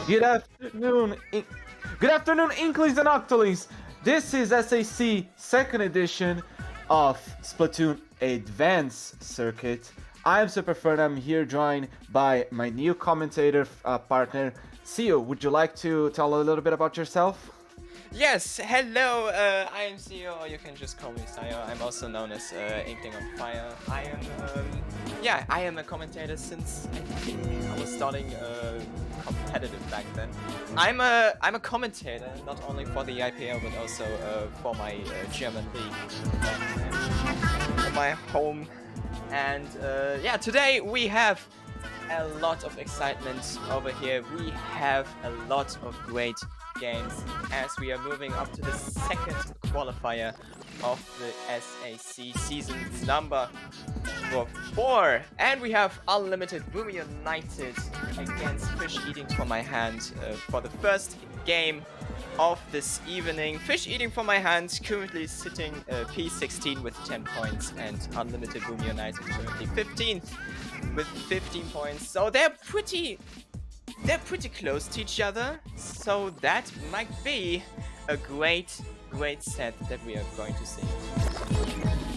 Good afternoon, good afternoon, Inklings and Octolings. This is SAC second edition of Splatoon Advanced Circuit. I'm Superfern. I'm here joined by my new commentator partner, Sio. Would you like to tell a little bit about yourself? Yes, hello, I am CEO, or you can just call me Sayo. I'm also known as Inkling on Fire. I am a commentator since I think I was starting competitive back then. I'm a commentator not only for the IPL but also for my German league, for my home. And today we have a lot of excitement over here. We have a lot of great games as we are moving up to the second qualifier of the SAC season number 4. And we have Unlimited Woomy United against Fish Eating from my hand for the first game of this evening. Fish Eating from my hand currently sitting P16 with 10 points, and Unlimited Woomy United currently 15th with 15 points. So they're pretty close to each other. So that might be a great set that we are going to see.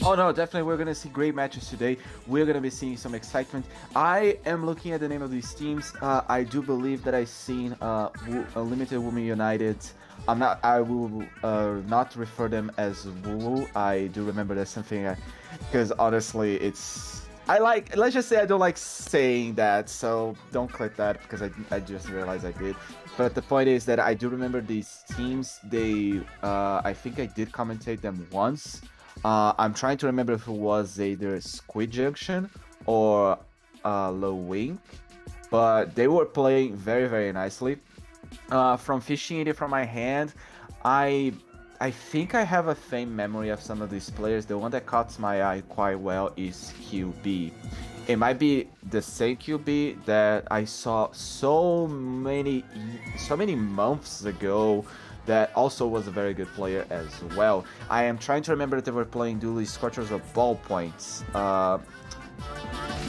Oh no, definitely we're gonna see great matches today. We're gonna be seeing some excitement. I am looking at the name of these teams. I do believe that I've seen Unlimited Woomy United. I will not refer them as Woo. I do remember that's something because honestly, let's just say I don't like saying that, so don't click that because I just realized I did. But the point is that I do remember these teams. I think I did commentate them once. I'm trying to remember if it was either Squid Junction or Low Wing, but they were playing very, very nicely. From fishing it from my hand, I think I have a faint memory of some of these players. The one that caught my eye quite well is QB. It might be the same QB that I saw so many months ago that also was a very good player as well. I am trying to remember that they were playing dually Scorchers or Ballpoints.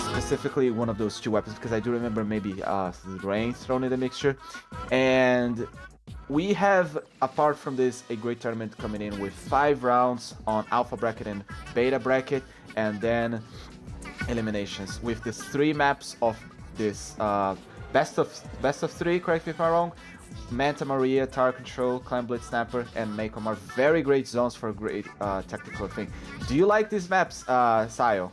Specifically one of those two weapons, because I do remember maybe Rain thrown in the mixture. And we have, apart from this, a great tournament coming in with 5 rounds on Alpha Bracket and Beta Bracket, and then eliminations with these 3 maps of this best of 3, correct me if I'm wrong. Manta Maria, Tower Control, Clan Blitz Snapper, and Maycom are very great zones for a great technical thing. Do you like these maps, Sayo?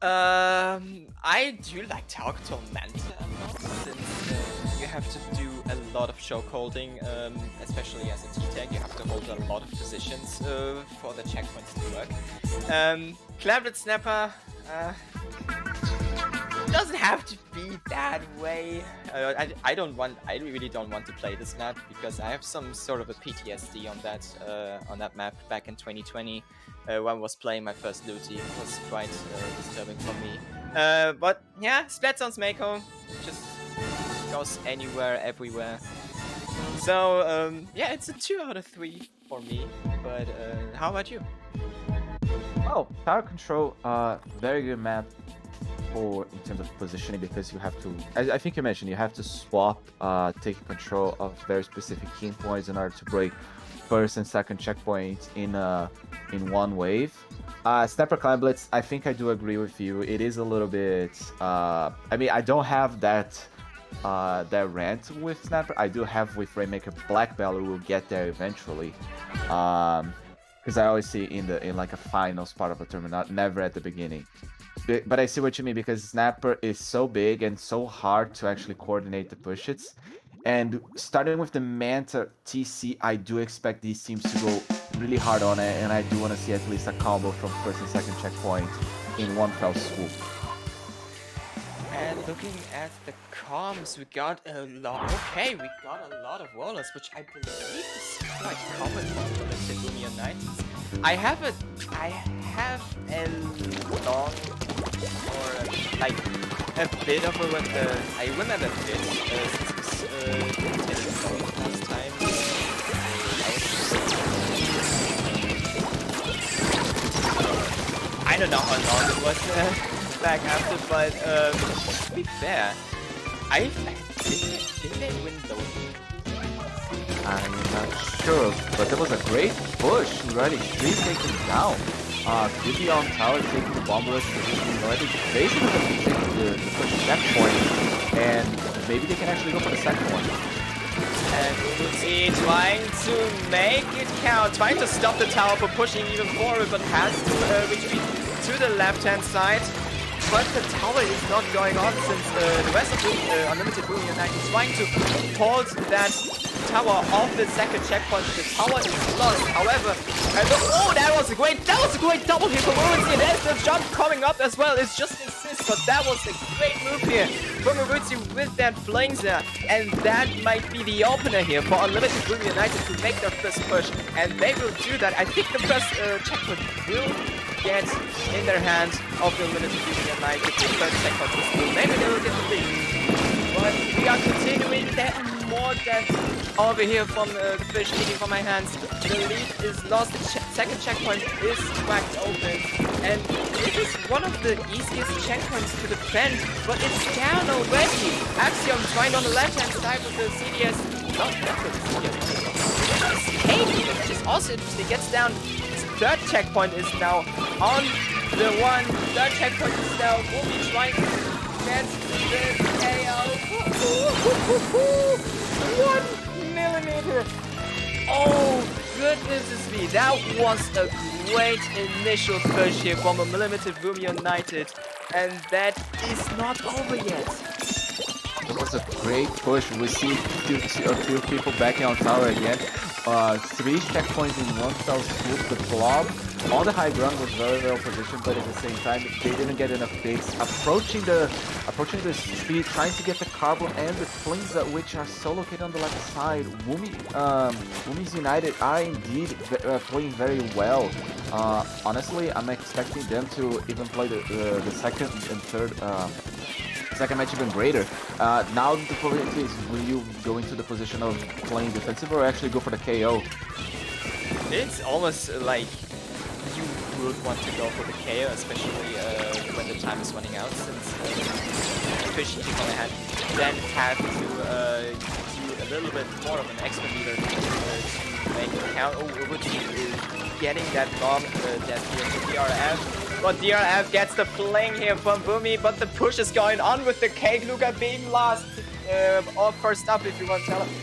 I do like Tower Control Manta a lot, since you have to do a lot of choke holding, especially as a T-Tag. You have to hold a lot of positions for the checkpoints to work. Clan Blitz Snapper doesn't have to be that way. I really don't want to play this map because I have some sort of a PTSD on that map back in 2020 when I was playing my first Looty. It was quite disturbing for me. But yeah, Splat Zones Mako just goes anywhere, everywhere. So yeah, it's a 2 out of 3 for me. But how about you? Oh, Tower Control, very good map for in terms of positioning, because you have to, I think you mentioned, you have to swap taking control of very specific key points in order to break first and second checkpoints in one wave. Snapper Clan Blitz, I think I do agree with you. It is a little bit I mean, I don't have that rant with Snapper. I do have with Rainmaker Black Belt. We will get there eventually. Because I always see in like a finals part of a tournament, never at the beginning. But I see what you mean, because Snapper is so big and so hard to actually coordinate the push-its. And starting with the Manta TC, I do expect these teams to go really hard on it, and I do want to see at least a combo from first and second checkpoint in one fell swoop. And looking at the comms, we got a lot. Okay, we got a lot of rollers, which I believe is quite common for Unlimited Woomy United. I have a long, or like a bit of a I remember a bit since last time. I don't know how long it was back after, but to be fair, I Did they win those? I'm not sure, but that was a great push. Already, Street taken down. QB on tower taking the bomb rush position. Already, basically taking the first checkpoint, and maybe they can actually go for the second one. And Woooooooo trying to make it count, trying to stop the tower from pushing even forward, but has to retreat to the left-hand side. But the tower is not going on since the rest of the Unlimited Woooooooo United is trying to hold that tower off the second checkpoint. The tower is lost. However, oh, that was a great double hit from Woooooooo. There's the jump coming up as well. It's just an assist, but that was a great move here from Woooooooo with that flanger, and that might be the opener here for Unlimited Woooooooo United to make their first push, and they will do that. I think the first checkpoint will get in their hands of the Unlimited Woooooooo United. The first checkpoint is cool. Maybe they will get the lead. But we are continuing. There are more deaths over here from the fish eating from my hands. The lead is lost. The second checkpoint is cracked open. And it is one of the easiest checkpoints to defend. But it's down already. Axiom trying on the left-hand side with the CDS. Not the CDS. Kate, which is also interesting, gets down. His third checkpoint is now on the one. Third checkpoint is now Woomy trying to get the KO. 1 millimeter. Oh, goodness me. That was a great initial push here from Unlimited Woooooooo United. And that is not over yet. It was a great push. We see a few people backing on tower again. 3 checkpoints in one fell swoop. The blob on the high ground was very well positioned, but at the same time they didn't get enough hits. Approaching the street, trying to get the carbon and the flings, which are so located on the left side. Woomy's United are indeed playing very well. Honestly, I'm expecting them to even play the second and third. Second match even greater. Now the probability is, will you go into the position of playing defensive or actually go for the KO? It's almost like you would want to go for the KO, especially when the time is running out, since Fish eating on the hand then have to do a little bit more of an extra meter to make it count. Oh, Woooooooo is getting that bomb that here to DRF. But DRF gets the fling here from Woomy, but the push is going on with the Cake Luga being lost, or first up if you want to tell him.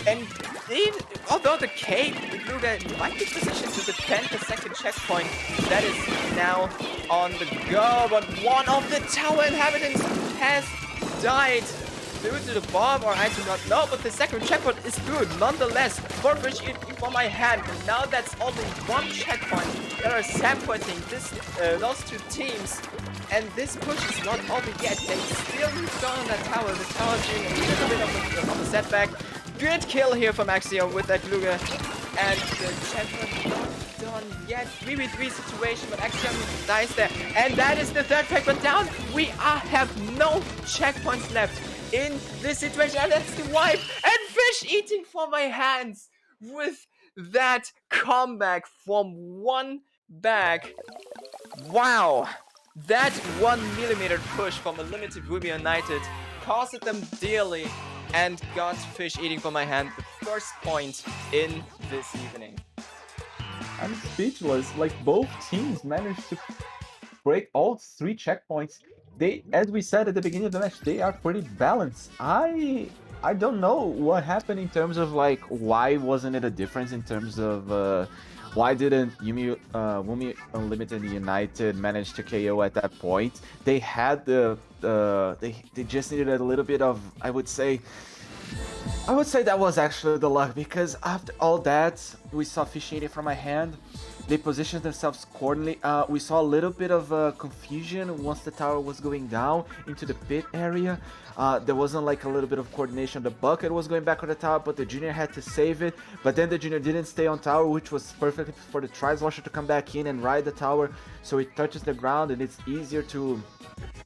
And although the Cake Luga might be positioned to defend the second checkpoint, that is now on the go. But one of the tower inhabitants has died due to the bomb, or I do not know, but the second checkpoint is good nonetheless. 4 fish from my hand, and now that's only one checkpoint that are separating those two teams, and this push is not over yet. They still moved on that tower. The tower doing a little bit of a setback. Good kill here from Axiom with that Luga, and the checkpoint not done yet. 3v3 situation, but Axiom dies there, and that is the third checkpoint down. We have no checkpoints left in this situation, and that's the wipe. And Fish eating from my hands with that comeback from 1 back. Wow, that 1 millimeter push from Unlimited Woooooooo United costed them dearly and got Fish eating from my hand the first point in this evening. I'm speechless. Like, both teams managed to break all 3 checkpoints. They, as we said at the beginning of the match, they are pretty balanced. I don't know what happened in terms of, like, why wasn't it a difference in terms of why didn't Woomy Unlimited United manage to KO at that point? They had they just needed a little bit of, I would say that was actually the luck, because after all that, we saw Fish eating from my hand. They positioned themselves accordingly. We saw a little bit of confusion once the tower was going down into the pit area. There wasn't like a little bit of coordination. The bucket was going back on the tower, but the junior had to save it. But then the junior didn't stay on tower, which was perfect for the Tri-Slosher to come back in and ride the tower, so it touches the ground and it's easier to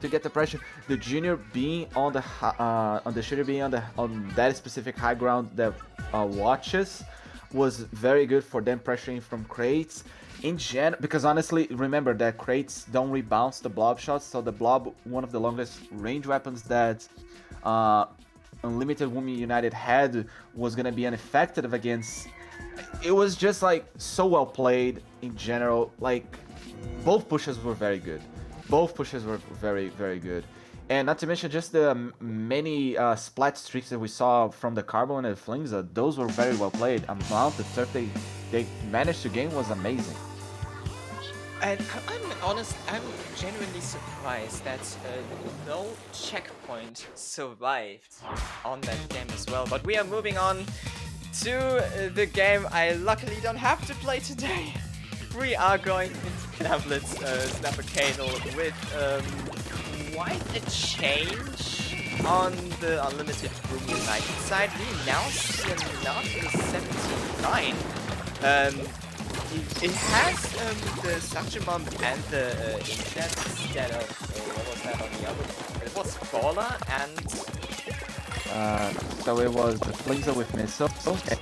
get the pressure. The junior being on the shooter being on that specific high ground that watches was very good for them pressuring from crates in general, because honestly, remember that crates don't rebound the blob shots, so the blob, one of the longest range weapons that Unlimited Woomy United had was gonna be ineffective against. It was just like so well played in general. Like both pushes were very good. Both pushes were very good. And not to mention just the many splat streaks that we saw from the Carbon and the Flings. Those were very well played. Amount of turf they managed to gain was amazing. And I'm honest, I'm genuinely surprised that no checkpoint survived on that game as well. But we are moving on to the game I luckily don't have to play today. We are going into Clamlet's Snappercadle with quite a change on the Unlimited Room United side. We now see a nod to the 79. It has the suction bomb and the inkjet instead of what was that on the other? It was Baller and so it was the Flingza with missile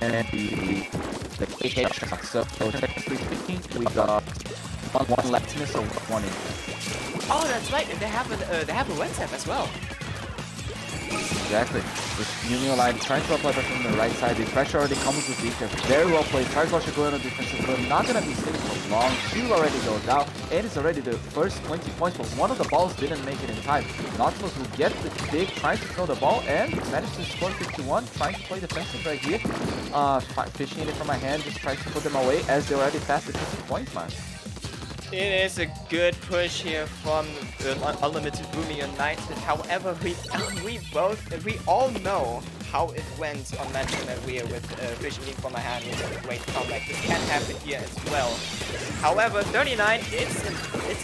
and the Quake shot. So technically speaking, we got one left missile, one inkjet. oh, that's right. And they have a web tap as well. Exactly. With Yumi line trying to apply pressure from the right side, the pressure already comes with defense. Very well played. Tries to go on a defensive, but not gonna be staying for long. Two already goes out, and it's already the first 20 points, but one of the balls didn't make it in time. Nautilus will get the dig, trying to throw the ball, and managed to score 51, trying to play defensive right here. Fishing it from my hand, just tries to put them away as they already passed the 50 points mark. It is a good push here from Unlimited Woomy United. However, we all know how it went on Mansion and Weir with Fishing from my hand with a great comeback. This can happen here as well. However, 39, it's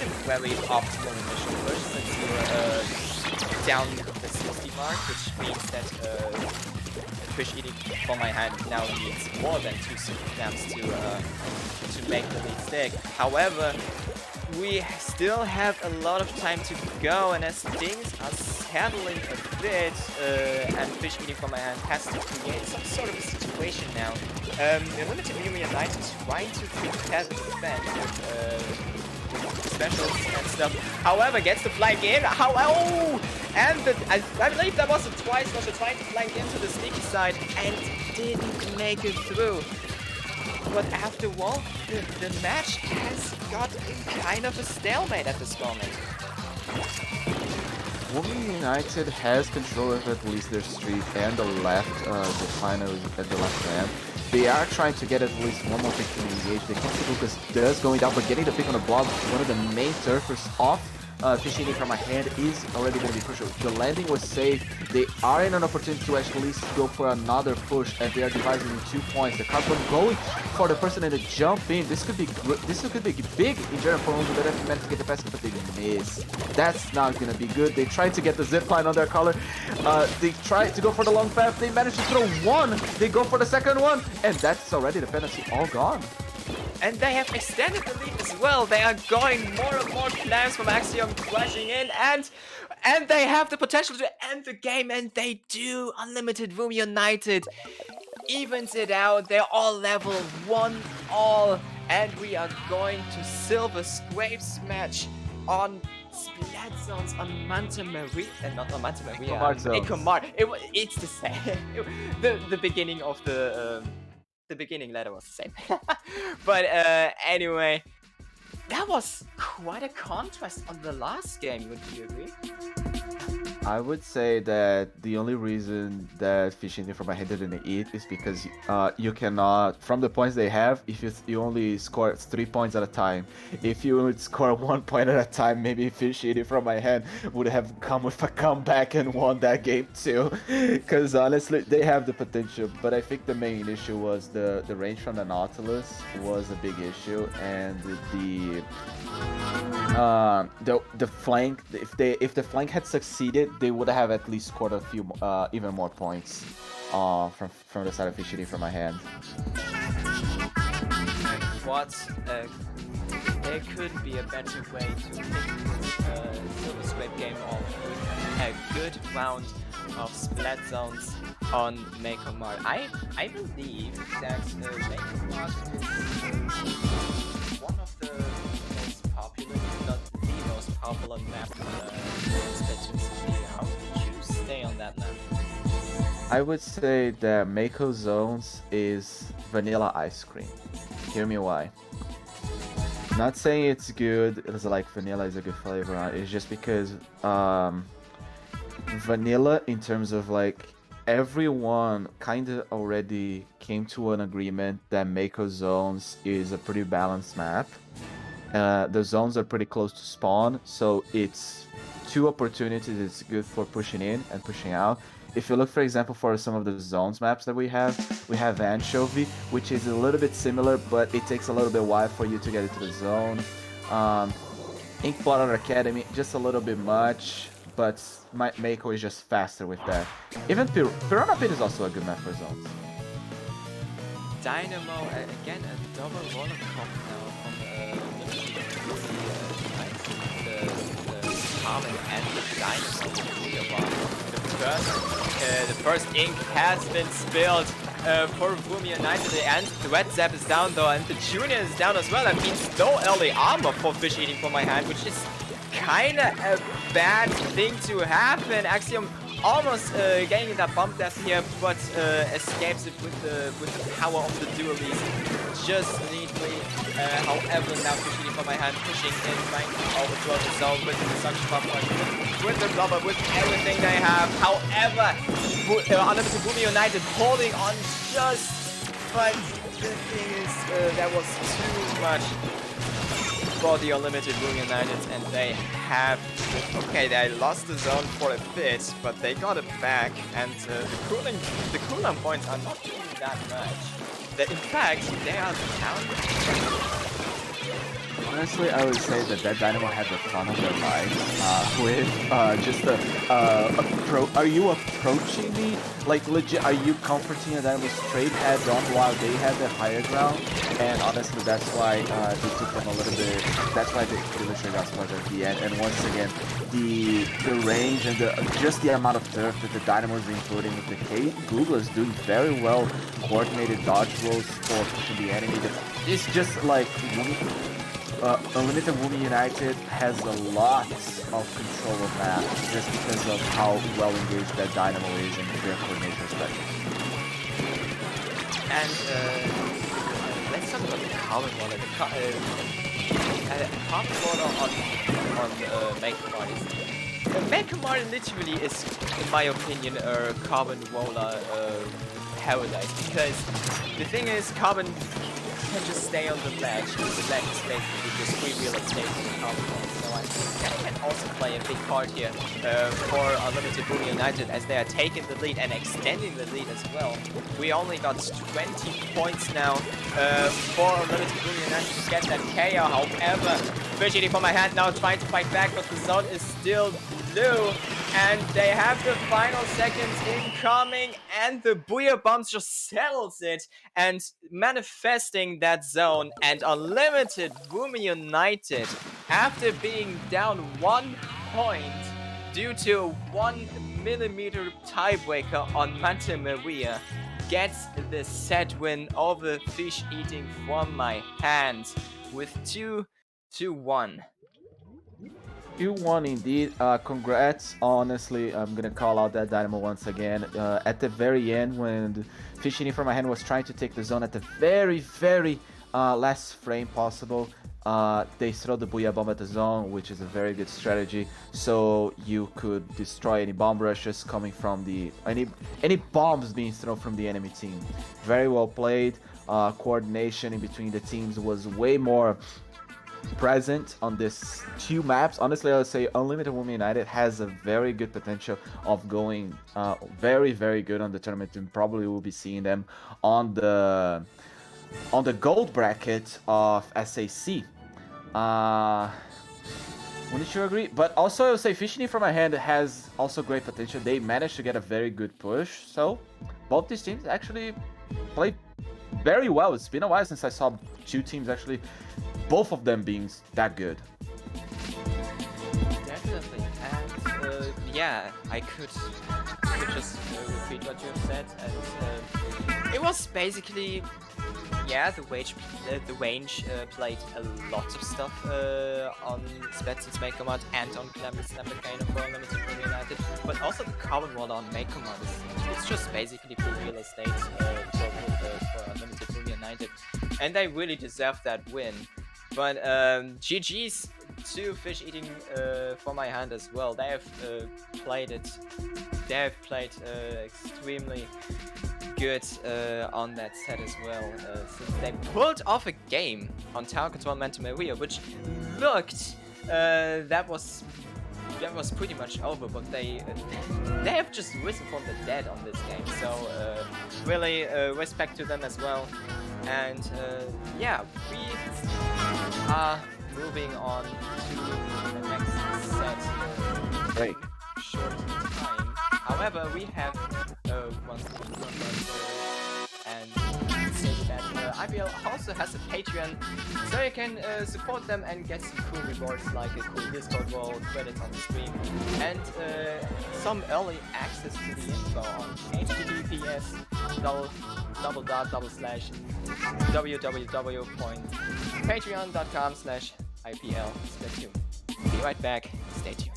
a very optimal initial push since you're down the 60 mark, which means that Fish Eating from my hand now needs more than 2 super camps to make the lead stick. However, we still have a lot of time to go, and as things are settling a bit, and Fish Eating from my hand has to create some sort of a situation now. The Limited Woomy United is trying to prepare the defense with specials and stuff. However, gets the flank in. And I believe that was a twice was trying to flank into the sneaky side and didn't make it through. But after all, the match has got kind of a stalemate at this moment. Woomy United has control of at least their streak and the left, the final at the left ramp. They are trying to get at least one more pick to engage. They can see Lucas does going down, but getting the pick on the block, one of the main surfers off. Fishing from my hand is already going to be crucial. The landing was safe. They are in an opportunity to at least go for another push, and they are divided in 2 points. The Carbon going for the person in the jump in. This could be big in general for Woomy. They have managed to get the basket, but they miss. That's not going to be good. They tried to get the zip line on their color. They tried to go for the long path. They managed to throw one. They go for the second one, and that's already the penalty all gone. And they have extended the lead as well. They are going more and more clans from Axiom crashing in, and they have the potential to end the game, and they do. Unlimited Woomy United evens it out. They're all level 1 all, and we are going to Silver Scrapes match on Splat Zones on Manta Maria, not on Manta Maria. Ikomar. It's the same. The beginning of the beginning letter was the same. But anyway, that was quite a contrast on the last game, would you agree? I would say that the only reason that Fishing from my head didn't eat is because you cannot, from the points they have, if you only score 3 points at a time. If you would score 1 point at a time, maybe Fishing from my hand would have come with a comeback and won that game too. Because honestly, they have the potential, but I think the main issue was the range from the Nautilus was a big issue, and the flank. If the flank had succeeded, they would have at least scored a few even more points from the side of Fishing from my hand. There could be a better way to pick Silver Scrape game off with a good round of Splat Zones on Makomar. I believe that Makomar is one of the most popular, if not the most popular map in Splatoon 3. How would you stay on that map? I would say that Mako Zones is vanilla ice cream. Hear me why. Not saying it's good, it's like vanilla is a good flavor. It's just because vanilla, in terms of like everyone kind of already came to an agreement that Mako Zones is a pretty balanced map. The zones are pretty close to spawn, so it's two opportunities. It's good for pushing in and pushing out. If you look, for example, for some of the zones maps that we have Anchovy, which is a little bit similar, but it takes a little bit while for you to get into the zone. Inkblotter Academy, just a little bit much, but Mako is just faster with that. Even Piranha Pit is also a good map for zones. Dynamo, again, a double roller comp now from the Carmen and the Dynamo. The first ink has been spilled for Woomy United, and the Red Zap is down though, and the Junior is down as well. That means no early armor for Fish Eating from my hand, which is kinda a bad thing to happen. Axiom almost getting that bump death here, but escapes it with the power of the duelist just neatly. However, now Fish Eating from my hand, pushing in, trying to overthrow the zone with the Sunshine Buff, with the rubber, with everything they have. However, Unlimited Woomy United holding on just, but the thing is, that was too much for the Unlimited Woomy United, and they have, okay, they lost the zone for a bit, but they got it back, and the cooldown points are not doing that much. In fact, they are down. Honestly, I would say that Dynamo had the fun of their lives with just are you approaching me? Like legit, are you comforting a Dynamo straight head on while they had the higher ground? And honestly, that's why they took them a little bit. That's why they literally got split at the end. And once again, the range and just the amount of turf that the Dynamo is including with the K. Google is doing very well coordinated dodge rolls for pushing the enemy. It's just like Unlimited Woomy United has a lot of control of that just because of how well engaged that Dynamo is in their coordination perspective. And let's talk about the Carbon Water. The Carbon Water on Maker Mart Maker Mart literally is, in my opinion, a Carbon Roller paradise, because the thing is, Carbon can just stay on the ledge. The ledge is basically just free real estate for the Carbon Roller. So I think that can also play a big part here for Unlimited Woomy United, as they are taking the lead and extending the lead as well. We only got 20 points now for Unlimited Woomy United to get that KO. However, Fish Eating from my hand now trying to fight back, but the zone is still blue, and they have the final seconds incoming, and the Booyah Bombs just settles it, and manifesting that zone. And Unlimited Woomy United, after being down 1 point due to a 1 millimeter tiebreaker on Manta Maria, gets the set win over Fish Eating from my hand with 2-1. 2-1 indeed. Congrats. Honestly, I'm gonna call out that Dynamo once again. At the very end, when the Fish Eating from my hand was trying to take the zone at the very last frame possible, they throw the Booyah Bomb at the zone, which is a very good strategy. So you could destroy any bomb rushes coming from any bombs being thrown from the enemy team. Very well played. Coordination in between the teams was way more present on this 2 maps. Honestly, I would say Unlimited Woomy United has a very good potential of going very good on the tournament, and probably will be seeing them on the gold bracket of SAC. Wouldn't you agree? But also, I would say Fish Eating from my hand has also great potential. They managed to get a very good push, so both these teams actually played very well. It's been a while since I saw 2 teams actually, both of them being that good. Definitely, and yeah, I could just repeat what you have said, and it was basically, yeah, the range played a lot of stuff on Splatoon's Maker Mod and on Columbus Snapper for Unlimited Woomy United, but also the current one on Make Command it's just basically for real estate for Unlimited Woomy United, and they really deserve that win. But GG's to Fish Eating for my hand as well. They have played it. They have played extremely good on that set as well. Since they pulled off a game on Tower Control Momentum Area, which looked that was pretty much over, but they have just risen from the dead on this game. So really respect to them as well. And yeah, we are moving on to the next set. Right. Short time. However, we have one and say that IBL also has a Patreon, so you can support them and get some cool rewards like a cool Discord role, credits on the stream, and some early access to the info on https://www.patreon.com/IPL Splatoon. Be right back. Stay tuned.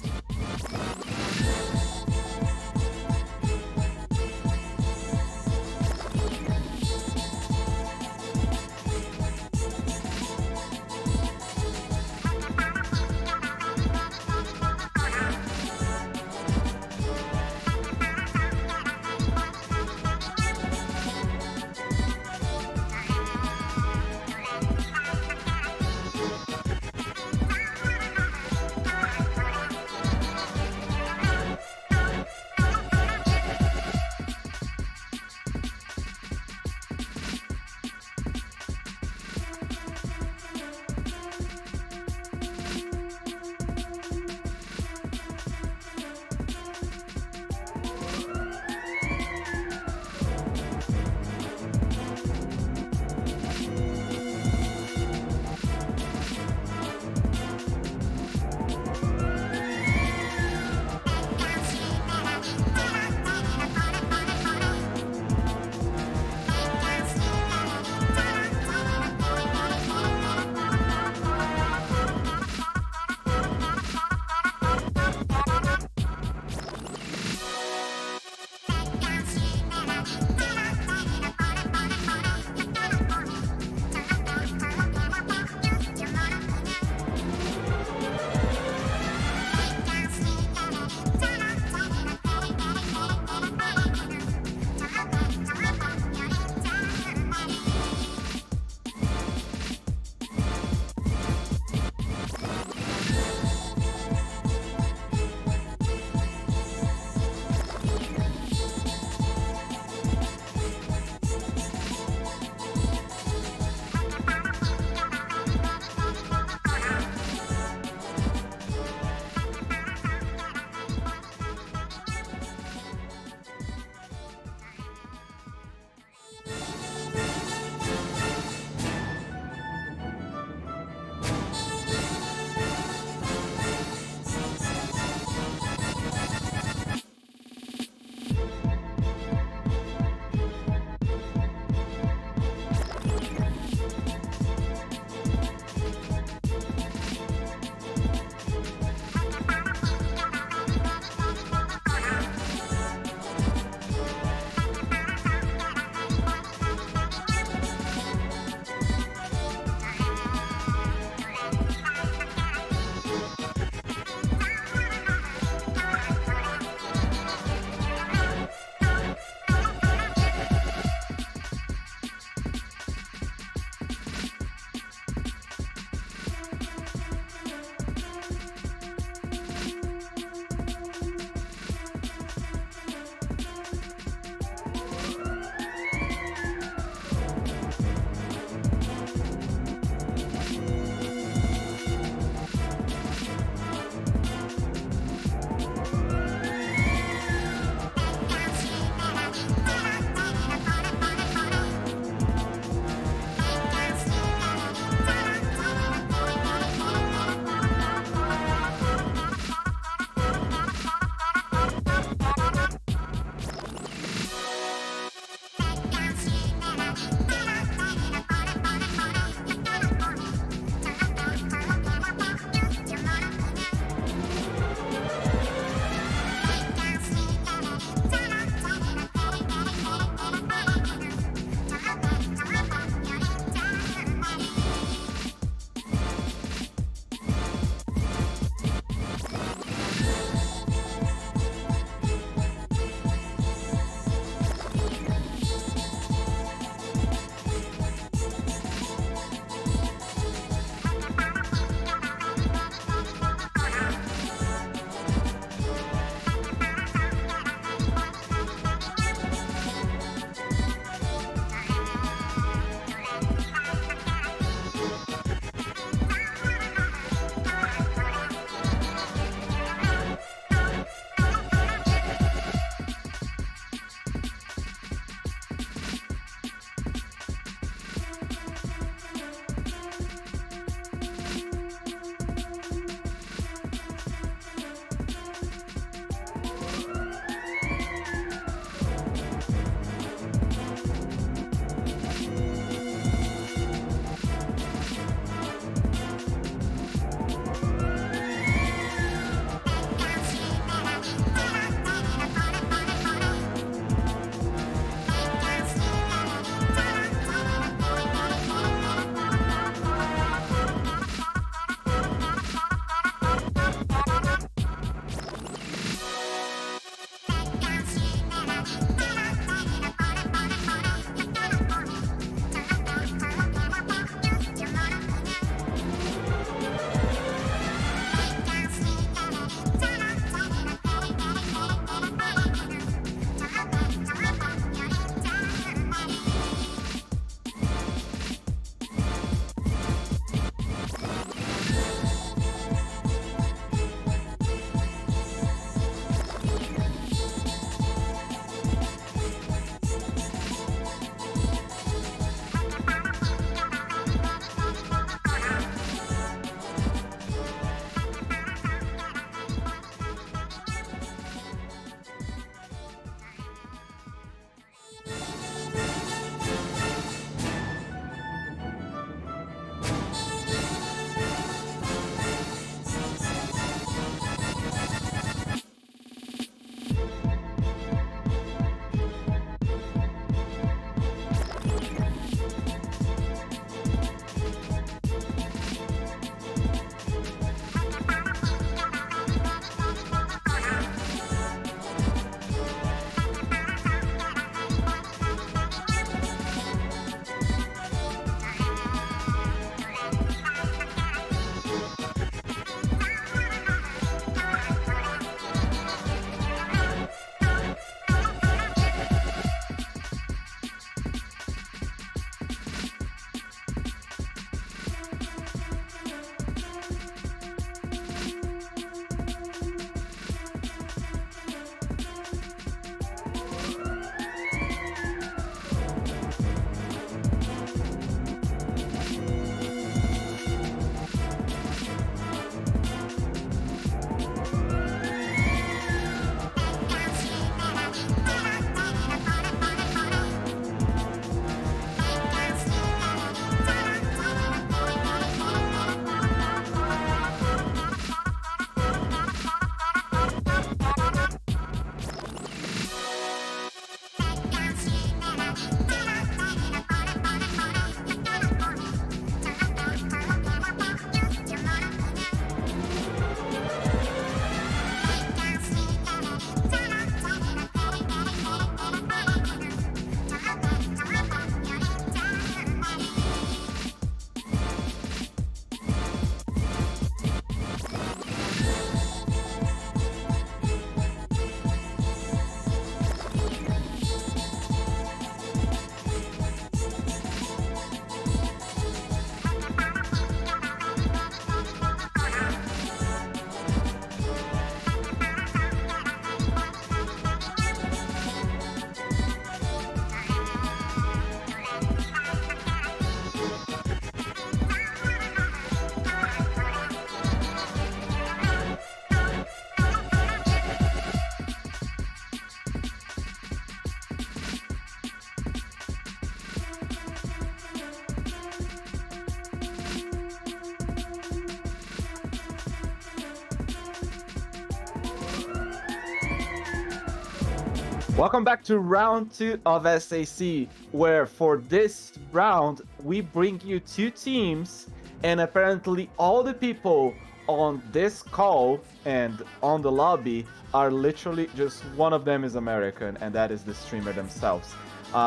Welcome back to round 2 of SAC, where for this round we bring you two teams, and apparently all the people on this call and on the lobby are literally just one of them is American, and that is the streamer themselves.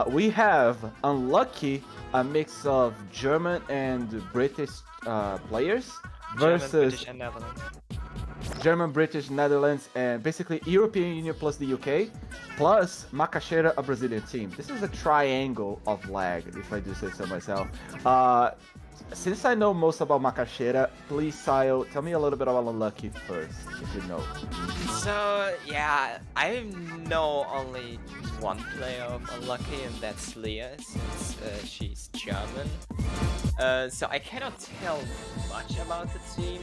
We have Unlucky, a mix of German and British players, German, versus British, and Netherlands. German, British, Netherlands, and basically European Union plus the UK, plus Macaxeira, a Brazilian team. This is a triangle of lag, if I do say so myself. Since I know most about Macaxeira, please, Sayo, tell me a little bit about Unlucky first, if you know. So yeah, I know only one player of Unlucky, and that's Leah, since she's German. So I cannot tell much about the team.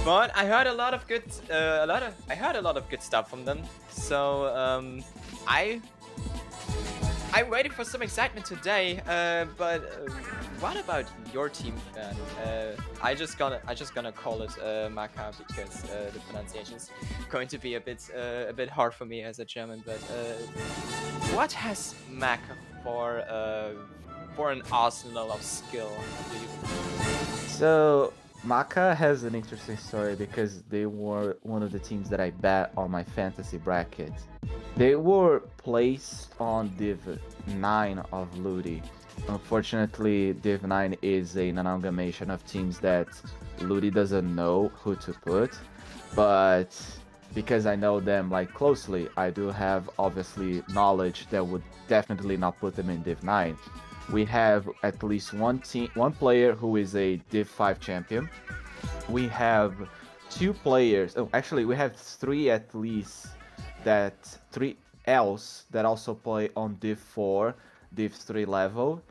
But I heard a lot of good, I heard a lot of good stuff from them. So I'm waiting for some excitement today. But what about your team, fan? I just gonna call it Maka, because the pronunciation is going to be a bit hard for me as a German. But what has Maka for an arsenal of skill? Do you believe? So, Maka has an interesting story because they were one of the teams that I bet on my fantasy bracket. They were placed on Div 9 of Ludi. Unfortunately, Div 9 is an amalgamation of teams that Ludi doesn't know who to put, but because I know them like closely, I do have obviously knowledge that would definitely not put them in Div 9. We have at least one player who is a Div 5 champion. We have two players. Oh, actually, we have three at least. Three else that also play on Div 4, Div 3 level.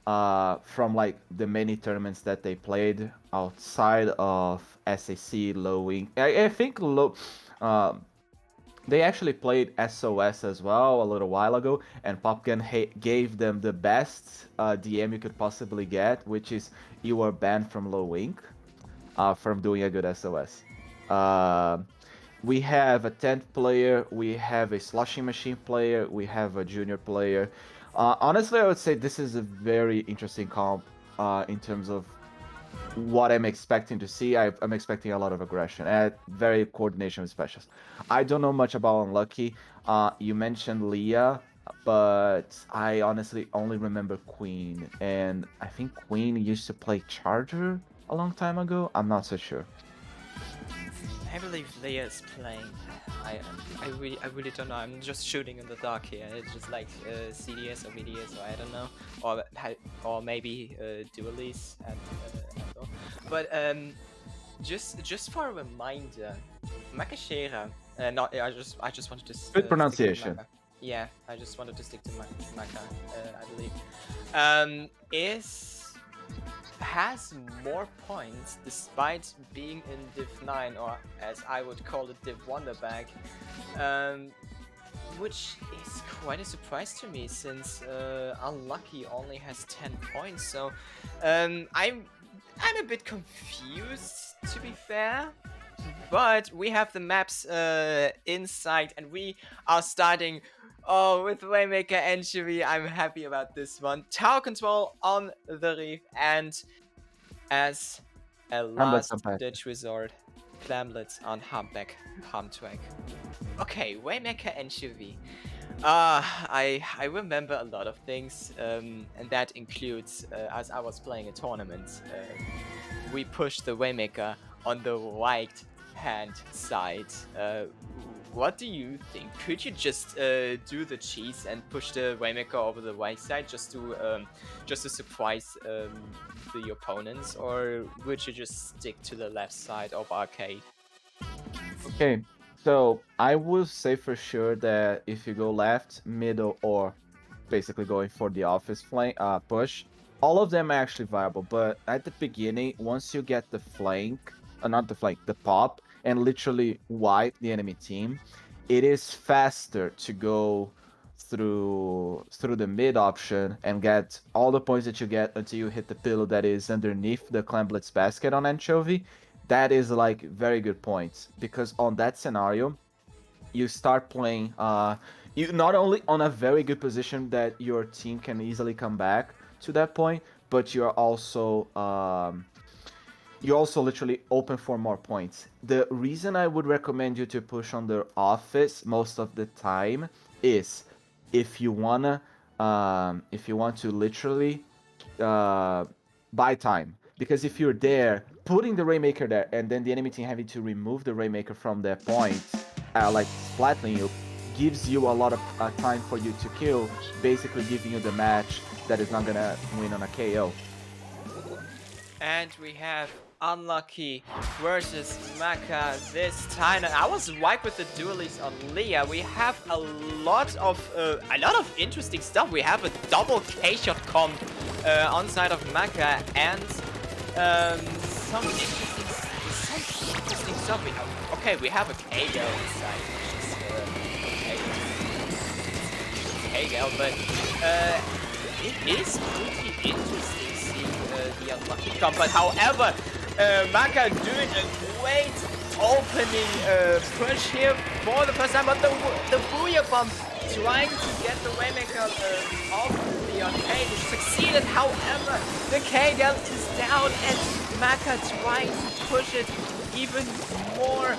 From like the many tournaments that they played outside of SAC, low wing. I think low. They actually played SOS as well a little while ago, and Popgun gave them the best DM you could possibly get, which is you are banned from low wing from doing a good SOS. We have a 10th player, we have a slushing machine player, we have a junior player. Honestly, I would say this is a very interesting comp in terms of what I'm expecting to see. I'm expecting a lot of aggression and very coordination with specials. I don't know much about Unlucky. You mentioned Leah, but I honestly only remember Queen, and I think Queen used to play Charger a long time ago. I'm not so sure. I believe Leia is playing. I really don't know. I'm just shooting in the dark here. It's just like CDS or VDS, or I don't know, or maybe Dualies and all. But just for a reminder, Macaxeira. Not. I just wanted to. Good pronunciation. Stick to Maca. Yeah, I just wanted to stick to Maca. I believe. Has more points despite being in Div 9, or as I would call it, Div Wonderbag, which is quite a surprise to me, since Unlucky only has 10 points. So I'm a bit confused, to be fair. But we have the maps inside, and we are starting with Waymaker Anchovy. I'm happy about this one. Tower control on the reef, and as a last ditch resort, Clamlets on Humpback Humptwag. Okay, Waymaker Anchovy. I remember a lot of things, and that includes, as I was playing a tournament, we pushed the Waymaker on the right hand side. What do you think? Could you just do the cheese and push the Waymaker over the right side just to surprise the opponents, or would you just stick to the left side of arcade? Okay, so I will say for sure that if you go left, middle, or basically going for the office flank push, all of them are actually viable. But at the beginning, once you get the flank, not the flank, the pop, and literally wipe the enemy team, it is faster to go through the mid option and get all the points that you get until you hit the pillow that is underneath the Clamblitz basket on Anchovy. That is like very good points, because on that scenario, you start playing you not only on a very good position that your team can easily come back to that point, but you're also literally open for more points. The reason I would recommend you to push on the office most of the time is if you want to literally uh, buy time. Because if you're there, putting the Rainmaker there, and then the enemy team having to remove the Rainmaker from their point, like splatling you, gives you a lot of time for you to kill, basically giving you the match that is not gonna win on a KO. And we have Unlucky versus Maca this time. And I was right with the duelies on Leah. We have a lot of interesting stuff. We have a double K-shot comp on side of Maca and some interesting stuff. We have a K-Gale inside, which is K-Gale, but it is pretty interesting seeing the unlucky comp. But however, Maca doing a great opening push here for the first time, but the Booyah Bomb trying to get the Waymaker off the arcade, which succeeded. However, the K-Gale is down and Maca trying to push it even more.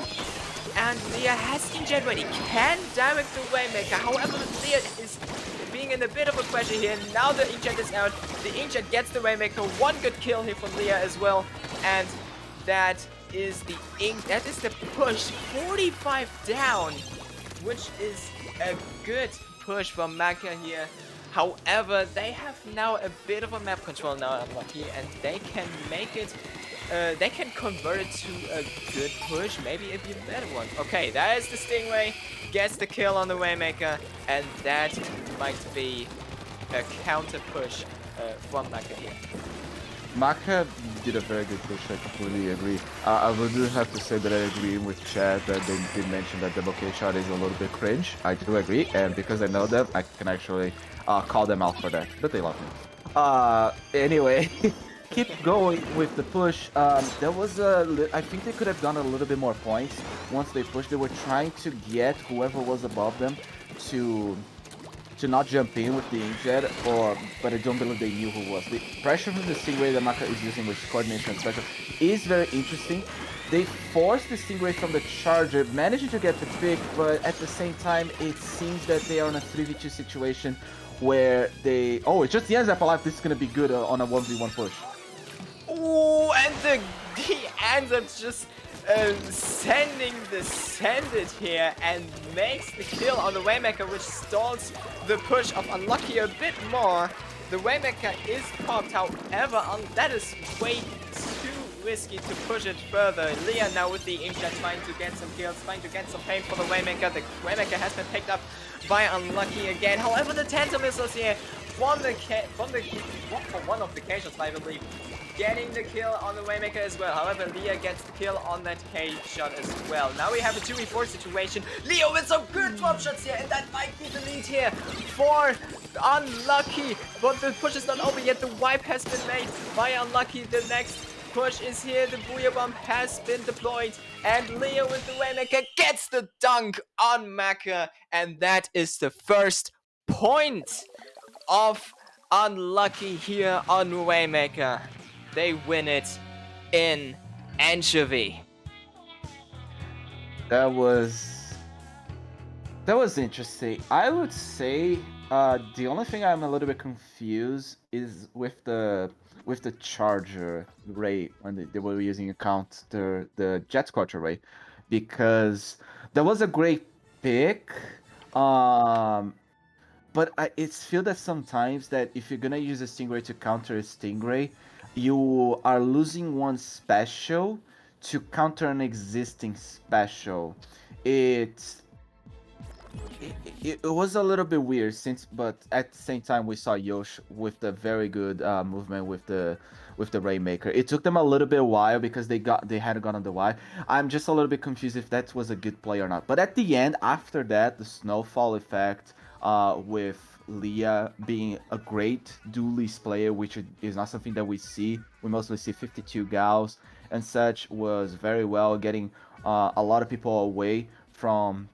And Leah has inkjet ready, can direct the Waymaker. However, Leah is being in a bit of a pressure here. Now the inkjet is out. The inkjet gets the Waymaker. One good kill here from Leah as well. And that is the push. 45 down, which is a good push from Maca here. However, they have now a bit of a map control now, Unlucky, and they can make it. They can convert it to a good push, maybe a bit better one. Okay, that is the Stingray, gets the kill on the Waymaker, and that might be a counter push from Maca here. Maca did a very good push, I completely agree. I would have to say that I agree with Chad that they did mention that double K shot is a little bit cringe. I do agree, and because I know them, I can actually call them out for that, but they love me. Anyway, keep going with the push. There was I think they could have done a little bit more points once they pushed. They were trying to get whoever was above them to not jump in with the inkjet, but I don't believe they knew who was. The pressure from the Stingray that Maca is using with coordination and special is very interesting. They forced the Stingray from the charger, managing to get the pick, but at the same time, it seems that they are in a 3v2 situation where they... Oh, it's just the ends up alive. This is going to be good on a 1v1 push. Ooh, and he ends up just sending the Send It here and makes the kill on the Waymaker, which stalls the push of Unlucky a bit more. The Waymaker is popped, however, that is way too risky to push it further. Leah now with the inkjet trying to get some kills, trying to get some pain for the Waymaker. The Waymaker has been picked up by Unlucky again. However, the Tensor Missiles here from one of the K-shots, I believe, getting the kill on the Waymaker as well. However, Leah gets the kill on that K-shot as well. Now we have a 2v4 situation. Leo with some good drop shots here, and that might be the lead here for Unlucky. But the push is not over yet. The wipe has been made by Unlucky. The next push is here. The Booyah Bomb has been deployed, and Leo with the Waymaker gets the dunk on Maca, and that is the first point of Unlucky here on Waymaker. They win it in Anchovy. That was interesting. I would say the only thing I'm a little bit confused is with the charger ray when they were using the jet scorcher ray, because that was a great pick. But it feels that sometimes that if you're gonna use a Stingray to counter a Stingray, you are losing one special to counter an existing special. It was a little bit weird but at the same time we saw Yosh with the very good movement with the Rainmaker. It took them a little bit while because they hadn't gone on the Y. I'm just a little bit confused if that was a good play or not. But at the end, after that, the snowfall effect with Leah being a great duelist player, which is not something that we see. We mostly see 52 gals and such, was very well, getting a lot of people away from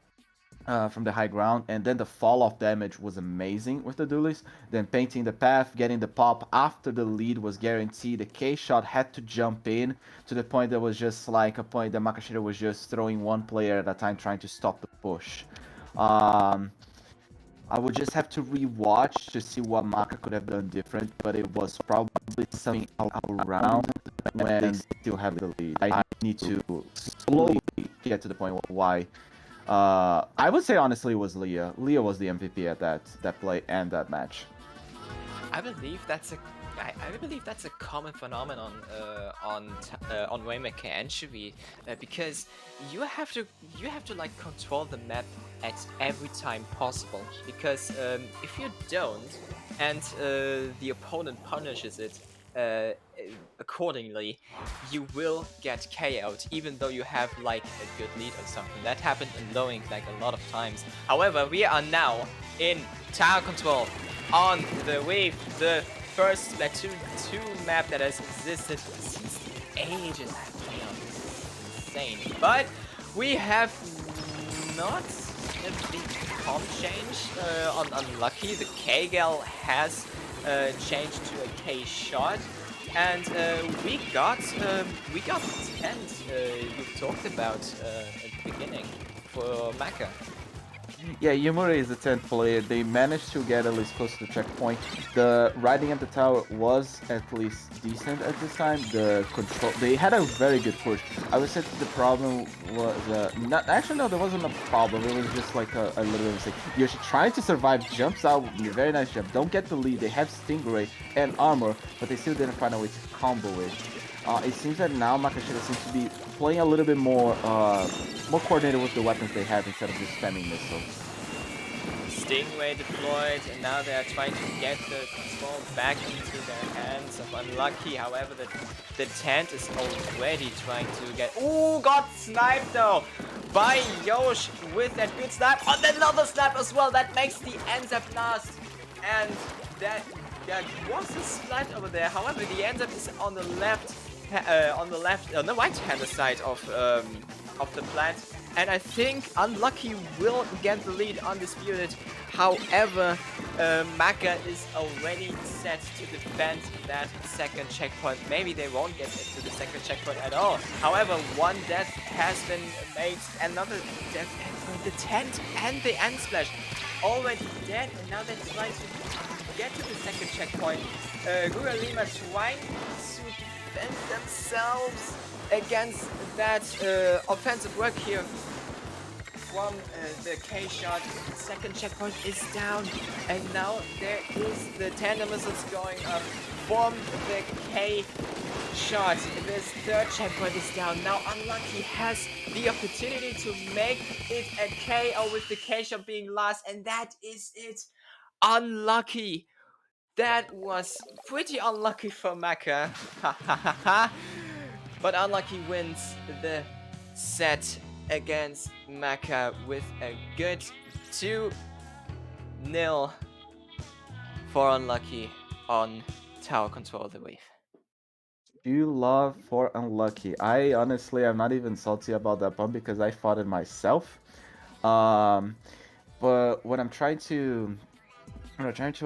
from the high ground, and then the fall off damage was amazing with the duelies. Then painting the path, getting the pop after the lead was guaranteed. The K shot had to jump in to the point that was just like a point that Macaxeira was just throwing one player at a time trying to stop the push. Um, I would just have to rewatch to see what Maka could have done different, but it was probably something around when they still have the lead. I need to slowly get to the point why. I would say honestly it was Leah. Leah was the MVP at that play and that match. I believe that's a common phenomenon on Waymaker Anchovy because you have to like control the map at every time possible, because if you don't and the opponent punishes it accordingly, you will get KO'd even though you have like a good lead or something. That happened in Lowing like a lot of times. However, we are now in tower control on the wave, the first Splatoon 2 map that has existed since ages. This is insane. But we have not a big comp change on Unlucky. The K-Gal has changed to a K shot, and we got the tent you talked about at the beginning for Maka. Yeah, Yumura is a 10th player. They managed to get at least close to the checkpoint. The riding at the tower was at least decent at this time. The control, they had a very good push. I would say that the problem was not actually no, there wasn't a problem. It was just like a little bit of mistake. You're trying to survive, jumps out, very nice jump. Don't get the lead. They have Stingray and armor, but they still didn't find a way to combo it. It seems that now Macaxeira seems to be playing a little bit more coordinated with the weapons they have instead of just spamming missiles. Stingray deployed, and now they are trying to get the control back into their hands of Unlucky. However, the tent is already trying to get... Ooh, got sniped though by Yosh with that good snipe. Oh, then another snipe as well. That makes the ends up last, and that was a snipe over there. However, the ends up is on the left, on the right-hand side of the plant. And I think Unlucky will get the lead undisputed. However, Maka is already set to defend that second checkpoint. Maybe they won't get to the second checkpoint at all. However, one death has been made. Another death. The tent and the end splash already dead. And now they're trying to get to the second checkpoint. Gura Lima trying to defend themselves against that offensive work here from the K shot. Second checkpoint is down, and now there is the tandem missiles going up from the K shot. This third checkpoint is down. Now Unlucky has the opportunity to make it a KO with the K shot being last, and that is it. Unlucky. That was pretty unlucky for Maka. But Unlucky wins the set against Maka with a good 2-0 for Unlucky on tower control of the wave. You love for Unlucky. I honestly am not even salty about that pump because I fought it myself. But what I'm trying to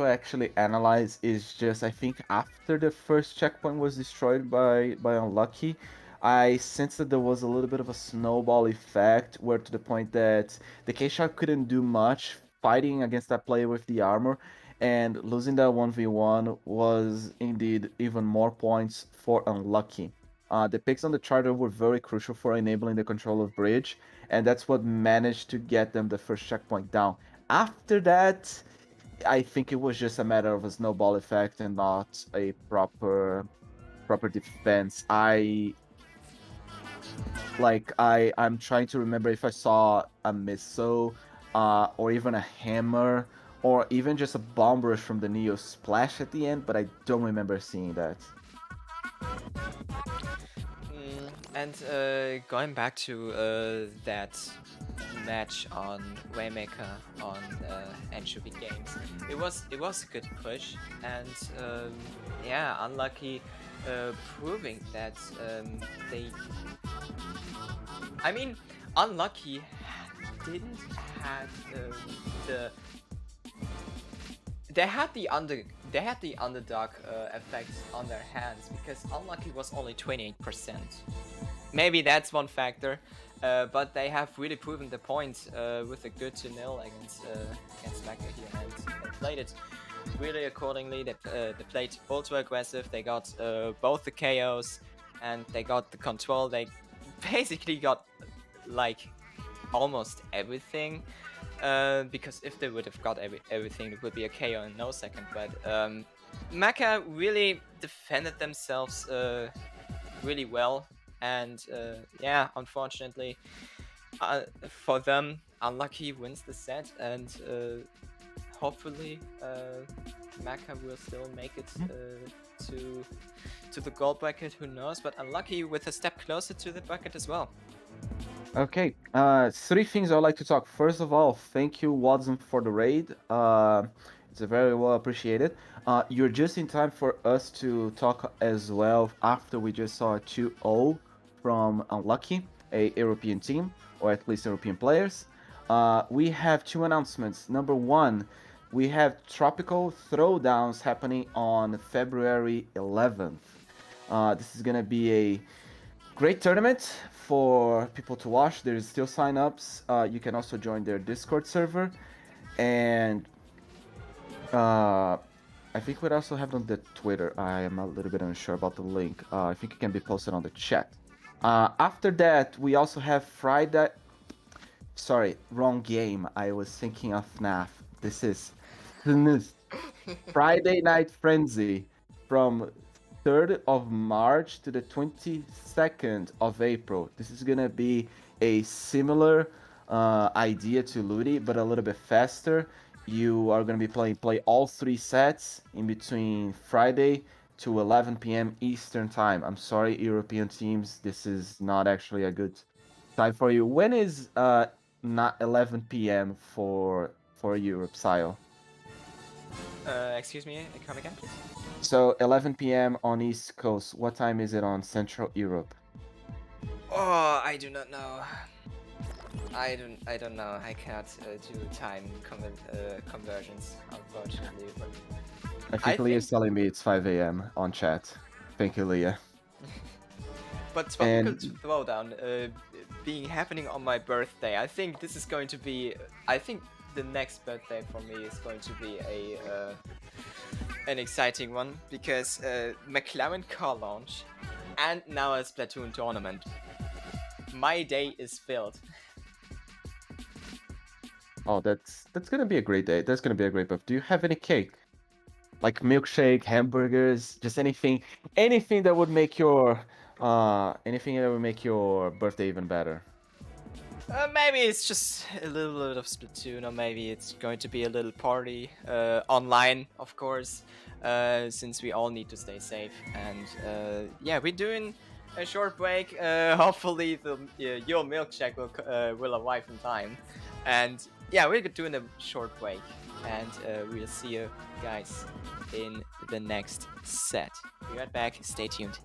actually analyze is just, I think after the first checkpoint was destroyed by Unlucky, I sensed that there was a little bit of a snowball effect, where to the point that the K-Shot couldn't do much fighting against that player with the armor, and losing that 1v1 was indeed even more points for Unlucky. The picks on the charter were very crucial for enabling the control of bridge, and that's what managed to get them the first checkpoint down. After that, I think it was just a matter of a snowball effect and not a proper defense. I'm trying to remember if I saw a missile, or even a hammer, or even just a bomb rush from the Neo splash at the end, but I don't remember seeing that. And going back to that match on Waymaker on Anchovy Games, it was a good push, and yeah, Unlucky proving that they... I mean, Unlucky didn't have the they had the underdog effect on their hands, because unlucky was only 28%. Maybe that's one factor, but they have really proven the point with a good 2-0 against Mecha here, and they played it really accordingly. They played ultra aggressive. They got both the KOs and they got the control. They basically got like almost everything. Because if they would have got everything, it would be a KO in no second. But Mecha really defended themselves really well, and yeah, unfortunately for them, unlucky wins the set, and hopefully Mecha will still make it to the gold bracket. Who knows? But unlucky with a step closer to the bracket as well. Okay, three things I'd like to talk. First of all, thank you, Watson, for the raid. It's a very well appreciated. You're just in time for us to talk as well after we just saw a 2-0 from Unlucky, a European team, or at least European players. We have two announcements. Number one, we have Tropical Throwdowns happening on February 11th. This is going to be a great tournament for people to watch. There's still sign-ups. You can also join their Discord server, and I think we also have on the Twitter. I am a little bit unsure about the link. I think it can be posted on the chat. After that, we also have Friday. Sorry, wrong game. I was thinking of FNAF. This is Friday Night Frenzy from 3rd of March to the 22nd of April. This is gonna be a similar idea to Ludi, but a little bit faster. You are gonna be play all 3 sets in between Friday to 11 p.m. Eastern time. I'm sorry, European teams, this is not actually a good time for you. When is not 11 p.m. for Europe, Sile? Excuse me, come again, please? So 11 p.m. on East Coast. What time is it on Central Europe? Oh, I do not know. I don't know. I cannot do time conversions, unfortunately. But I think Leah's telling me it's 5 a.m. on chat. Thank you, Leah. But Tropical Throwdown being happening on my birthday, I think this is going to be. I think the next birthday for me is going to be an exciting one, because McLaren car launch and now a Splatoon tournament. My day is filled. Oh, that's gonna be a great day. That's gonna be a great buff. Do you have any cake? Like milkshake, hamburgers, just anything that would make your birthday even better. Maybe it's just a little bit of Splatoon, or maybe it's going to be a little party online, of course, since we all need to stay safe. And yeah, we're doing a short break. Hopefully, your milkshake will arrive in time. And yeah, we're doing a short break, and we'll see you guys in the next set. Be right back. Stay tuned.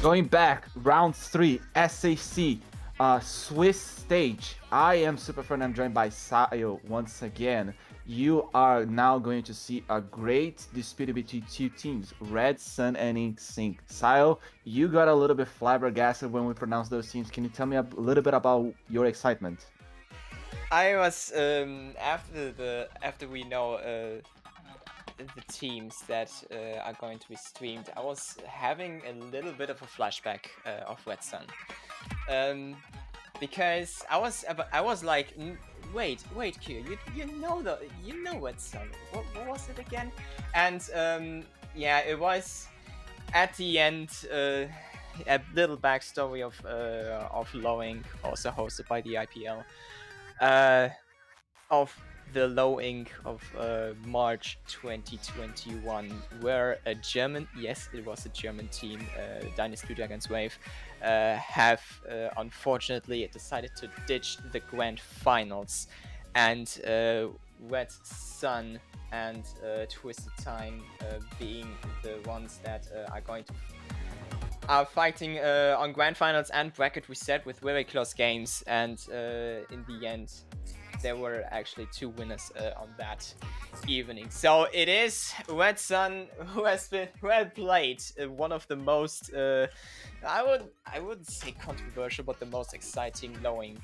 Going back, round 3, SAC, Swiss stage. I am Superfern, I'm joined by Sayo once again. You are now going to see a great dispute between two teams, Red Sun and Inkling. Sayo, you got a little bit flabbergasted when we pronounced those teams. Can you tell me a little bit about your excitement? I was after we know the teams that are going to be streamed, I was having a little bit of a flashback of Red Sun, because I was like, wait, Q, you know Red Sun. What was it again? And yeah, it was at the end a little backstory of Lowing, also hosted by the IPL. Of the low ink of March 2021, where a German, yes, it was a German team, Dynasty Dragons Wave, have unfortunately decided to ditch the grand finals, and Red Sun and Twisted Time being the ones that are fighting on grand finals and bracket reset with very close games, and in the end there were actually 2 winners on that evening. So it is Red Sun who had played one of the most I wouldn't say controversial, but the most exciting lowing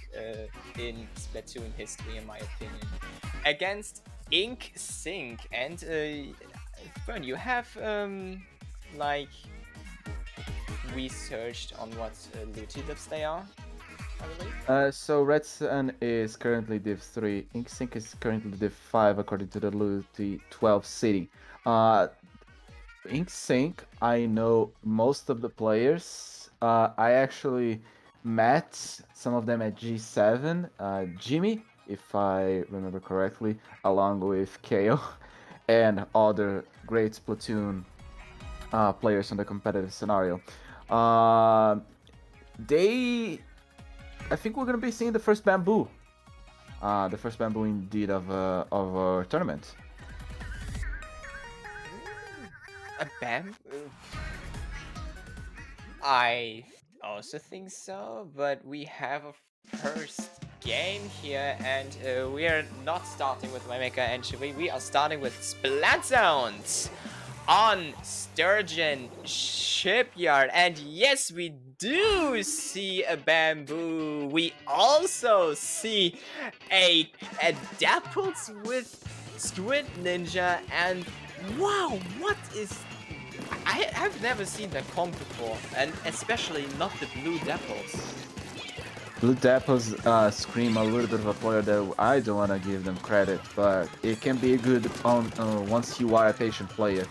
in Splatoon history, in my opinion, against Inkling. And Fern, you have like researched on what Luti lips they are, I believe? So Red Sun is currently Div 3, Inkling is currently Div 5 according to the Luti 12 city. Inkling, I know most of the players. I actually met some of them at G7. Jimmy, if I remember correctly, along with Kale and other great Splatoon players in the competitive scenario. I think we're gonna be seeing the first bamboo. The first bamboo indeed of our tournament. A bam? I also think so, but we have a first game here, and we are not starting with Waymaker Entry, we are starting with Splatoon on Sturgeon Shipyard. And yes, we do see a bamboo. We also see a Dapples with Squid Ninja, and wow, what is... I've never seen that comp before, and especially not the blue Dapples. Blue Dapples scream a little bit of a player that I don't want to give them credit, but it can be good on once you are a patient player.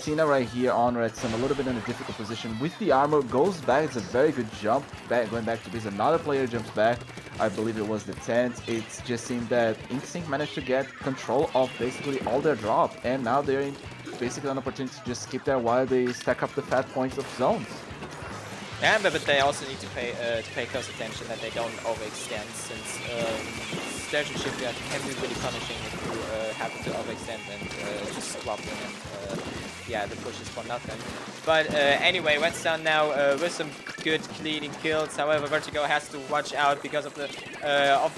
Tina right here on Red Sun, a little bit in a difficult position with the armor, goes back, it's a very good jump, going back to base, another player jumps back, I believe it was the 10th. It just seemed that Inkling managed to get control of basically all their drop, and now they're in basically an opportunity to just skip there while they stack up the fat points of zones. Yeah, but they also need to pay close attention that they don't overextend, since Sturgeon Shipyard can be really punishing if you happen to overextend and just swap in, and yeah, the push is for nothing. But anyway, Red Sun now with some good cleaning kills. However, Vertigo has to watch out because of the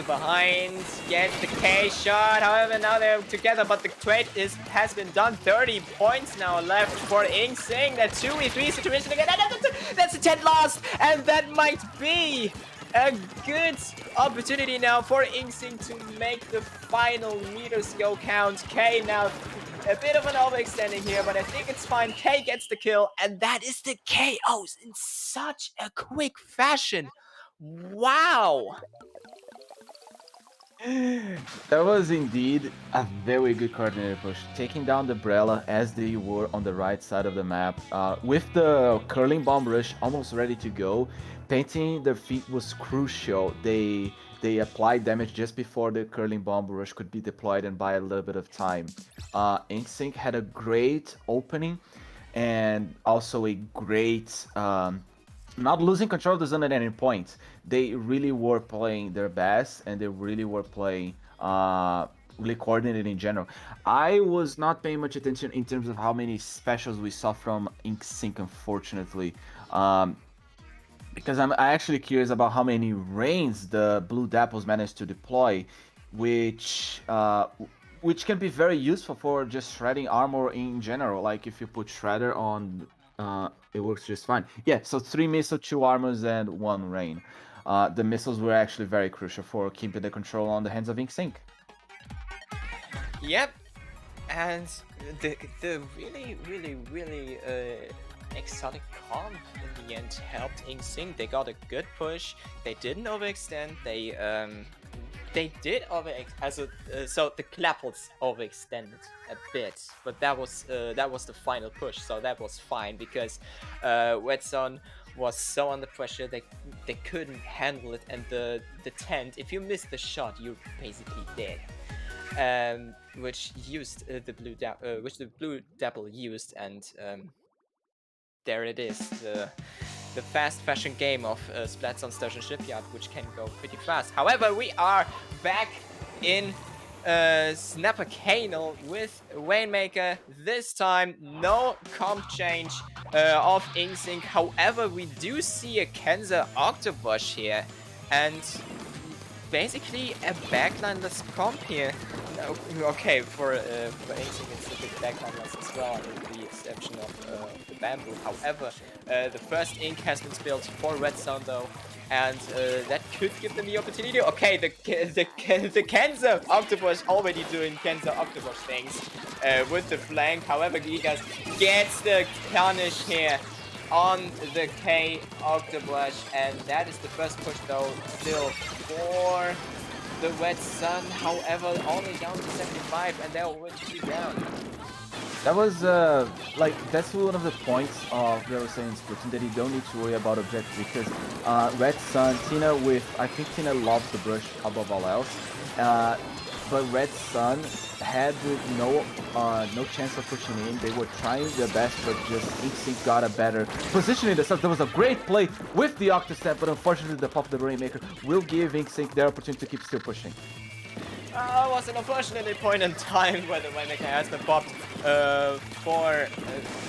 behind. Gets the K shot. However, now they're together, but the trade has been done. 30 points now left for Inkling. That 2v3 situation again. That's a 10 lost, and that might be a good opportunity now for Inkling to make the final meters go count. K now a bit of an overextending here, but I think it's fine. K gets the kill, and that is the KOs in such a quick fashion. Wow! That was indeed a very good coordinated push, taking down the Brella as they were on the right side of the map. With the curling bomb rush almost ready to go, painting their feet was crucial. They applied damage just before the curling bomb rush could be deployed and buy a little bit of time. Inkling had a great opening and also a great not losing control of the zone at any point. They really were playing their best, and they really were playing really coordinated in general. I was not paying much attention in terms of how many specials we saw from Inkling, unfortunately. because I'm actually curious about how many rains the Blue Dapples managed to deploy, which which can be very useful for just shredding armor in general. Like if you put Shredder on, it works just fine. Yeah, so 3 missile, 2 armors, and 1 rain. The missiles were actually very crucial for keeping the control on the hands of Ink. Yep, and the really exotic comp in the end helped Inkling. They got a good push. They didn't overextend. They did so the Clapples overextended a bit, but that was the final push, so that was fine because Whetson was so under pressure they couldn't handle it, and the tent, if you missed the shot, you're basically dead. Which used the blue dapple used, and there it is, the fast fashion game of Splatoon Station Shipyard, which can go pretty fast. However, we are back in Snapper Canal with Rainmaker. This time, no comp change of Inkling. However, we do see a Kenza Octobush here, and basically a backlineless comp here. Okay, for Inkling it's a bit backlineless as well, with the exception of the bamboo. However, the first ink has been spilled for Red Sun though, and that could give them the opportunity. Okay, the Kenza Octopus already doing Kenza Octopus things with the flank. However, Gigas gets the punish here on the K Octobrush, and that is the first push though still for the Red Sun. However, only down to 75, and they're already down. That was like, that's one of the points of that I was saying in Splatoon, that you don't need to worry about objectives, because Red Sun, Tina I think Tina loves the brush above all else, but Red Sun had no chance of pushing in. They were trying their best, but just Inkling got a better positioning themselves. There was a great play with the Octostep, but unfortunately the pop of the Rainmaker will give Inkling their opportunity to keep still pushing. Was an unfortunate point in time where the Rainmaker has been popped for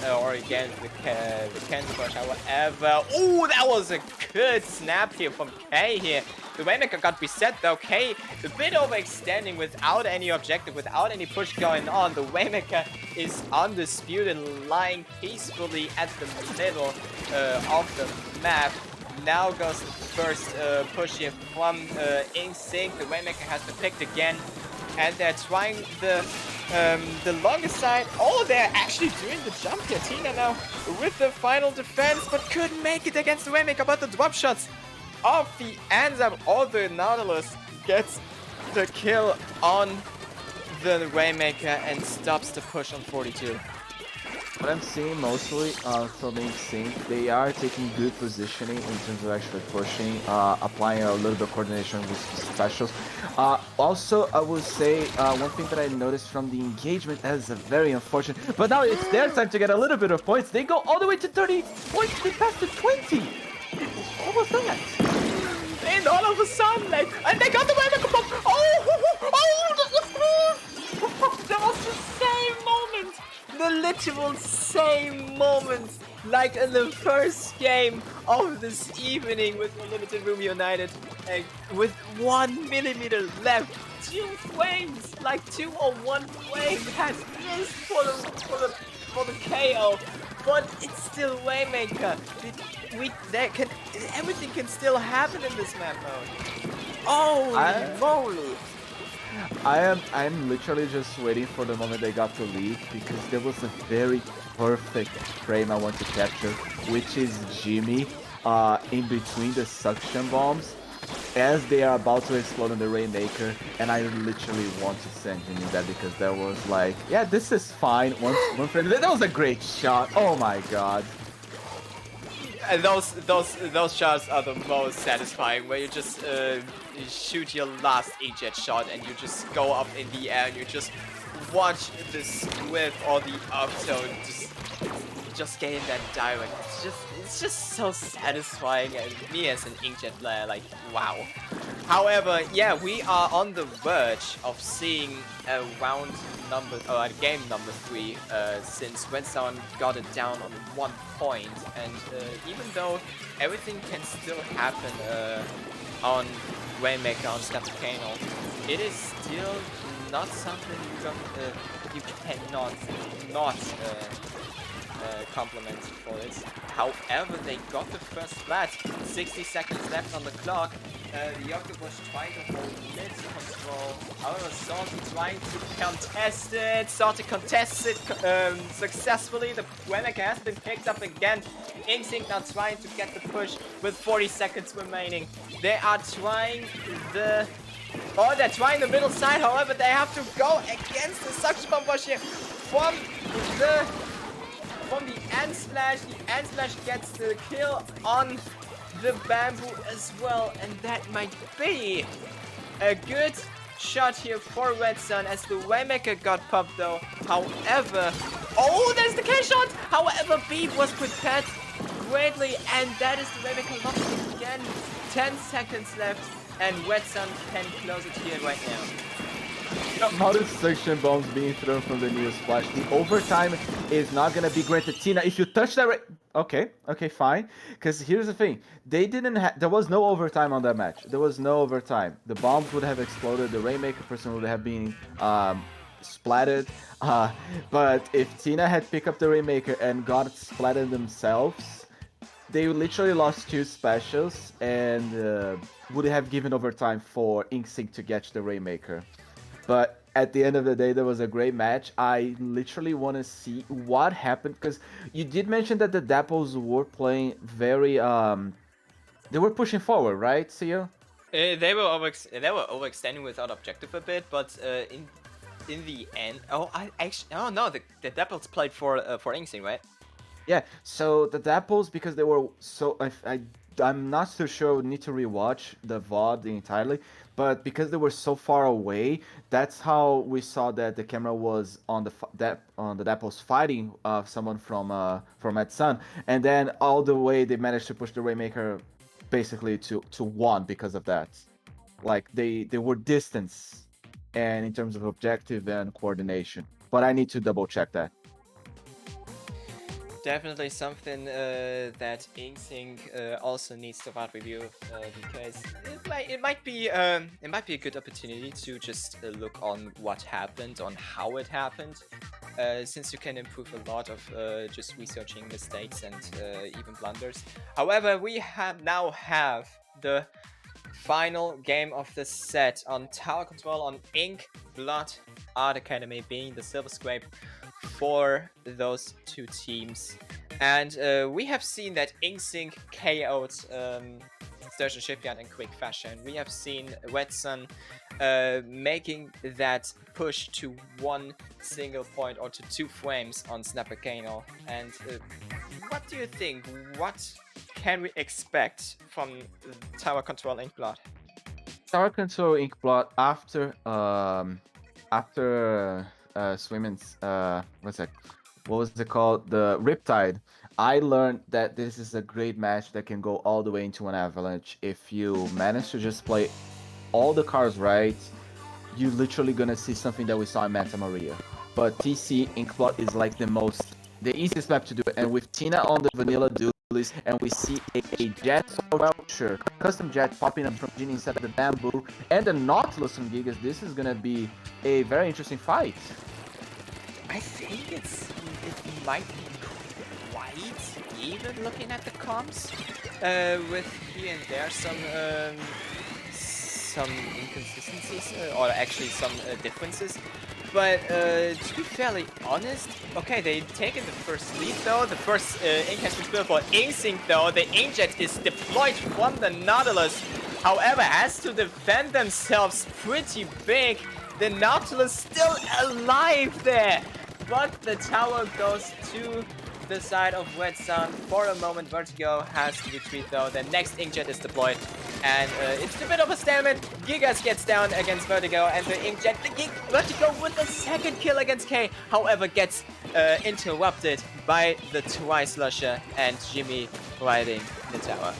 or against the Kenza Bush. However, ooh, that was a good snap here from K here. The Rainmaker got reset though. K a bit overextending without any objective, without any push going on. The Rainmaker is undisputed, lying peacefully at the middle of the map. Now goes the first push here from Inkling. The Rainmaker has been picked again, and they're trying the longest side. Oh, they're actually doing the jump here. Tina now with the final defense, but couldn't make it against the Rainmaker. But the drop shots of the Ansab or the Nautilus gets the kill on the Rainmaker and stops the push on 42. What I'm seeing mostly from Inkling, they are taking good positioning in terms of actually pushing, applying a little bit of coordination with specials. Also, I would say one thing that I noticed from the engagement is very unfortunate, but now it's their time to get a little bit of points. They go all the way to 30 points, they passed to 20! What was that? And all of a sudden, like, and they got the Rainmaker pop! That was the same moment! The literal same moment, like in the first game of this evening with Unlimited Room United, with 1 millimeter left, 2 flames, like 2 or 1 flame has missed for the KO, but it's still Rainmaker. Everything can still happen in this map mode. Oh, moly! I'm literally just waiting for the moment they got to lead, because there was a very perfect frame I want to capture, which is Jimmy in between the suction bombs as they are about to explode on the Rainmaker, and I literally want to send Jimmy that, because that was like, yeah, this is fine. One frame. That was a great shot. Oh my god. And those shots are the most satisfying, where you just shoot your last eject shot and you just go up in the air and you just watch the Squid or the Octo just getting that direct. It's just so satisfying, and me as an inkjet player, like, wow. However, yeah, we are on the verge of seeing a game number 3, since Redstone got it down on 1 point, and even though everything can still happen on Rainmaker, on Volcano, it is still not something you cannot not compliment for this. However, they got the first flat. 60 seconds left on the clock. The Octopus trying to hold mid control. However, Salty trying to contest it. Salty contests it successfully. The Rainmaker has been picked up again. Inkling now trying to get the push with 40 seconds remaining. They are trying the... Oh, they're trying the middle side. However, they have to go against the suction bomb rush here from the End Splash. The End Splash gets the kill on the bamboo as well, and that might be a good shot here for Red Sun as the Rainmaker got popped though. However, oh, there's the K shot. However, Beep was prepared greatly, and that is the Rainmaker lost again. 10 seconds left, and Red Sun can close it here right now. How the suction bombs being thrown from the new splash. The overtime is not gonna be granted. Tina, if you touch that okay, fine. Because here's the thing. They didn't have... There was no overtime on that match. There was no overtime. The bombs would have exploded. The Rainmaker person would have been splattered. But if Tina had picked up the Rainmaker and got splattered themselves, they literally lost 2 specials and would have given overtime for Inkling to catch the Rainmaker. But at the end of the day, there was a great match. I literally want to see what happened, because you did mention that the Dapples were playing very... they were pushing forward, right, Sio? They were overextending without objective a bit, but in the end... Oh, the Dapples played for Inkling, right? Yeah, so the Dapples, because they were so... I'm not so sure, I would need to rewatch the VOD entirely, but because they were so far away, that's how we saw that the camera was on the Dapples fighting someone from Red Sun, and then all the way they managed to push the Rainmaker basically to 1 because of that. Like they were distance, and in terms of objective and coordination, but I need to double check that. Definitely something that Inkling also needs to VOD review, because it might be a good opportunity to just look on what happened, on how it happened, since you can improve a lot of just researching mistakes and even blunders. However, we now have the final game of the set on Tower Control on Ink Blood Art Academy, being the Silver Scrape for those 2 teams. And we have seen that Inkling KO'd Sturgeon Shipyard in quick fashion. We have seen Red Sun making that push to 1 single point or to 2 frames on Snappercano. And what do you think? What can we expect from Tower Control Inkblood? Tower Control Inkblood after Swimming's what was it called? The Riptide. I learned that this is a great match that can go all the way into an avalanche. If you manage to just play all the cards right, you're literally gonna see something that we saw in Manta Maria. But TC Inkblood is like the easiest map to do it. And with Tina on the vanilla duelist, and we see a jet voucher, custom jet popping up from Genie instead of the bamboo, and the Nautilus from Gigas, this is gonna be a very interesting fight. I think it might be quite even looking at the comps, with here and there some inconsistencies, or actually some differences. But to be fairly honest, okay, they've taken the first lead though. The first ink has been spilled for Inkling though. The inkjet is deployed from the Nautilus. However, has to defend themselves pretty big. The Nautilus still alive there. But the tower goes to the side of Red Sun. For a moment, Vertigo has to retreat though. The next inkjet is deployed. And it's a bit of a stalemate. Gigas gets down against Vertigo, and the inkjet, Vertigo with the 2nd kill against K, however, gets interrupted by the Twice Lusher and Jimmy riding the tower.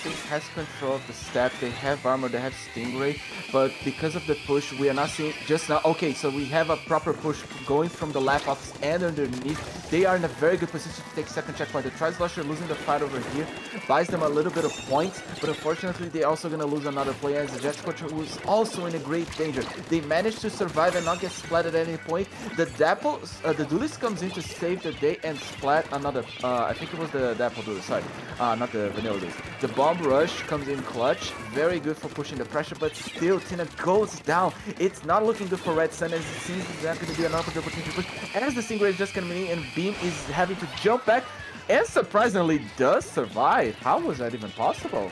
Inkstinct has control of the step. They have armor, they have Stingray, but because of the push, we are not seeing just now. Okay, so we have a proper push going from the left off and underneath. They are in a very good position to take second checkpoint. The Tri-Slosher losing the fight over here buys them a little bit of points, but unfortunately they're also going to lose another player as the Jet Scorcher was also in a great danger. They managed to survive and not get splat at any point. The Duelist comes in to save the day and splat another, I think it was the Dapple Duelist, sorry, not the Vanilla Duelist. The Bomb Rush comes in clutch, very good for pushing the pressure, but still Tina goes down. It's not looking good for Red Sun as it seems there's going to be an opportunity to push. As the Stingray is just coming in and Beam is having to jump back and surprisingly does survive. How was that even possible?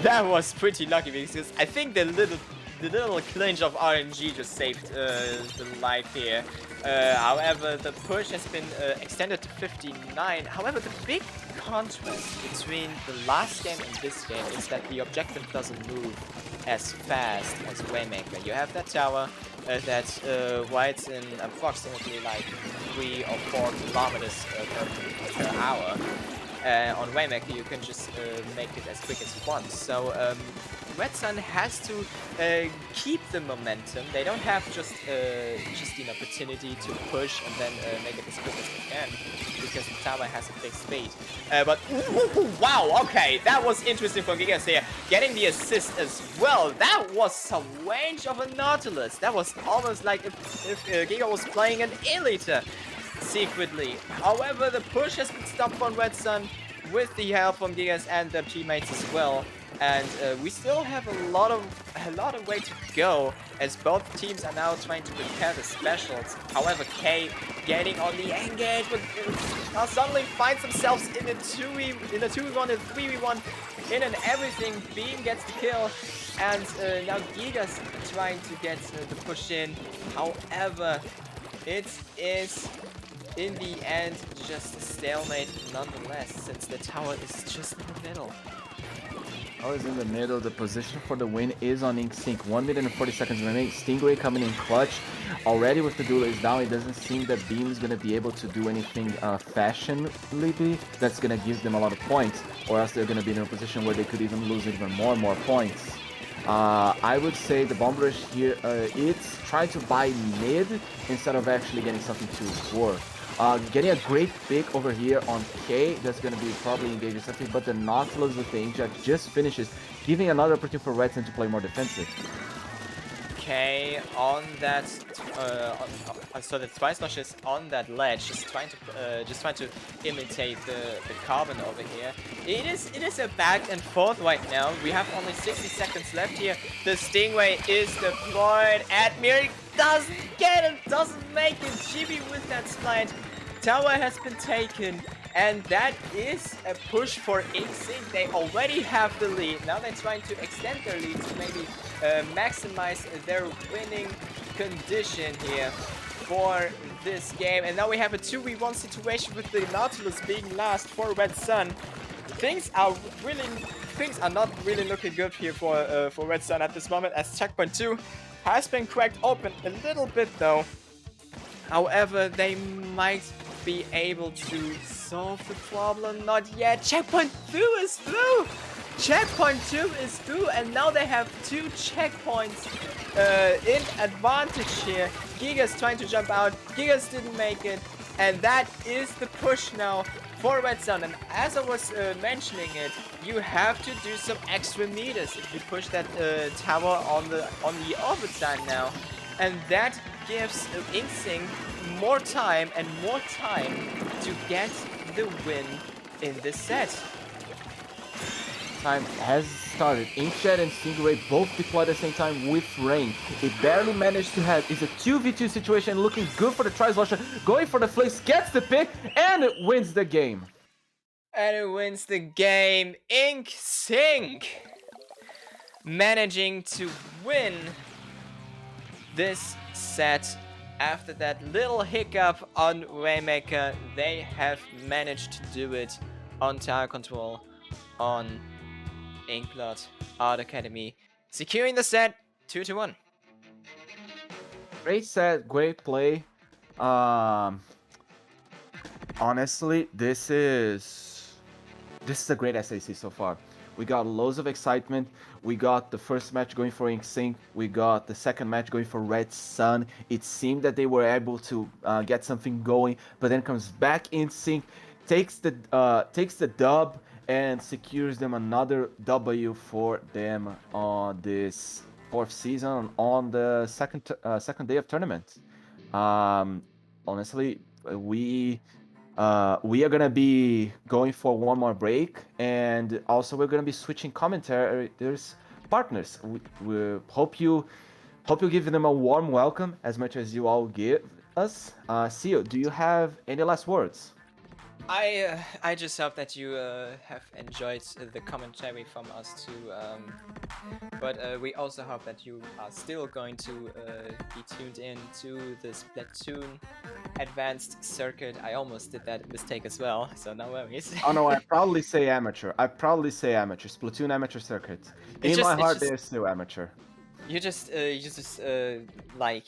That was pretty lucky because I think the little clinch of RNG just saved the life here. However, the push has been extended to 59. However, the big contrast between the last game and this game is that the objective doesn't move as fast as Waymaker. You have that tower that rides in approximately like 3 or 4 kilometers per hour. On Waymaker, you can just make it as quick as once. So Red Sun has to keep the momentum. They don't have just an opportunity to push and then make it as quick as they can because the tower has a fixed speed. But wow, okay, that was interesting from Gigas here. Getting the assist as well. That was some range of a Nautilus. That was almost like if Giga was playing an Eliter secretly. However, the push has been stopped on Red Sun with the help from Gigas and their teammates as well. And we still have a lot of way to go as both teams are now trying to prepare the specials. However, K getting on the engage, but now suddenly finds themselves in a 2v1 and 3v1 in and everything. Beam gets the kill, and now Gigas trying to get the push in. However, it is in the end just a stalemate nonetheless, since the tower is just in the middle. Oh, is in the middle. The position for the win is on Inkling. 1 minute and 40 seconds remaining. Stingray coming in clutch. Already with the duelist down, it doesn't seem that Beam is going to be able to do anything fashionably that's going to give them a lot of points, or else they're going to be in a position where they could even lose even more points. I would say the Bomb Rush here, it's trying to buy mid instead of actually getting something to score. Getting a great pick over here on K, that's going to be probably engaging something, but the Nautilus with the Inkjet just finishes, giving another opportunity for Red Sun to play more defensive. K on that, so the Tri-Slosh is on that ledge, just trying to imitate the Carbon over here. It is a back and forth right now. We have only 60 seconds left here. The Stingray is deployed. Admir doesn't get it, doesn't make it. Chibi with that slide. Tower has been taken, and that is a push for Inkling. They already have the lead. Now they're trying to extend their lead to maybe maximize their winning condition here for this game. And now we have a 2v1 situation with the Nautilus being last for Red Sun. Things are not really looking good here for Red Sun at this moment, as checkpoint 2 has been cracked open a little bit though. However, they might be able to solve the problem. Not yet. Checkpoint 2 is through! Checkpoint 2 is through, and now they have 2 checkpoints in advantage here. Gigas trying to jump out. Gigas didn't make it, and that is the push now for Red Sun. And as I was mentioning it, you have to do some extra meters if you push that tower on the overtime now, and that gives Inkling more time to get the win in this set. Time has started. Inkjet and Stingray both deployed at the same time with rain. It barely managed to have. It's a 2v2 situation, looking good for the Tri-Slosher. Going for the flicks, gets the pick, and it wins the game. And it wins the game. Inkling managing to win this set. After that little hiccup on Waymaker, they have managed to do it on tower control on Inkblood Art Academy, securing the set 2-1. Great set, great play. Honestly, this is a great SAC so far. We got loads of excitement. We got the first match going for Inkling. We got the second match going for Red Sun. It seemed that they were able to get something going, but then comes back in sync, takes the dub, and secures them another W for them on this fourth season on the second day of tournament. Um, Honestly, we are gonna be going for one more break, and also we're gonna be switching commentators partners. We hope you give them a warm welcome as much as you all give us. Seal, do you have any last words? I just hope that you have enjoyed the commentary from us too. But we also hope that you are still going to be tuned in to the Splatoon Advanced Circuit. I almost did that mistake as well, so no worries. Oh no, I proudly say amateur. I proudly say amateur. Splatoon amateur circuit. It's In my just, it's heart, just they're still amateur. you just like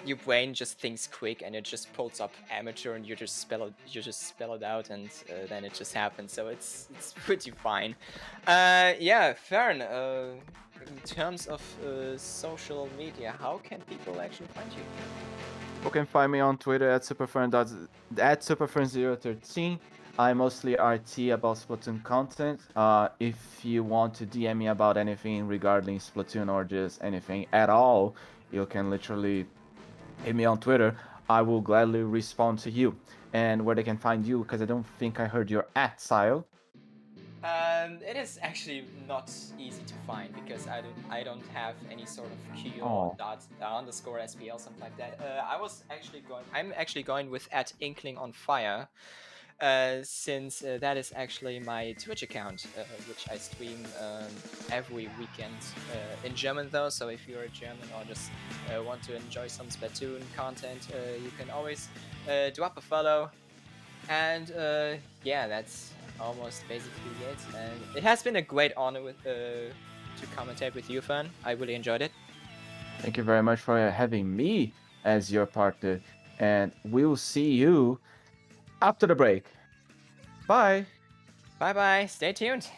your brain just thinks quick and it just pulls up amateur and you just spell it out and then it just happens. So it's pretty fine. Yeah, Fern. In terms of social media, how can people actually find you? You can find me on Twitter at superfern013. I mostly RT about Splatoon content. If you want to DM me about anything regarding Splatoon or just anything at all, you can literally hit me on Twitter. I will gladly respond to you. And where they can find you, because I don't think I heard your at, Sile. It is actually not easy to find because I don't have any sort of key or Oh. dot underscore SPL something like that. I'm actually going with at Inkling on Fire. Since that is actually my Twitch account, which I stream every weekend in German though, so if you're a German or just want to enjoy some Splatoon content, you can always drop a follow. And yeah, that's almost basically it. And it has been a great honor to commentate with you, Fern. I really enjoyed it. Thank you very much for having me as your partner. And we'll see you after the break. Bye. Bye bye. Stay tuned.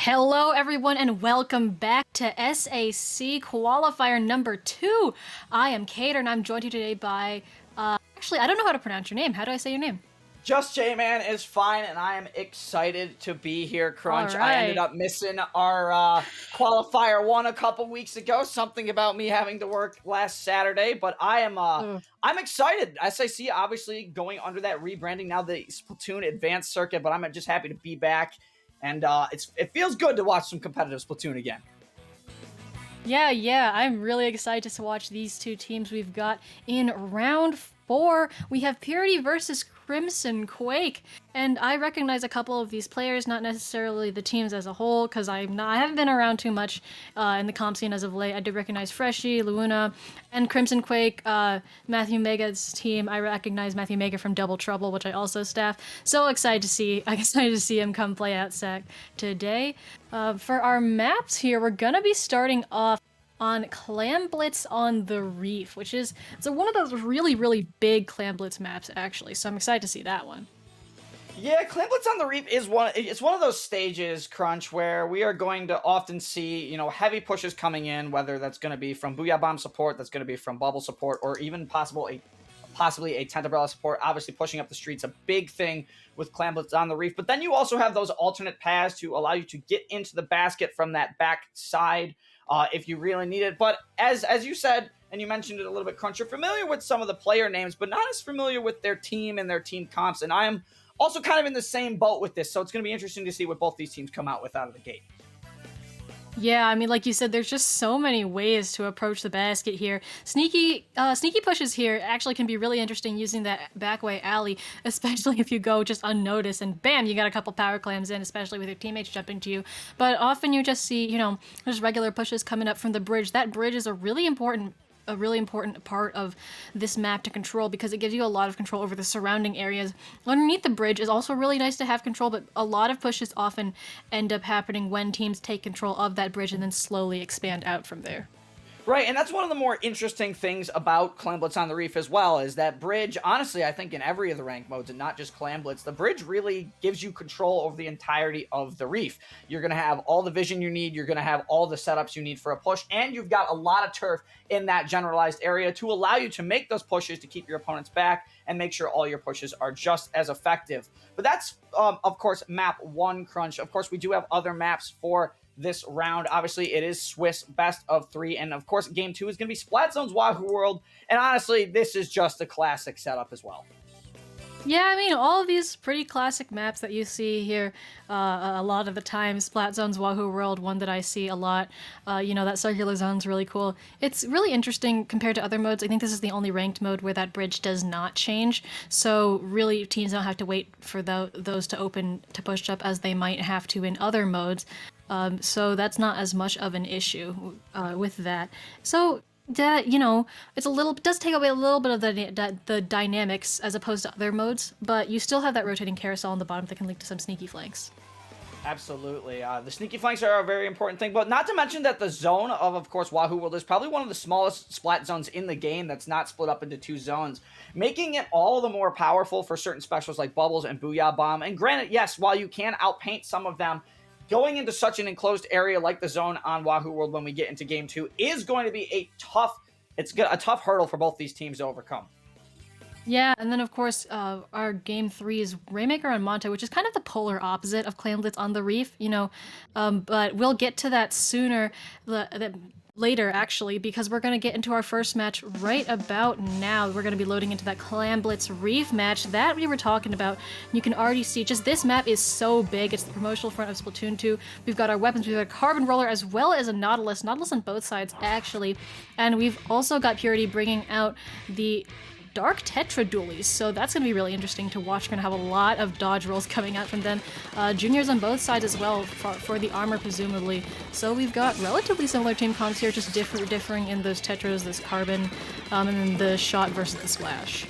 Hello, everyone, and welcome back to SAC Qualifier number 2. I am Kate, and I'm joined here today by, actually, I don't know how to pronounce your name. How do I say your name? Just J-Man is fine, and I am excited to be here, Crunch. All right. I ended up missing our Qualifier 1 a couple weeks ago. Something about me having to work last Saturday, but I am I'm excited. SAC obviously going under that rebranding now, the Splatoon Advanced Circuit, but I'm just happy to be back, and it feels good to watch some competitive Splatoon again. Yeah, I'm really excited to watch these two teams we've got in round 4. We have Purity versus Crimson Quake, and I recognize a couple of these players, not necessarily the teams as a whole, because I haven't been around too much in the comp scene as of late. I do recognize Freshie, Luna, and Crimson Quake. Matthew Mega's team, I recognize Matthew Mega from Double Trouble, which I also staff. So excited to see him come play at SAC today. For our maps here, we're gonna be starting off on Clam Blitz on the Reef, which is one of those really big Clam Blitz maps, actually. So I'm excited to see that one. Yeah, Clam Blitz on the Reef is one of those stages, Crunch, where we are going to often see, heavy pushes coming in, whether that's going to be from Booyah Bomb support, that's going to be from Bubble support, or even possibly a Tent Umbrella support. Obviously, pushing up the streets, a big thing with Clam Blitz on the Reef. But then you also have those alternate paths to allow you to get into the basket from that back side if you really need it. But as you said, and you mentioned it a little bit, Crunch, you're familiar with some of the player names, but not as familiar with their team and their team comps. And I am also kind of in the same boat with this, so it's going to be interesting to see what both these teams come out with out of the gate. Yeah, I mean, like you said, there's just so many ways to approach the basket here. Sneaky pushes here actually can be really interesting using that backway alley, especially if you go just unnoticed and bam, you got a couple power clams in, especially with your teammates jumping to you. But often you just see, there's regular pushes coming up from the bridge. That bridge is a really important part of this map to control because it gives you a lot of control over the surrounding areas. Underneath the bridge is also really nice to have control, but a lot of pushes often end up happening when teams take control of that bridge and then slowly expand out from there. Right, and that's one of the more interesting things about Clam Blitz on the Reef as well, is that bridge, honestly, I think in every of the ranked modes, and not just Clam Blitz, the bridge really gives you control over the entirety of the Reef. You're going to have all the vision you need, you're going to have all the setups you need for a push, and you've got a lot of turf in that generalized area to allow you to make those pushes to keep your opponents back and make sure all your pushes are just as effective. But that's, of course, map 1, Crunch. Of course, we do have other maps for this round. Obviously, it is Swiss best of 3, and of course, game 2 is going to be Splat Zone's Wahoo World, and honestly, this is just a classic setup as well. Yeah, I mean, all of these pretty classic maps that you see here a lot of the time. Splat Zone's Wahoo World, one that I see a lot. That circular zone's really cool. It's really interesting compared to other modes. I think this is the only ranked mode where that bridge does not change. So really, teams don't have to wait for those to open to push up as they might have to in other modes. So that's not as much of an issue with that. So that, it does take away a little bit of the dynamics as opposed to other modes, but you still have that rotating carousel on the bottom that can lead to some sneaky flanks. Absolutely. The sneaky flanks are a very important thing, but not to mention that the zone of course, Wahoo World is probably one of the smallest splat zones in the game that's not split up into 2 zones, making it all the more powerful for certain specials like Bubbles and Booyah Bomb. And granted, yes, while you can outpaint some of them, going into such an enclosed area like the zone on Wahoo World when we get into game 2 is going to be a tough hurdle for both these teams to overcome. Yeah, and then of course, our game 3 is Rainmaker on Monte, which is kind of the polar opposite of Clam Blitz on the Reef, but we'll get to that sooner, later actually, because we're going to get into our first match right about now. We're going to be loading into that Clam Blitz Reef match that we were talking about. You can already see just this map is so big. It's the promotional front of Splatoon 2. We've got our weapons, we've got a Carbon Roller as well as a Nautilus on both sides actually, and we've also got Purity bringing out the Dark Tetra Dualies, so that's going to be really interesting to watch. We're going to have a lot of dodge rolls coming out from them. Juniors on both sides as well for the armor, presumably. So we've got relatively similar team comps here, just differing in those Tetras, this Carbon, and then the Shot versus the Splash.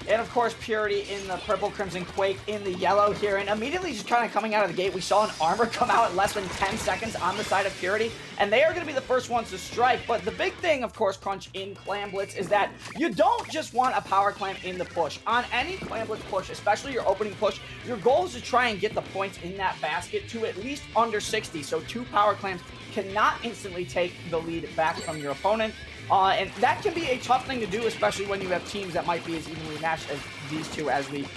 And of course, Purity in the purple, Crimson Quake in the yellow here. And immediately just kind of coming out of the gate, we saw an armor come out in less than 10 seconds on the side of Purity. And they are going to be the first ones to strike. But the big thing, of course, Crunch, in Clam Blitz is that you don't just want a power clam in the push. On any Clam Blitz push, especially your opening push, your goal is to try and get the points in that basket to at least under 60. So 2 power clams cannot instantly take the lead back from your opponent. And that can be a tough thing to do, especially when you have teams that might be as evenly matched as these two as we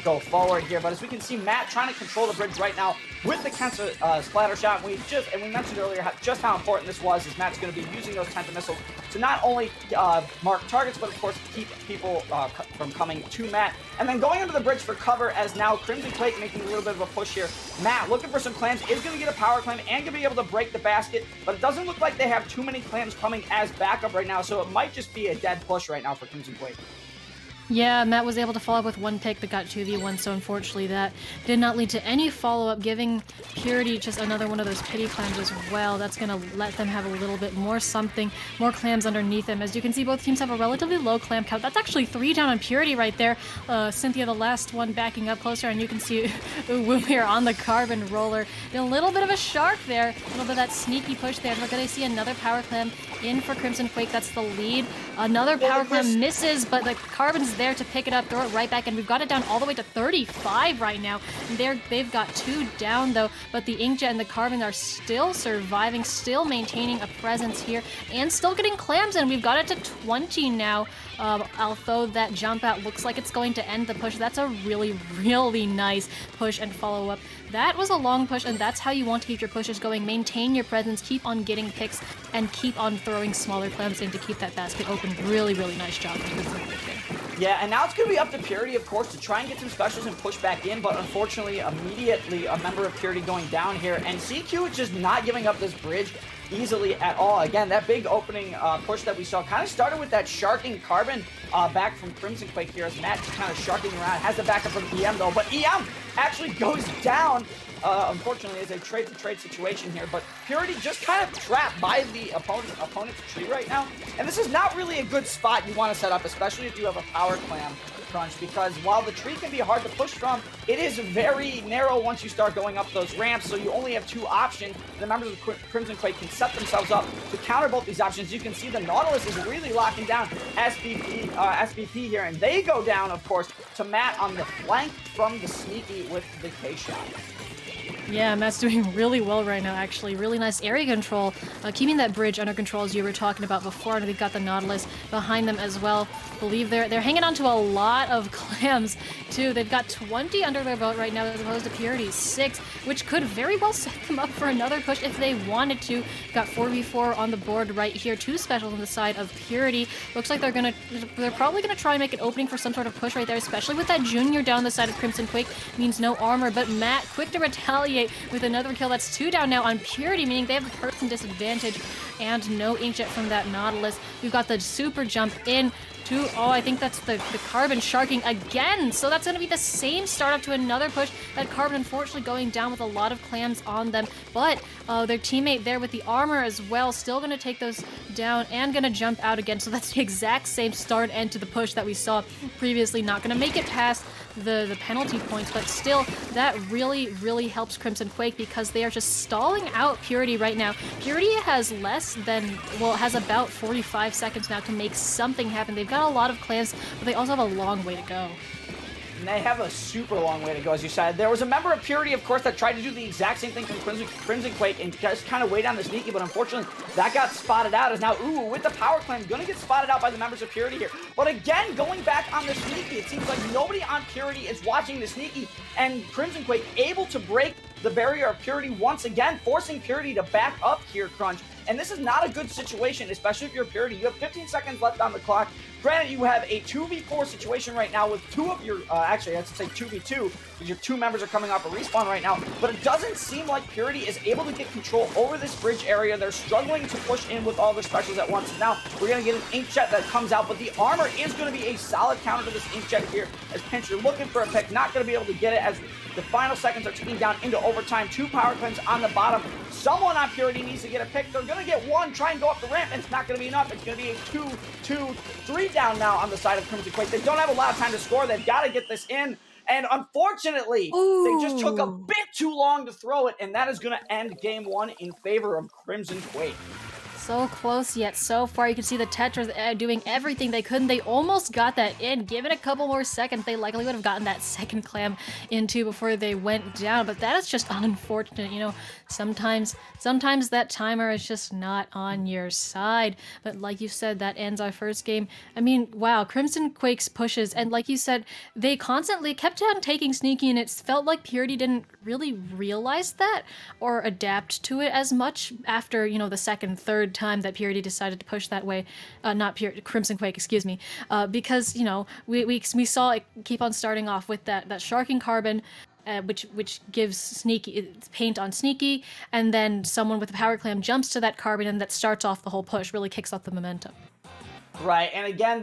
go forward here. But as we can see, Matt trying to control the bridge right now with the Kenta splatter shot. We mentioned earlier just how important this was, as Matt's going to be using those Kenta missiles to not only mark targets, but of course keep people from coming to Matt. And then going under the bridge for cover, as now Crimson Quake making a little bit of a push here. Matt looking for some clams, is going to get a power clam and going to be able to break the basket, but it doesn't look like they have too many clams coming as backup right now, so it might just be a dead push right now for Crimson Quake. Yeah, Matt was able to follow up with one pick that got 2v1, so unfortunately that did not lead to any follow-up, giving Purity just another one of those pity clams as well. That's going to let them have a little bit more something, more clams underneath them. As you can see, both teams have a relatively low clam count. That's actually 3 down on Purity right there. Cynthia, the last one, backing up closer, and you can see Woomy on the carbon roller. A little bit of a shark there, a little bit of that sneaky push there. We're going to see another power clam in for Crimson Quake. That's the lead. Another power clam misses, but the carbon's there to pick it up, throw it right back, and we've got it down all the way to 35 right now. They've got 2 down though, but the Inkjet and the Carbon are still surviving, still maintaining a presence here, and still getting clams in. We've got it to 20 now. Although that jump out looks like it's going to end the push, that's a really, really nice push and follow up. That was a long push, and that's how you want to keep your pushes going. Maintain your presence, keep on getting picks, and keep on throwing smaller clams in to keep that basket open. Really, really nice job. Yeah, and now it's going to be up to Purity, of course, to try and get some specials and push back in, but unfortunately, immediately, a member of Purity going down here, and CQ is just not giving up this bridge easily at all. Again, that big opening push that we saw kind of started with that sharking Carbon back from Crimson Quake here, as Matt just kind of sharking around. Has the backup from EM though, but EM actually goes down. Unfortunately, it's a trade-to-trade situation here, but Purity just kind of trapped by the opponent's tree right now, and this is not really a good spot you want to set up, especially if you have a power clam, Crunch, because while the tree can be hard to push from, it is very narrow once you start going up those ramps, so you only have 2 options. The members of Crimson Quake can set themselves up to counter both these options. You can see the Nautilus is really locking down SBP here, and they go down, of course, to Matt on the flank from the sneaky with the K-shot. Yeah, Matt's doing really well right now, actually. Really nice area control, keeping that bridge under control as you were talking about before, and they've got the Nautilus behind them as well. Believe they're hanging on to a lot of clams, too. They've got 20 under their belt right now as opposed to Purity's 6, which could very well set them up for another push if they wanted to. Got 4v4 on the board right here, 2 specials on the side of Purity. Looks like they're probably gonna try and make an opening for some sort of push right there, especially with that Junior down the side of Crimson Quake. Means no armor, but Matt quick to retaliate with another kill. That's 2 down now on Purity, meaning they have a person disadvantage, and no Inkjet from that Nautilus. We've got the super jump in to, I think that's the Carbon sharking again, so that's going to be the same startup to another push. That Carbon unfortunately going down with a lot of clams on them, but their teammate there with the armor as well, still going to take those down and going to jump out again, so that's the exact same start end to the push that we saw previously. Not going to make it past the penalty points, but still, that really, really helps Crimson Quake because they are just stalling out Purity right now. Purity has has about 45 seconds now to make something happen. They've got a lot of clams, but they also have a long way to go. And they have a super long way to go, as you said. There was a member of Purity, of course, that tried to do the exact same thing from Crimson Quake and just kind of way down the sneaky, but unfortunately, that got spotted out. As now, with the power clam, gonna get spotted out by the members of Purity here. But again, going back on the sneaky, it seems like nobody on Purity is watching the sneaky, and Crimson Quake able to break the barrier of Purity once again, forcing Purity to back up here, Crunch. And this is not a good situation, especially if you're Purity. You have 15 seconds left on the clock. Granted, you have a 2v4 situation right now with 2 of your, actually, I should say 2v2, because your 2 members are coming off a respawn right now. But it doesn't seem like Purity is able to get control over this bridge area. They're struggling to push in with all their specials at once. Now, we're going to get an Inkjet that comes out, but the armor is going to be a solid counter to this Inkjet here, as Pincher looking for a pick, not going to be able to get it as the final seconds are ticking down into overtime. 2 power clams on the bottom. Someone on Purity needs to get a pick. They're going to get 1, try and go up the ramp, and it's not going to be enough. It's going to be a 2, 2, 3 lead down now on the side of Crimson Quake. They don't have a lot of time to score. They've got to get this in. And unfortunately, they just took a bit too long to throw it, and that is going to end game 1 in favor of Crimson Quake. So close yet so far. You can see the Tetras doing everything they could, and they almost got that in. Give it a couple more seconds, they likely would have gotten that second clam into before they went down. But that is just unfortunate. You know, sometimes that timer is just not on your side. But like you said, that ends our first game. I mean, wow, Crimson Quake's pushes, and like you said, they constantly kept on taking sneaky, and it felt like Purity didn't really realize that or adapt to it as much after, you know, the second, third time that Purity decided to push that way. Not Purity, Crimson Quake, excuse me. Because, you know, we saw it keep on starting off with that Sharking Carbon, which gives sneaky paint on sneaky, and then someone with a power clam jumps to that carbon, and that starts off the whole push, really kicks off the momentum. Right, and again,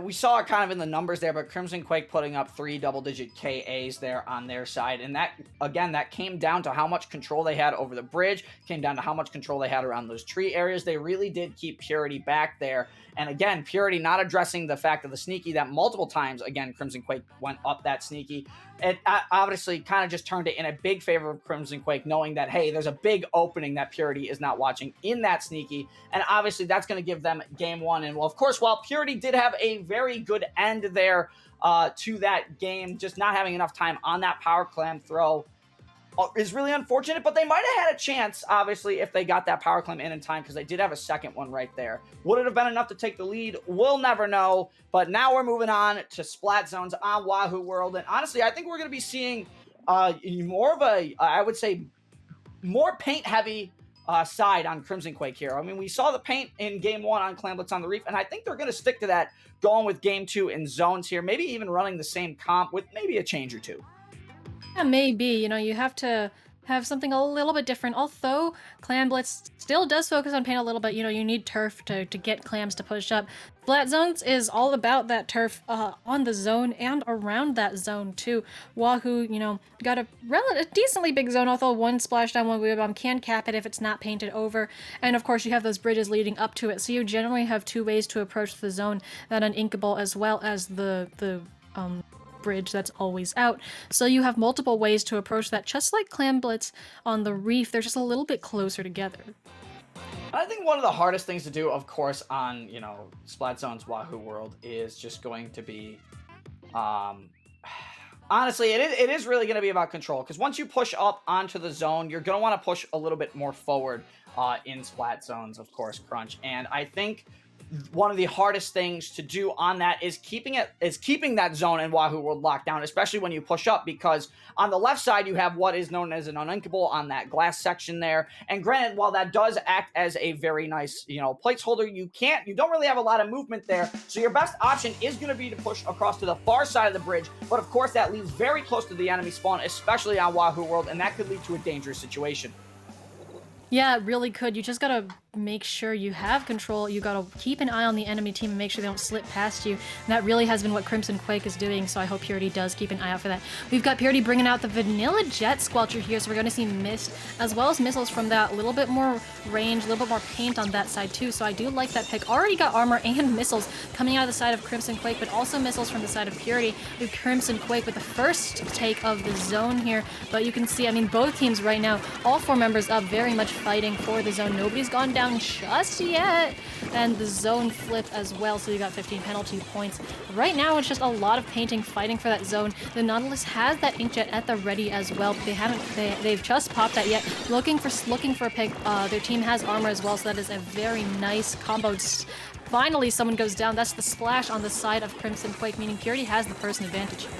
we saw it kind of in the numbers there, but Crimson Quake putting up 3 double-digit KAs there on their side, and that, again, that came down to how much control they had over the bridge, came down to how much control they had around those tree areas. They really did keep Purity back there, and again, Purity not addressing the fact of the sneaky that multiple times, again, Crimson Quake went up that sneaky. It obviously kind of just turned it in a big favor of Crimson Quake, knowing that, hey, there's a big opening that Purity is not watching in that sneaky, and obviously that's going to give them game 1. And, well, of course, while Purity did have a very good end there to that game, just not having enough time on that power clam throw is really unfortunate, but they might have had a chance, obviously, if they got that power clam in time, because they did have a second one right there. Would it have been enough to take the lead? We'll never know, but now we're moving on to Splat Zones on Wahoo World, and honestly, I think we're going to be seeing more of a, I would say, more paint-heavy side on Crimson Quake here. I mean, we saw the paint in game 1 on Clamblitz on the Reef, and I think they're going to stick to that, going with game 2 in zones here, maybe even running the same comp with maybe a change or two. Yeah, maybe. You know, you have to have something a little bit different. Although Clamblitz still does focus on paint a little bit, you know, you need turf to get clams to push up. Flat Zones is all about that turf on the zone and around that zone too. Wahoo, you know, got a decently big zone, although one splashdown, one wheel bomb can cap it if it's not painted over. And of course you have those bridges leading up to it, so you generally have 2 ways to approach the zone, that uninkable as well as the bridge that's always out. So you have multiple ways to approach that, just like Clamblitz on the Reef. They're just a little bit closer together. I think one of the hardest things to do, of course, on, you know, Splat Zone's Wahoo World is just going to be, honestly, it is really going to be about control, because once you push up onto the zone, you're going to want to push a little bit more forward in Splat Zones, of course, Crunch. And I think one of the hardest things to do on that is keeping that zone in Wahoo World locked down, especially when you push up, because on the left side you have what is known as an uninkable on that glass section there. And granted, while that does act as a very nice, you know, placeholder, you don't really have a lot of movement there. So your best option is going to be to push across to the far side of the bridge. But of course that leaves very close to the enemy spawn, especially on Wahoo World, and that could lead to a dangerous situation. Yeah, it really could. You just gotta make sure you have control. You gotta keep an eye on the enemy team and make sure they don't slip past you. And that really has been what Crimson Quake is doing, so I hope Purity does keep an eye out for that. We've got Purity bringing out the Vanilla Jet Squelcher here, so we're gonna see mist, as well as missiles from that. A little bit more range, a little bit more paint on that side too, so I do like that pick. Already got armor and missiles coming out of the side of Crimson Quake, but also missiles from the side of Purity. With Crimson Quake with the first take of the zone here, but you can see, I mean, both teams right now, all 4 members up, very much fighting for the zone. Nobody's gone down just yet, and the zone flipped as well, so you got 15 penalty points. Right now it's just a lot of painting, fighting for that zone. The Nautilus has that inkjet at the ready as well, but they've just popped that yet. Looking for a pick. Their team has armor as well, so that is a very nice combo. Finally someone goes down. That's the splash on the side of Crimson Quake, meaning Purity has the person advantage here.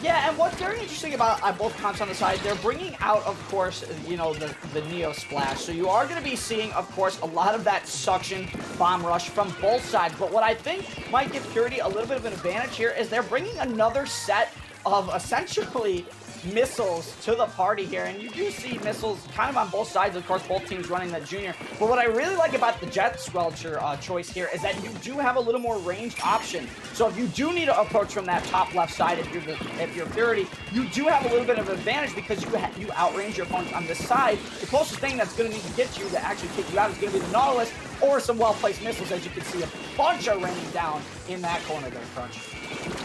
Yeah, and what's very interesting about both comps on the side, they're bringing out, of course, you know, the Neo Splash. So you are going to be seeing, of course, a lot of that suction bomb rush from both sides. But what I think might give Purity a little bit of an advantage here is they're bringing another set of essentially missiles to the party here, and you do see missiles kind of on both sides. Of course, both teams running that Junior. But what I really like about the Jet Squelcher choice here is that you do have a little more ranged option. So if you do need to approach from that top left side, if you're Purity, you do have a little bit of advantage because you outrange your opponents on this side. The closest thing that's going to need to get you to actually take you out is going to be the Nautilus or some well-placed missiles, as you can see a bunch are raining down in that corner there, Crunch.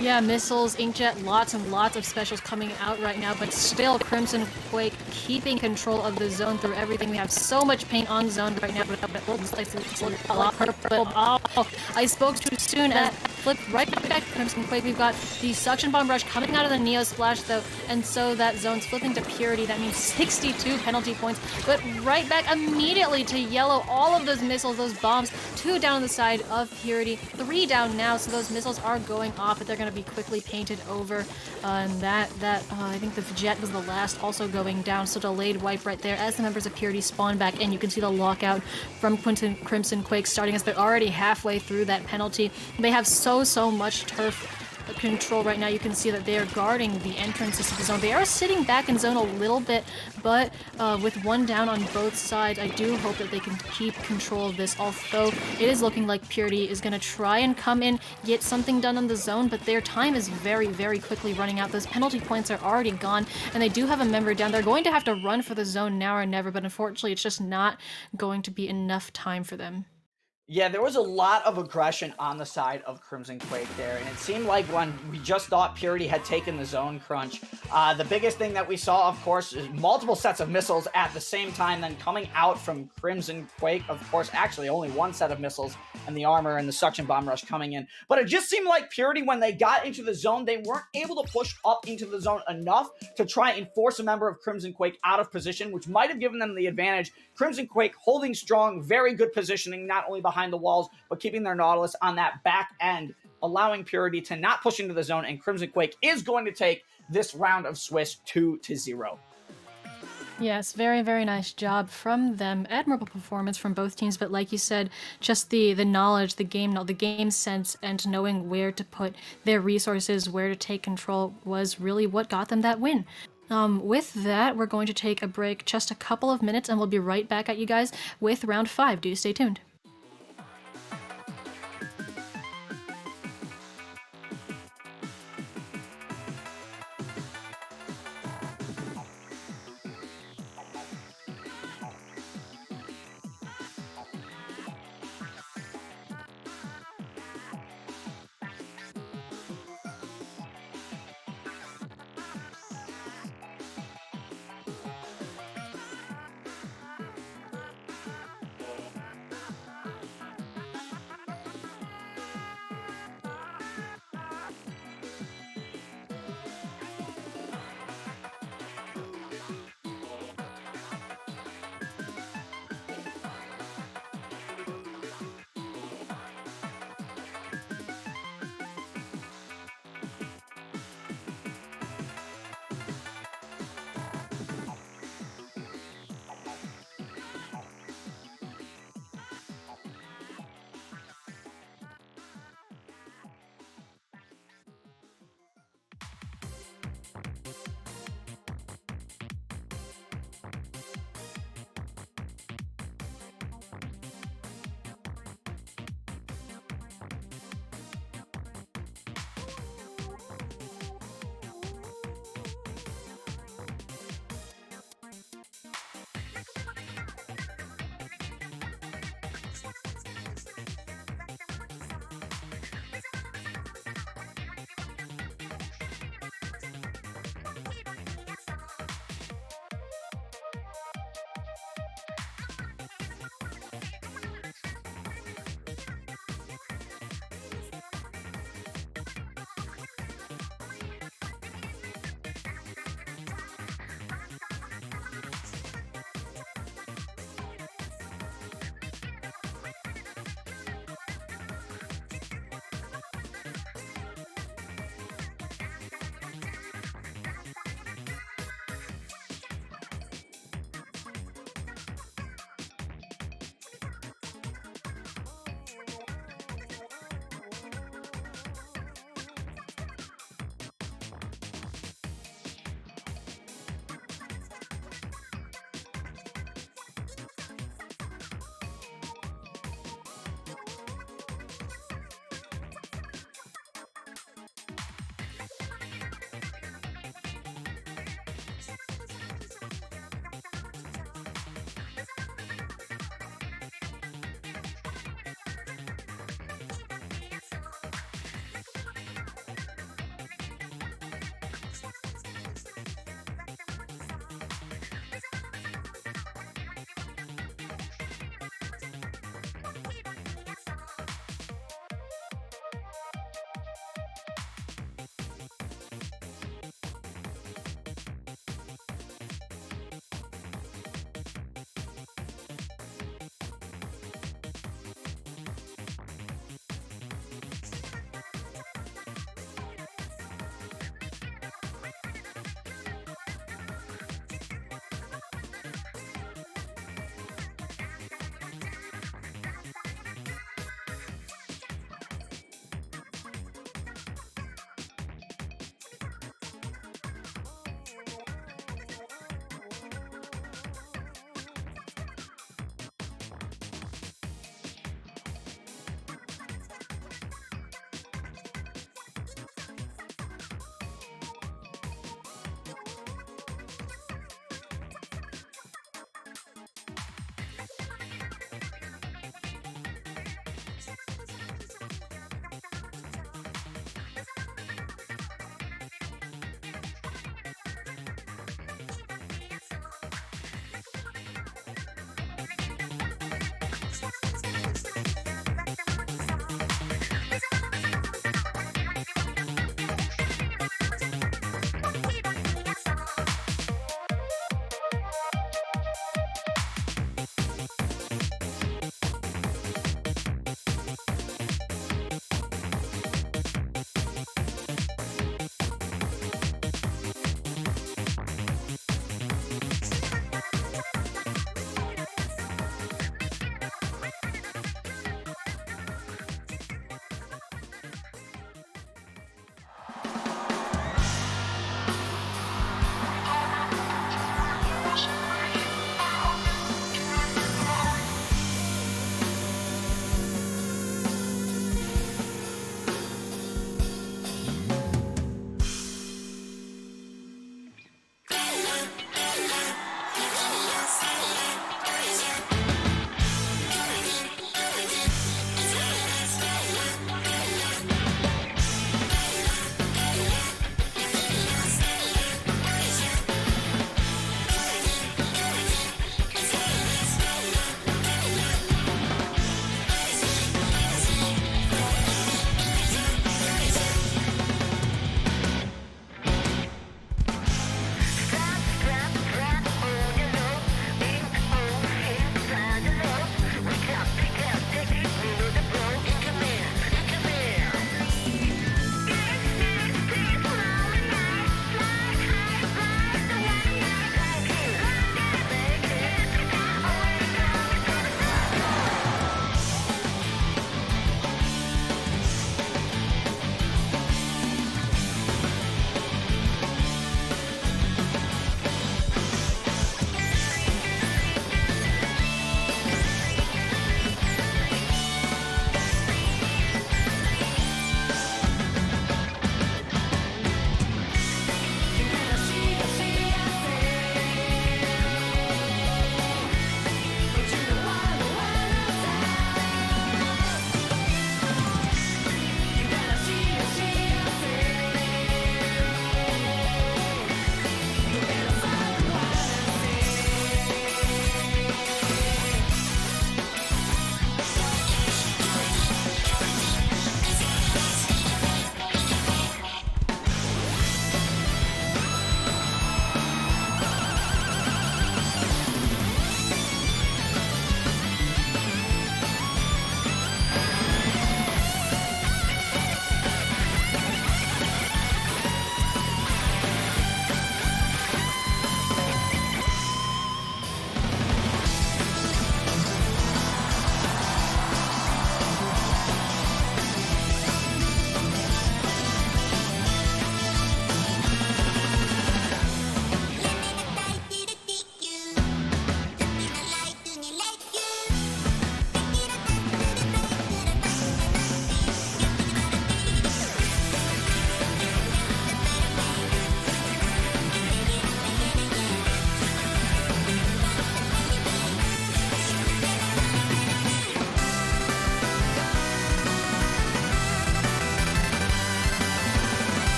Yeah, missiles, inkjet, lots and lots of specials coming out right now, but still Crimson Quake keeping control of the zone through everything. We have so much paint on zone right now, but a lot purple. Oh, I spoke too soon and flipped right back to Crimson Quake. We've got the Suction Bomb Rush coming out of the Neo Splash, though, and so that zone's flipping to Purity. That means 62 penalty points, but right back immediately to Yellow. All of those missiles, those bombs, 2 down on the side of Purity, 3 down now, so those missiles are going off, but they're going to be quickly painted over, and I think the Jet was the last also going down, so delayed wipe right there as the members of Purity spawn back in. You can see the lockout from Crimson Quake starting as they're already halfway through that penalty. They have so much turf control right now. You can see that they are guarding the entrances to the zone. They are sitting back in zone a little bit, but with 1 down on both sides, I do hope that they can keep control of this, although it is looking like Purity is going to try and come in, get something done on the zone, but their time is very quickly running out. Those penalty points are already gone, and they do have a member down. They're going to have to run for the zone now or never, but unfortunately it's just not going to be enough time for them. Yeah, there was a lot of aggression on the side of Crimson Quake there, and it seemed like when we just thought Purity had taken the zone, Crunch, the biggest thing that we saw, of course, is multiple sets of missiles at the same time, then coming out from Crimson Quake, of course, actually only 1 set of missiles, and the armor and the Suction Bomb Rush coming in. But it just seemed like Purity, when they got into the zone, they weren't able to push up into the zone enough to try and force a member of Crimson Quake out of position, which might have given them the advantage. Crimson Quake holding strong, very good positioning, not only behind the walls, but keeping their Nautilus on that back end, allowing Purity to not push into the zone, and Crimson Quake is going to take this round of Swiss 2-0. Yes, very nice job from them. Admirable performance from both teams, but like you said, just the knowledge, the game sense, and knowing where to put their resources, where to take control was really what got them that win. With that, we're going to take a break, just a couple of minutes, and we'll be right back at you guys with round 5. Do stay tuned.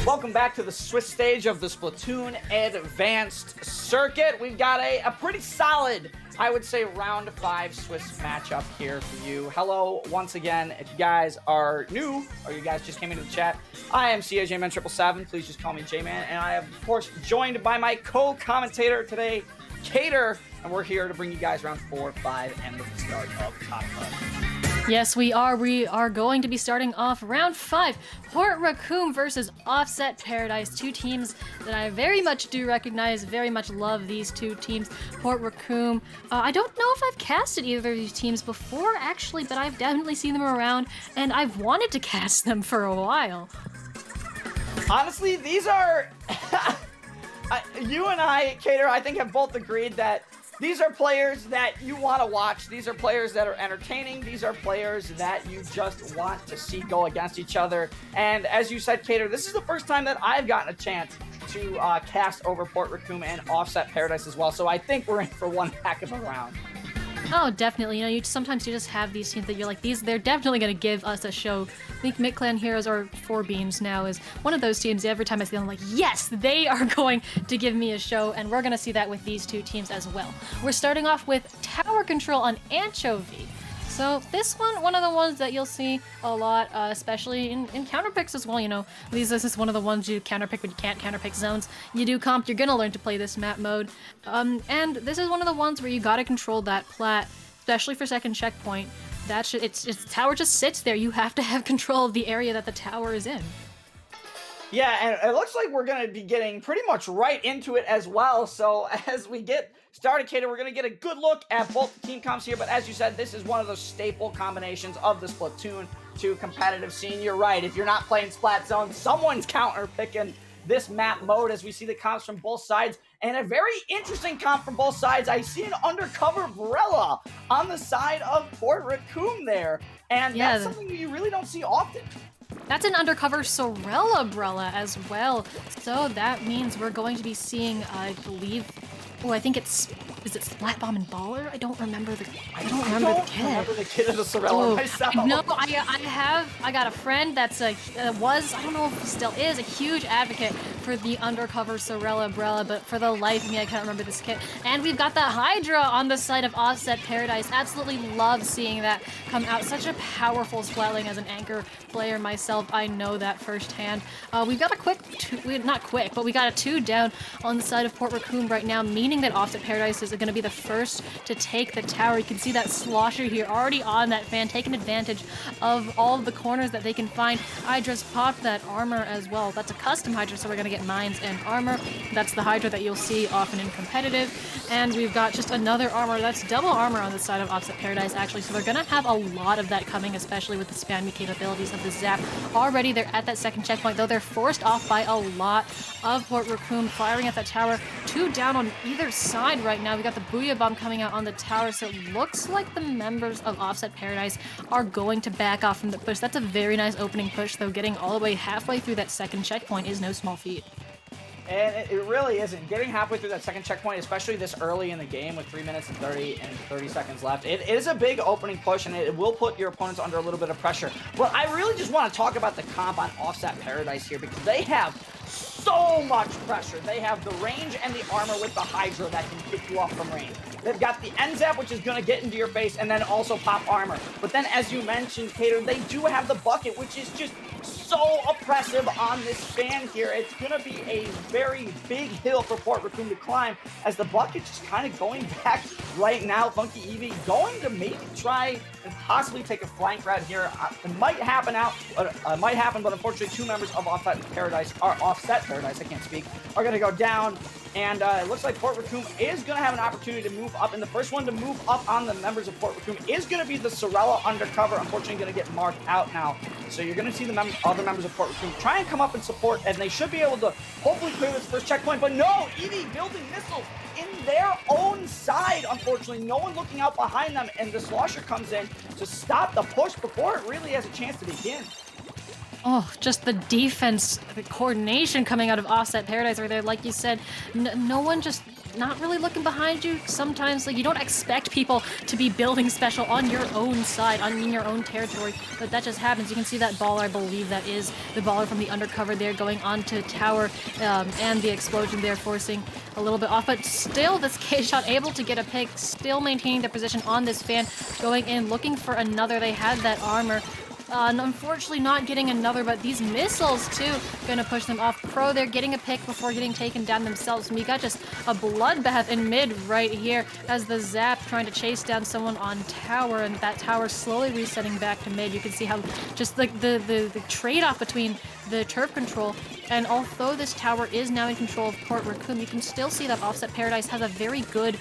Welcome back to the Swiss stage of the Splatoon Advanced Circuit. We've got a pretty solid, I would say, round 5 Swiss matchup here for you. Hello once again. If you guys are new or you guys just came into the chat, I am CAJman777. Please just call me J-Man. And I am, of course, joined by my co-commentator today, Cater. And we're here to bring you guys round 4, 5, and the start of Top Cut. Yes, we are. We are going to be starting off round 5. Port Raccoon versus Offset Paradise. Two teams that I very much do recognize, very much love these two teams. Port Raccoon. I don't know if I've casted either of these teams before, actually, but I've definitely seen them around, and I've wanted to cast them for a while. Honestly, these are... you and I, Cater, I think have both agreed that these are players that you want to watch. These are players that are entertaining. These are players that you just want to see go against each other. And as you said, Cater, this is the first time that I've gotten a chance to cast over Port Raccoon and Offset Paradise as well. So I think we're in for one heck of a round. Oh, definitely. You know, sometimes you just have these teams that you're like, they're definitely going to give us a show. I think Mid-Clan Heroes or 4Beams now is one of those teams. Every time I see them, I'm like, yes, they are going to give me a show, and we're going to see that with these two teams as well. We're starting off with Tower Control on Anchovy. So this one of the ones that you'll see a lot, especially in counterpicks as well. You know, this is one of the ones you counterpick when you can't counterpick zones. You do comp, you're gonna learn to play this map mode. And this is one of the ones where you gotta control that plat, especially for second checkpoint. It's tower just sits there. You have to have control of the area that the tower is in. Yeah, and it looks like we're going to be getting pretty much right into it as well. So as we get started, Cater, we're going to get a good look at both the team comps here. But as you said, this is one of those staple combinations of the Splatoon 2 competitive scene. You're right. If you're not playing Splat Zone, someone's counter picking this map mode as we see the comps from both sides. And a very interesting comp from both sides. I see an undercover Brella on the side of Port Raccoon there. And that's something you really don't see often. That's an undercover Sorella Brella as well. So that means we're going to be seeing, I believe, I think is it Splat Bomb and Baller? I don't remember the kid. I don't remember the kid of the Sorella myself. No, I got a friend that's I don't know if he still is, a huge advocate for the undercover Sorella Brella, but for the life of me, I can't remember this kid. And we've got the Hydra on the side of Offset Paradise. Absolutely love seeing that come out. Such a powerful Splatling as an anchor player myself. I know that firsthand. We've got we got a 2 down on the side of Port Raccoon right now, meaning that Offset Paradise is going to be the first to take the tower. You can see that Slosher here already on that fan, taking advantage of all of the corners that they can find. Hydra's popped that armor as well. That's a custom Hydra, so we're going to get mines and armor. That's the Hydra that you'll see often in competitive. And we've got just another armor. That's double armor on the side of Offset Paradise, actually. So they're going to have a lot of that coming, especially with the spammy capabilities of the Zap. Already they're at that second checkpoint, though they're forced off by a lot of Port Raccoon firing at that tower. 2 down on either side right now. We got the Booyah Bomb coming out on the tower, so it looks like the members of Offset Paradise are going to back off from the push. That's a very nice opening push, though. Getting all the way halfway through that second checkpoint is no small feat. And it really isn't. Getting halfway through that second checkpoint, especially this early in the game with 3 minutes and 30 seconds left, it is a big opening push, and it will put your opponents under a little bit of pressure. But I really just want to talk about the comp on Offset Paradise here, because they have so much pressure. They have the range and the armor with the Hydra that can pick you off from range. They've got the N-Zap, which is going to get into your face, and then also pop armor. But then, as you mentioned, Cater, they do have the bucket, which is just so oppressive on this fan here. It's going to be a very big hill for Port Raccoon to climb, as the bucket just kind of going back right now. Funky Eevee going to maybe try and possibly take a flank route here. It might happen, but unfortunately 2 members of Offset Paradise, I can't speak, are going to go down. And it looks like Port Raccoon is going to have an opportunity to move up. And the first one to move up on the members of Port Raccoon is going to be the Sorella undercover. Unfortunately, going to get marked out now. So you're going to see the other members of Port Raccoon try and come up and support. And they should be able to hopefully clear this first checkpoint. But no, Eevee building missiles in their own side. Unfortunately, no one looking out behind them. And the Slosher comes in to stop the push before it really has a chance to begin. Oh, just the defense, the coordination coming out of Offset Paradise right there. Like you said, no one just not really looking behind you. Sometimes, like, you don't expect people to be building special on your own side, in your own territory, but that just happens. You can see that baller, I believe that is the baller from the undercover there going onto tower, and the explosion there forcing a little bit off, but still this K-Shot able to get a pick, still maintaining their position on this fan, going in, looking for another. They had that armor. And unfortunately not getting another, but these missiles too gonna push them off. Pro, they're getting a pick before getting taken down themselves. We got just a bloodbath in mid right here as the Zap trying to chase down someone on tower, and that tower slowly resetting back to mid. You can see how just like the trade-off between the turf control, and although this tower is now in control of Port Raccoon, you can still see that Offset Paradise has a very good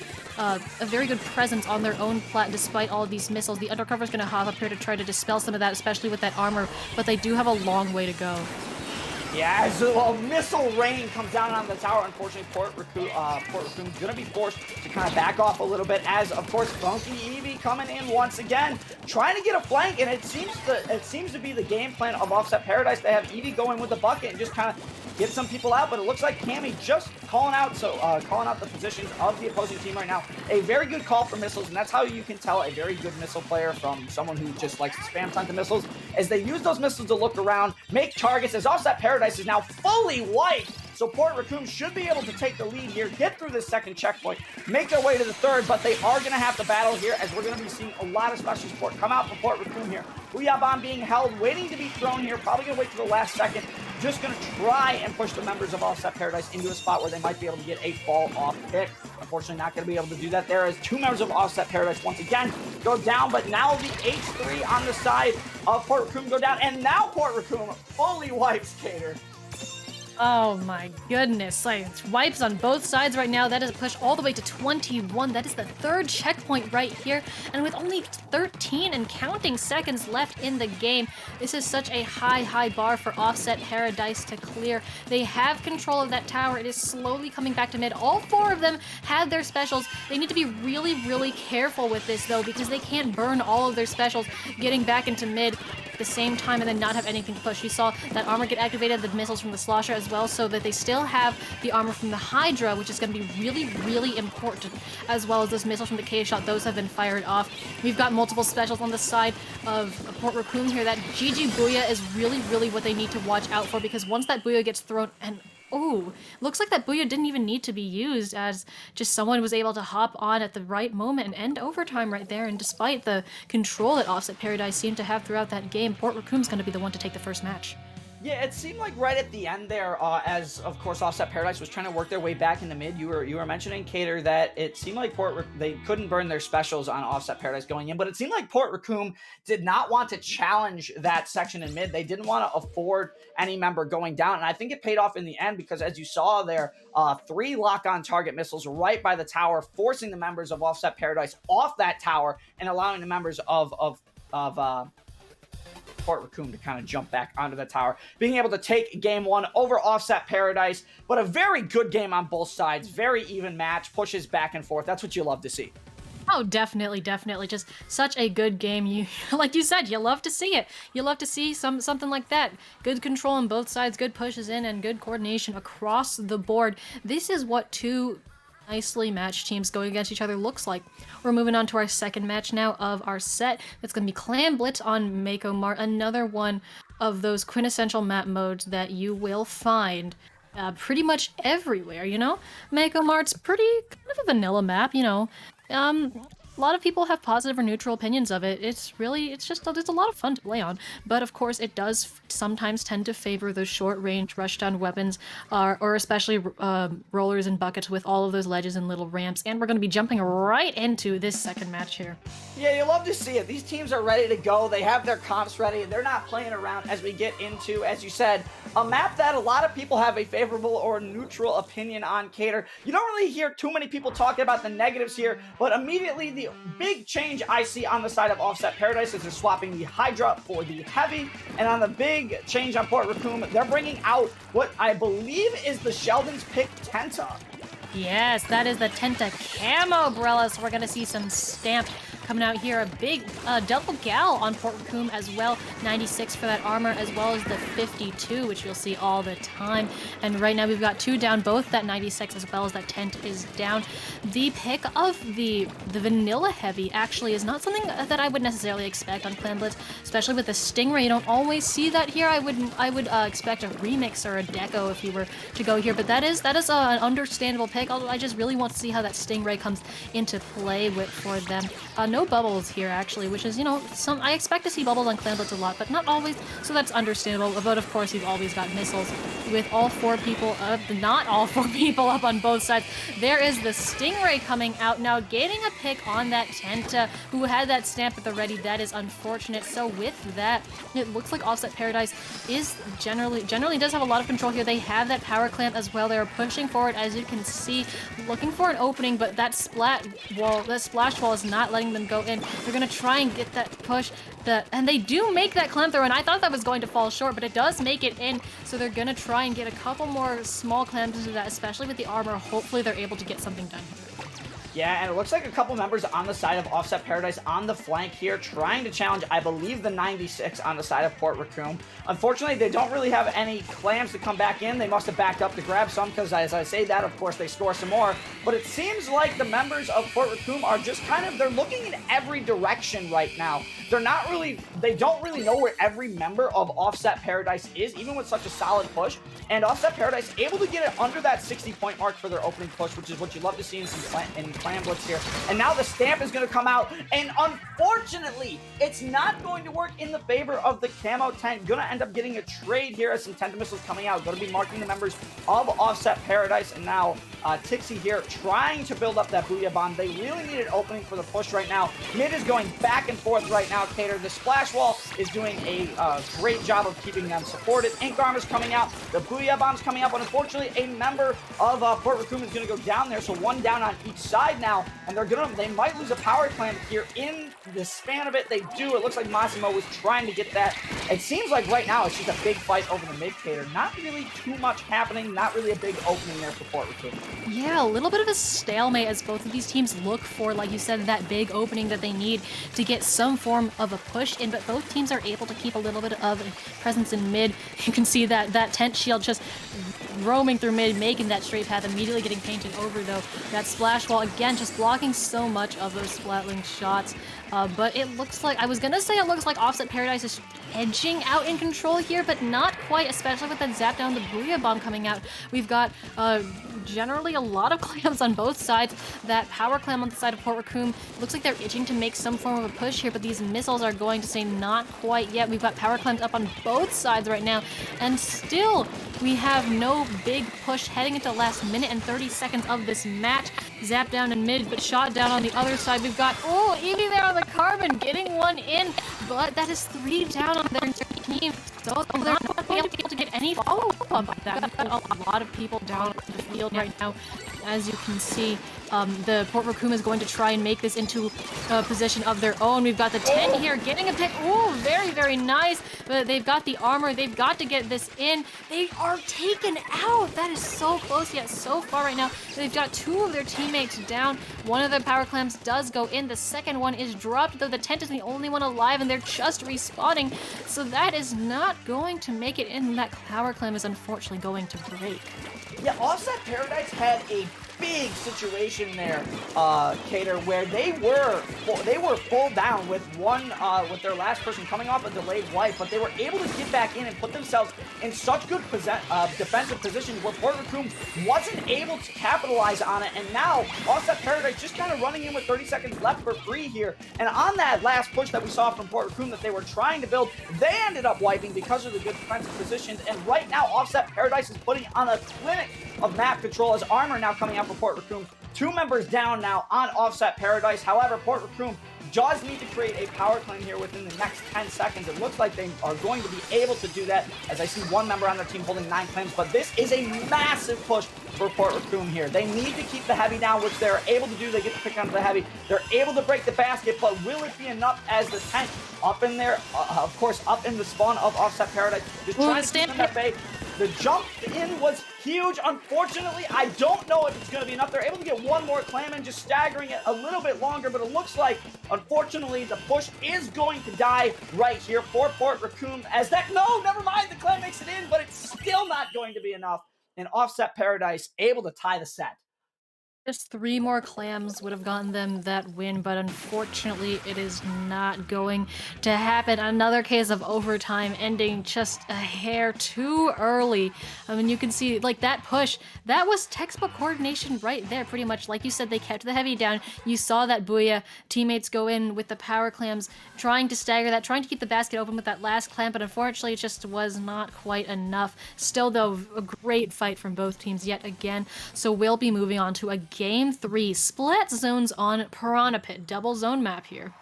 presence on their own plat despite all of these missiles. The undercover is going to hop up here to try to dispel some of that, especially with that armor, but they do have a long way to go. Yeah, as well, missile rain comes down on the tower. Unfortunately, Port Raccoon's going to be forced to kind of back off a little bit as, of course, Funky Eevee coming in once again, trying to get a flank, and it seems to be the game plan of Offset Paradise. They have Eevee going with the bucket and just kind of get some people out, but it looks like Cammy just calling out the positions of the opposing team right now. A very good call for missiles, and that's how you can tell a very good missile player from someone who just likes to spam tons of missiles, as they use those missiles to look around, make targets, as Offset Paradise is now fully wiped. So Port Raccoon should be able to take the lead here, get through this second checkpoint, make their way to the third, but they are going to have to battle here, as we're going to be seeing a lot of special support come out from Port Raccoon here. Booyah Bomb being held, waiting to be thrown here, probably going to wait till the last second, just going to try and push the members of Offset Paradise into a spot where they might be able to get a fall-off pick. Unfortunately, not going to be able to do that there, as two members of Offset Paradise once again go down, but now the H3 on the side of Port Raccoon go down, and now Port Raccoon fully wipes Cater. Oh my goodness, like, wipes on both sides right now. That is a push all the way to 21. That is the third checkpoint right here, and with only 13 and counting seconds left in the game, this is such a high bar for Offset Paradise to clear. They have control of that tower. It is slowly coming back to mid. All four of them have their specials. They need to be really careful with this though, because they can't burn all of their specials getting back into mid at the same time and then not have anything to push. You saw that armor get activated, the missiles from the Slosher as well, so that they still have the armor from the Hydra, which is going to be really important, as well as those missiles from the K-Shot. Those have been fired off. We've got multiple specials on the side of Port Raccoon here. That GG Booyah is really what they need to watch out for, because once that Booyah gets thrown, and oh, looks like that Booyah didn't even need to be used, as just someone was able to hop on at the right moment and end overtime right there. And despite the control that Offset Paradise seemed to have throughout that game, Port Raccoon's going to be the one to take the first match. Yeah, it seemed like right at the end there, as of course Offset Paradise was trying to work their way back in the mid. You were mentioning, Cater, that it seemed like they couldn't burn their specials on Offset Paradise going in, but it seemed like Port Raccoon did not want to challenge that section in mid. They didn't want to afford any member going down, and I think it paid off in the end, because as you saw there, 3 lock-on target missiles right by the tower, forcing the members of Offset Paradise off that tower and allowing the members of Port Raccoon to kind of jump back onto the tower, being able to take game 1 over Offset Paradise. But a very good game on both sides, very even match, pushes back and forth. That's what you love to see. Oh, definitely. Just such a good game. You, like you said, you love to see it. You love to see something like that. Good control on both sides, good pushes in, and good coordination across the board. This is what two nicely matched teams going against each other looks like. We're moving on to our second match now of our set. It's going to be Clan Blitz on Mako Mart, another one of those quintessential map modes that you will find pretty much everywhere, you know? Mako Mart's pretty kind of a vanilla map, you know. A lot of people have positive or neutral opinions of it. It's a lot of fun to play on, but of course it does sometimes tend to favor those short-range rushdown weapons, or especially rollers and buckets with all of those ledges and little ramps. And we're going to be jumping right into this second match here. Yeah, you love to see it. These teams are ready to go. They have their comps ready, and they're not playing around as we get into, as you said, a map that a lot of people have a favorable or neutral opinion on, Cater. You don't really hear too many people talking about the negatives here, but immediately the big change I see on the side of Offset Paradise is they're swapping the Hydra for the Heavy, and on the big change on Port Raccoon, they're bringing out what I believe is the Sheldon's pick Tenta. Yes, that is the Tenta Camo Umbrella, so we're going to see some stamped coming out here. A big double gal on Port Raccoon as well. 96 for that armor, as well as the 52, which you'll see all the time. And right now we've got 2 down, both that 96 as well as that tent is down. The pick of the vanilla heavy actually is not something that I would necessarily expect on Clan Blitz, especially with the Stingray. You don't always see that here. I would expect a remix or a deco if he were to go here, but that is an understandable pick. Although I just really want to see how that Stingray comes into play for them. No bubbles here actually, which is, you know, I expect to see bubbles on Clan Blitz a lot, but not always, so that's understandable. But of course you've always got missiles with all 4 people not all 4 people up on both sides. There is the Stingray coming out now, getting a pick on that Tenta, who had that stamp at the ready. That is unfortunate. So with that, it looks like Offset Paradise is generally does have a lot of control here. They have that power clamp as well. They're pushing forward, as you can see, looking for an opening, but that splash wall is not letting them go in. They're gonna try and get that push, and they do make that clamp throw, and I thought that was going to fall short, but it does make it in. So they're gonna try and get a couple more small clamps into that, especially with the armor. Hopefully they're able to get something done here. Yeah, and it looks like a couple members on the side of Offset Paradise on the flank here trying to challenge, I believe, the 96 on the side of Port Raccoon. Unfortunately, they don't really have any clams to come back in. They must have backed up to grab some because, as I say that, of course, they score some more. But it seems like the members of Port Raccoon are just they're looking in every direction right now. They don't really know where every member of Offset Paradise is, even with such a solid push. And Offset Paradise able to get it under that 60-point mark for their opening push, which is what you love to see in Clan Blitz here. And now the stamp is going to come out, and unfortunately, it's not going to work in the favor of the camo tent. Going to end up getting a trade here as some Tenta missiles coming out. Going to be marking the members of Offset Paradise, and now Tixie here trying to build up that Booyah Bomb. They really need an opening for the push right now. Mid is going back and forth right now, Cater. The Splash Wall is doing a great job of keeping them supported. Ink Arm is coming out. The Booyah Bomb's coming out, but unfortunately, a member of Port Raccoon is going to go down there, so 1 down on each side now, and they might lose a power clamp here in the span of it. They do. It looks like Massimo was trying to get that. It seems like right now it's just a big fight over the mid, Cater. Not really too much happening. Not really a big opening there for Port Raccoon. Yeah, a little bit of a stalemate as both of these teams look for, like you said, that big opening that they need to get some form of a push in, but both teams are able to keep a little bit of presence in mid. You can see that tent shield just roaming through mid, making that straight path, immediately getting painted over though. That splash wall, again, just blocking so much of those splatling shots. But it looks like, I was gonna say it looks like Offset Paradise is edging out in control here, but not quite, especially with that zap down the Booyah Bomb coming out. We've got generally a lot of clams on both sides. That power clam on the side of Port Raccoon looks like they're itching to make some form of a push here, but these missiles are going to say not quite yet. We've got power clams up on both sides right now, and still we have no big push heading into the last minute and 30 seconds of this match. Zap down in mid, but shot down on the other side. We've got, Evie there on the Carbon getting one in, but that is 3 down on their team. So they're not going to be able to get any follow-up on that. We've got a lot of people down on the field right now. As you can see, the Port Raccoon is going to try and make this into a position of their own. We've got the 10 here getting a pick. Very, very nice. But they've got the armor. They've got to get this in. They are taken out. That is so close yet so far right now. They've got 2 of their teammates down. One of the power clamps does go in. The second one is dropped, though the tent is the only one alive, and they're just respawning. So that is not going to make it in. That power clamp is unfortunately going to break. Yeah, Offset Paradise had a big situation there, Cater, where they were full down with with their last person coming off a delayed wipe, but they were able to get back in and put themselves in such good defensive positions where Port Raccoon wasn't able to capitalize on it, and now Offset Paradise just kind of running in with 30 seconds left for free here, and on that last push that we saw from Port Raccoon that they were trying to build, they ended up wiping because of the good defensive positions, and right now Offset Paradise is putting on a clinic of map control as armor now coming out for Port Raccoon. 2 members down now on Offset Paradise. However, Port Raccoon does need to create a power claim here within the next 10 seconds. It looks like they are going to be able to do that, as I see 1 member on their team holding 9 claims, but this is a massive push for Port Raccoon here. They need to keep the heavy down, which they're able to do. They get to pick onto the heavy. They're able to break the basket, but will it be enough as the tent up in there, of course, up in the spawn of Offset Paradise, just trying to keep them at bay. The jump in was huge. Unfortunately, I don't know if it's going to be enough. They're able to get one more clam in, just staggering it a little bit longer, but it looks like, unfortunately, the push is going to die right here for Port Raccoon. As that, no, never mind, the clam makes it in, but it's still not going to be enough. And Offset Paradise able to tie the set. Just 3 more clams would have gotten them that win, but unfortunately it is not going to happen. Another case of overtime ending just a hair too early. I mean, you can see, like, that push, that was textbook coordination right there, pretty much. Like you said, they kept the heavy down. You saw that Booyah teammates go in with the power clams, trying to stagger that, trying to keep the basket open with that last clam, but unfortunately it just was not quite enough. Still, though, a great fight from both teams yet again. So we'll be moving on to a Game 3, split zones on Piranha Pit, double zone map here.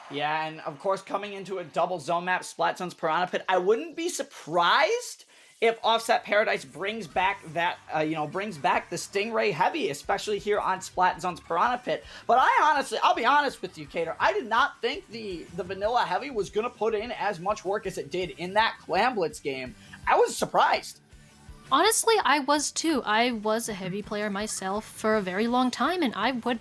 Yeah, and of course, coming into a double zone map, Splat Zone's Piranha Pit, I wouldn't be surprised if Offset Paradise brings back that, brings back the Stingray Heavy, especially here on Splat Zone's Piranha Pit. But I'll be honest with you, Cater, I did not think the Vanilla Heavy was going to put in as much work as it did in that Clam Blitz game. I was surprised. Honestly, I was too. I was a heavy player myself for a very long time, and I would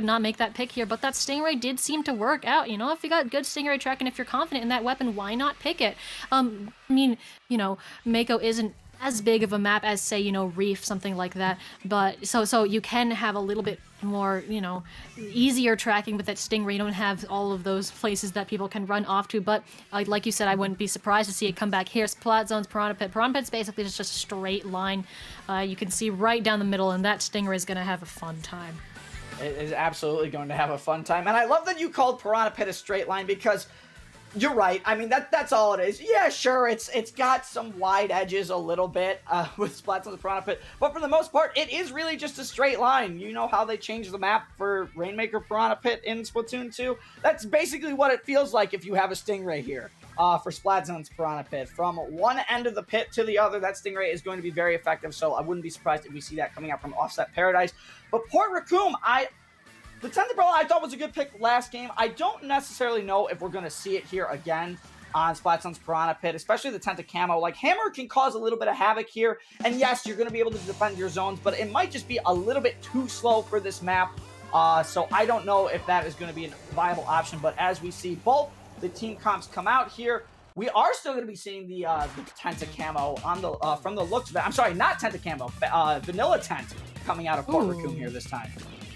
not make that pick here, but that Stingray did seem to work out. You know, if you got good Stingray track and if you're confident in that weapon, why not pick it? I mean, you know, Mako isn't as big of a map as, say, you know, Reef, something like that, but so you can have a little bit more, you know, easier tracking with that Stingray. You don't have all of those places that people can run off to, but like you said, I wouldn't be surprised to see it come back here. Splat Zone's Piranha Pit. Piranha Pit's basically just a straight line. You can see right down the middle, and that Stingray is going to have a fun time. It is absolutely going to have a fun time, and I love that you called Piranha Pit a straight line, because you're right. I mean, that's all it is. Yeah, sure, it's got some wide edges a little bit with Splats on the Piranha Pit, but for the most part, it is really just a straight line. You know how they changed the map for Rainmaker Piranha Pit in Splatoon 2? That's basically what it feels like if you have a Stingray here for Splat Zone's Piranha Pit. From one end of the pit to the other, that Stingray is going to be very effective, so I wouldn't be surprised if we see that coming out from Offset Paradise. But Port Raccoon, the Tentabrella I thought was a good pick last game. I don't necessarily know if we're going to see it here again on Splat Zone's Piranha Pit, especially the Tentacamo. Like, Hammer can cause a little bit of havoc here, and yes, you're going to be able to defend your zones, but it might just be a little bit too slow for this map, so I don't know if that is going to be a viable option. But as we see both the team comps come out here, we are still going to be seeing the Tentacamo on the from the looks of it. I'm sorry, not Tentacamo, Vanilla Tent coming out of Port Raccoon here this time.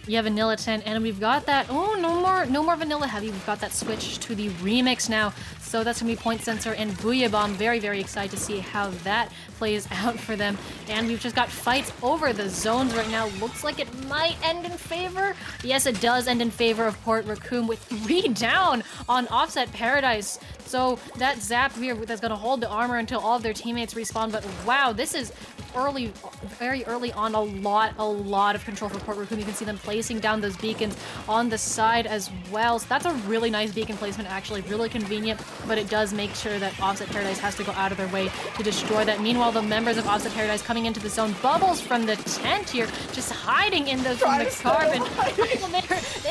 Yeah, Vanilla Tent, and we've got that, oh, no more Vanilla Heavy. We've got that switch to the remix now, so that's gonna be Point Sensor and Booyah Bomb. Very, very excited to see how that plays out for them. And we've just got fights over the zones right now. Looks like it might end in favor. Yes, it does end in favor of Port Raccoon with 3 down on Offset Paradise. So that zap here that's gonna hold the armor until all of their teammates respawn, but wow, this is early, very early on, a lot of control for Port Raccoon. You can see them placing down those beacons on the side as well. So that's a really nice beacon placement, actually, really convenient, but it does make sure that Offset Paradise has to go out of their way to destroy that. Meanwhile, the members of Offset Paradise coming into the zone, Bubbles from the tent here, just hiding in from the carbon.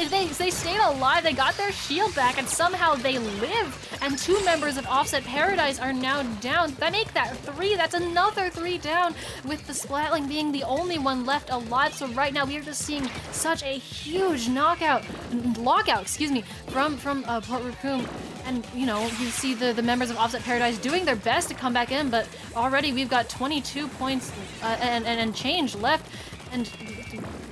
They stayed alive, they got their shield back, and somehow they live, and 2 members of Offset Paradise are now down. That make that 3, that's another 3 down, with the Splatling being the only one left alive. So right now we are just seeing such a huge lockout, from Port Raccoon. And, you know, you see the members of Offset Paradise doing their best to come back in, but already we've got 22 points and change left. And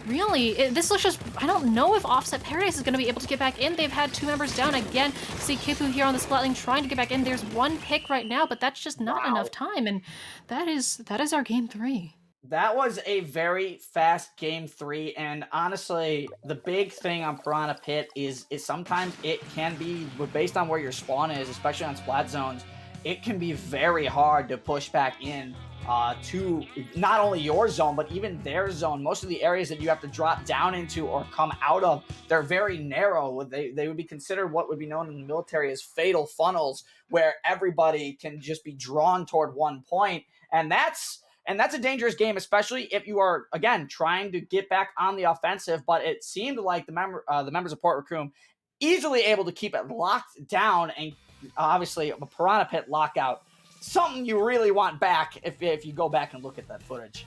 really, this looks just, I don't know if Offset Paradise is going to be able to get back in. They've had 2 members down again. See Kipu here on the Splatling trying to get back in. There's 1 pick right now, but that's just not enough time. And that is our game 3. That was a very fast game 3, and honestly, the big thing on Piranha Pit is sometimes it can be, based on where your spawn is, especially on Splat Zones, it can be very hard to push back in to not only your zone, but even their zone. Most of the areas that you have to drop down into or come out of, they're very narrow. They would be considered what would be known in the military as fatal funnels, where everybody can just be drawn toward one point, and that's a dangerous game, especially if you are, again, trying to get back on the offensive. But it seemed like the members of Port Raccoon easily able to keep it locked down, and obviously a Piranha Pit lockout something you really want back if you go back and look at that footage.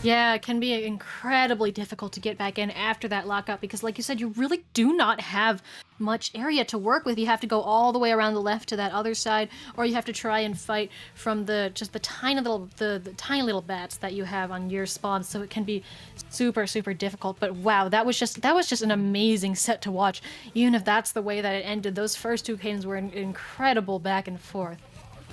Yeah, it can be incredibly difficult to get back in after that lockup because, like you said, you really do not have much area to work with. You have to go all the way around the left to that other side, or you have to try and fight from the tiny little bats that you have on your spawn. So it can be super difficult. But wow, that was just an amazing set to watch. Even if that's the way that it ended, those first two games were incredible back and forth.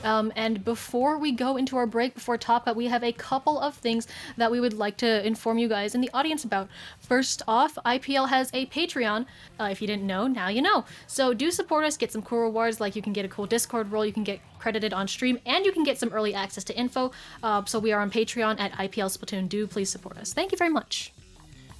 And before we go into our break, before Top Cut, we have a couple of things that we would like to inform you guys in the audience about. First off, IPL has a Patreon. If you didn't know, now you know. So do support us, get some cool rewards, like you can get a cool Discord role, you can get credited on stream, and you can get some early access to info. So we are on Patreon at IPL Splatoon. Do please support us. Thank you very much.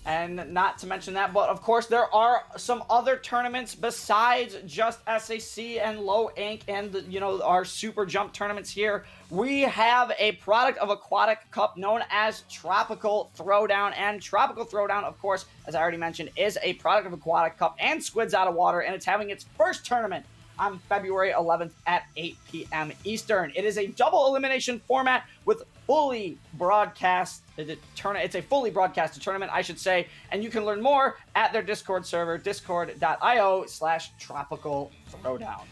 And not to mention that, but of course there are some other tournaments besides just SAC and Low Ink and our Super Jump tournaments here. We have a product of Aquatic Cup known as Tropical Throwdown, and Tropical Throwdown, of course, as I already mentioned, is a product of Aquatic Cup and Squids Out of Water, and it's having its first tournament on February 11th at 8 p.m. Eastern. It is a double elimination format with fully broadcast. It's a fully broadcasted tournament, I should say, and you can learn more at their Discord server, discord.io/Tropical Throwdown.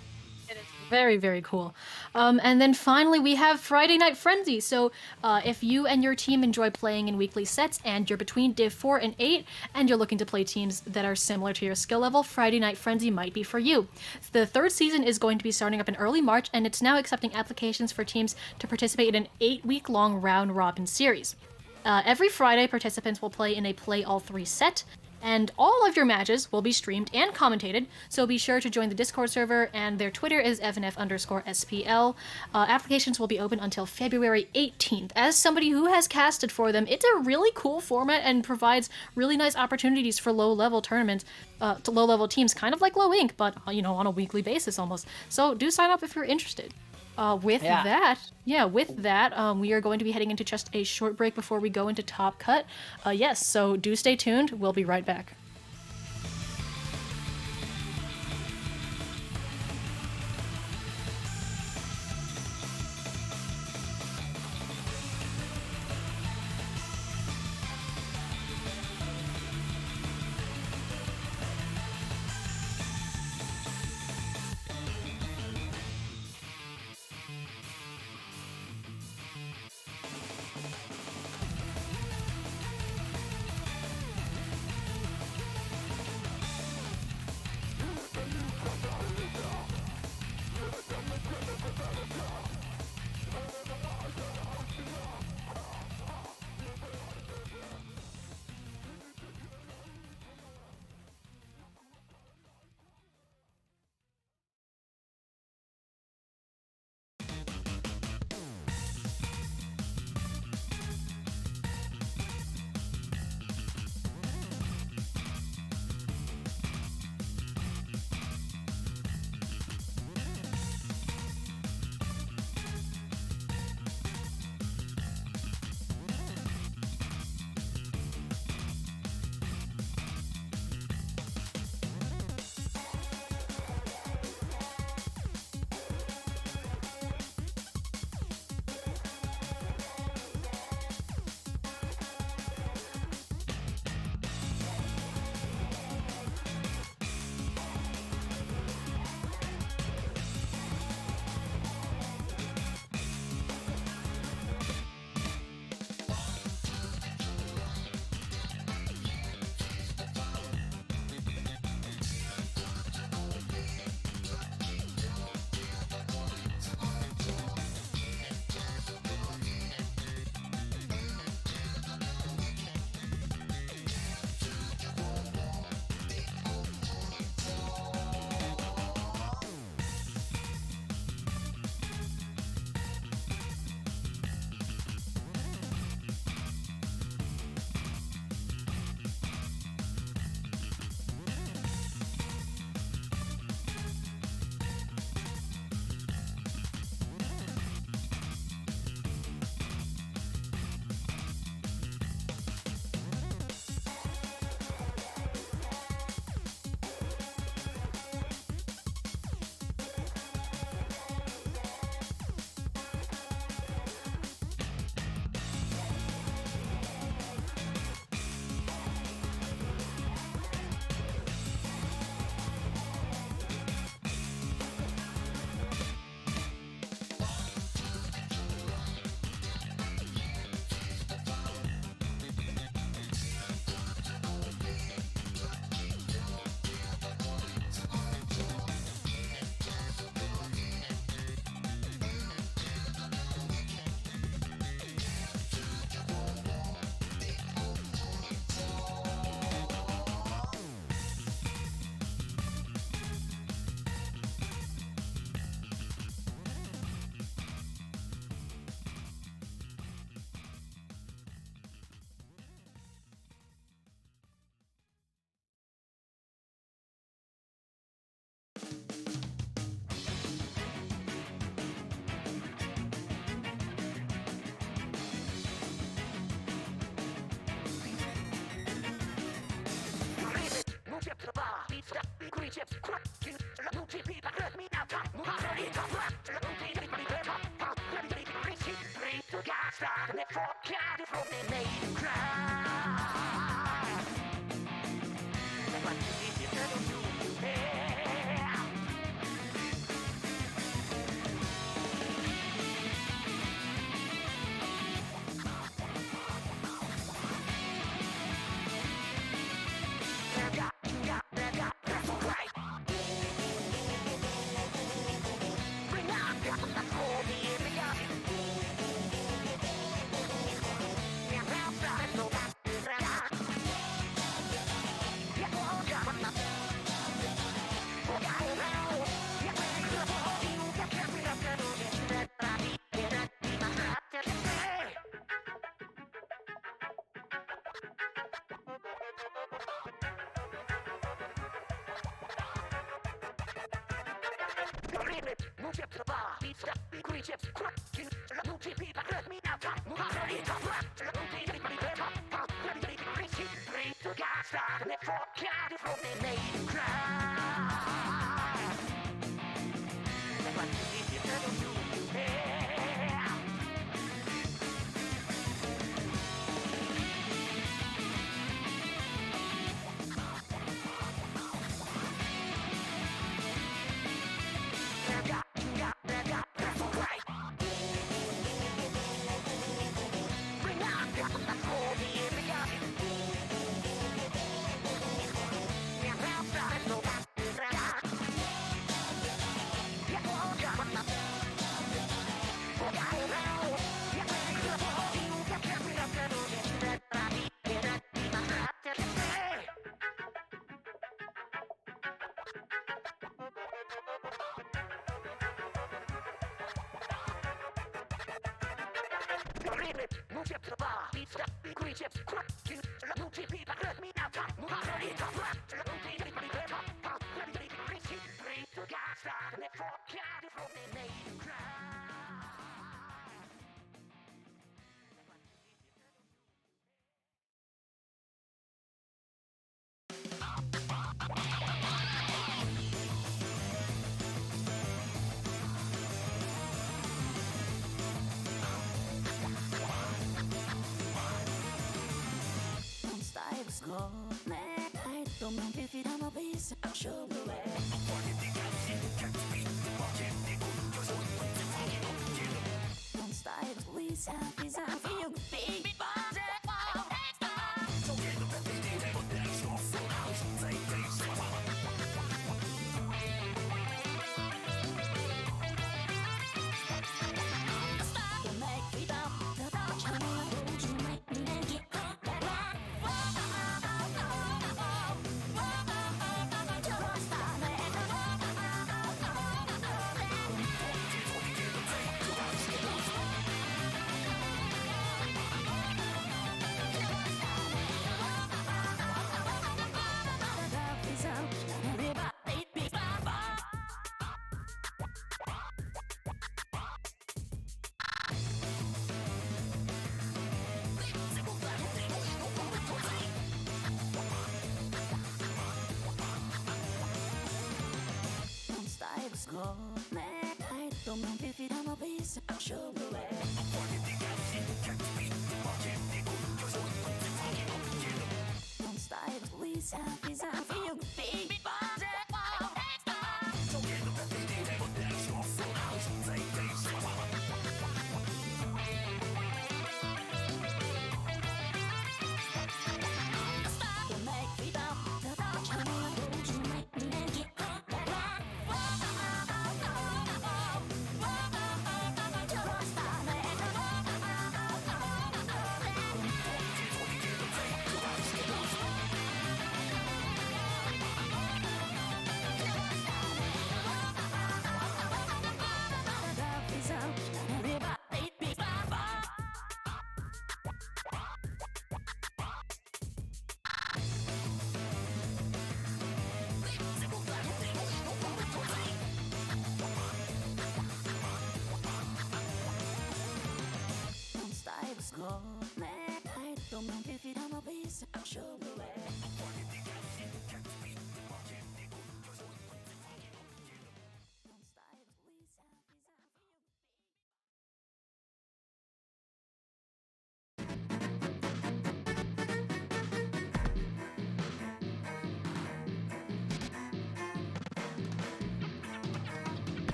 It is very cool. And then finally, we have Friday Night Frenzy. So if you and your team enjoy playing in weekly sets and you're between Div 4 and 8 and you're looking to play teams that are similar to your skill level, Friday Night Frenzy might be for you. The third season is going to be starting up in early March, and it's now accepting applications for teams to participate in an 8-week-long round-robin series. Every Friday, participants will play in a Play All 3 set, and all of your matches will be streamed and commentated, so be sure to join the Discord server, and their Twitter is FNF_SPL. Applications will be open until February 18th. As somebody who has casted for them, it's a really cool format and provides really nice opportunities for low-level tournaments, to low-level teams, kind of like Low Ink, but, on a weekly basis almost. So do sign up if you're interested. With that, we are going to be heading into just a short break before we go into Top Cut. So do stay tuned. We'll be right back.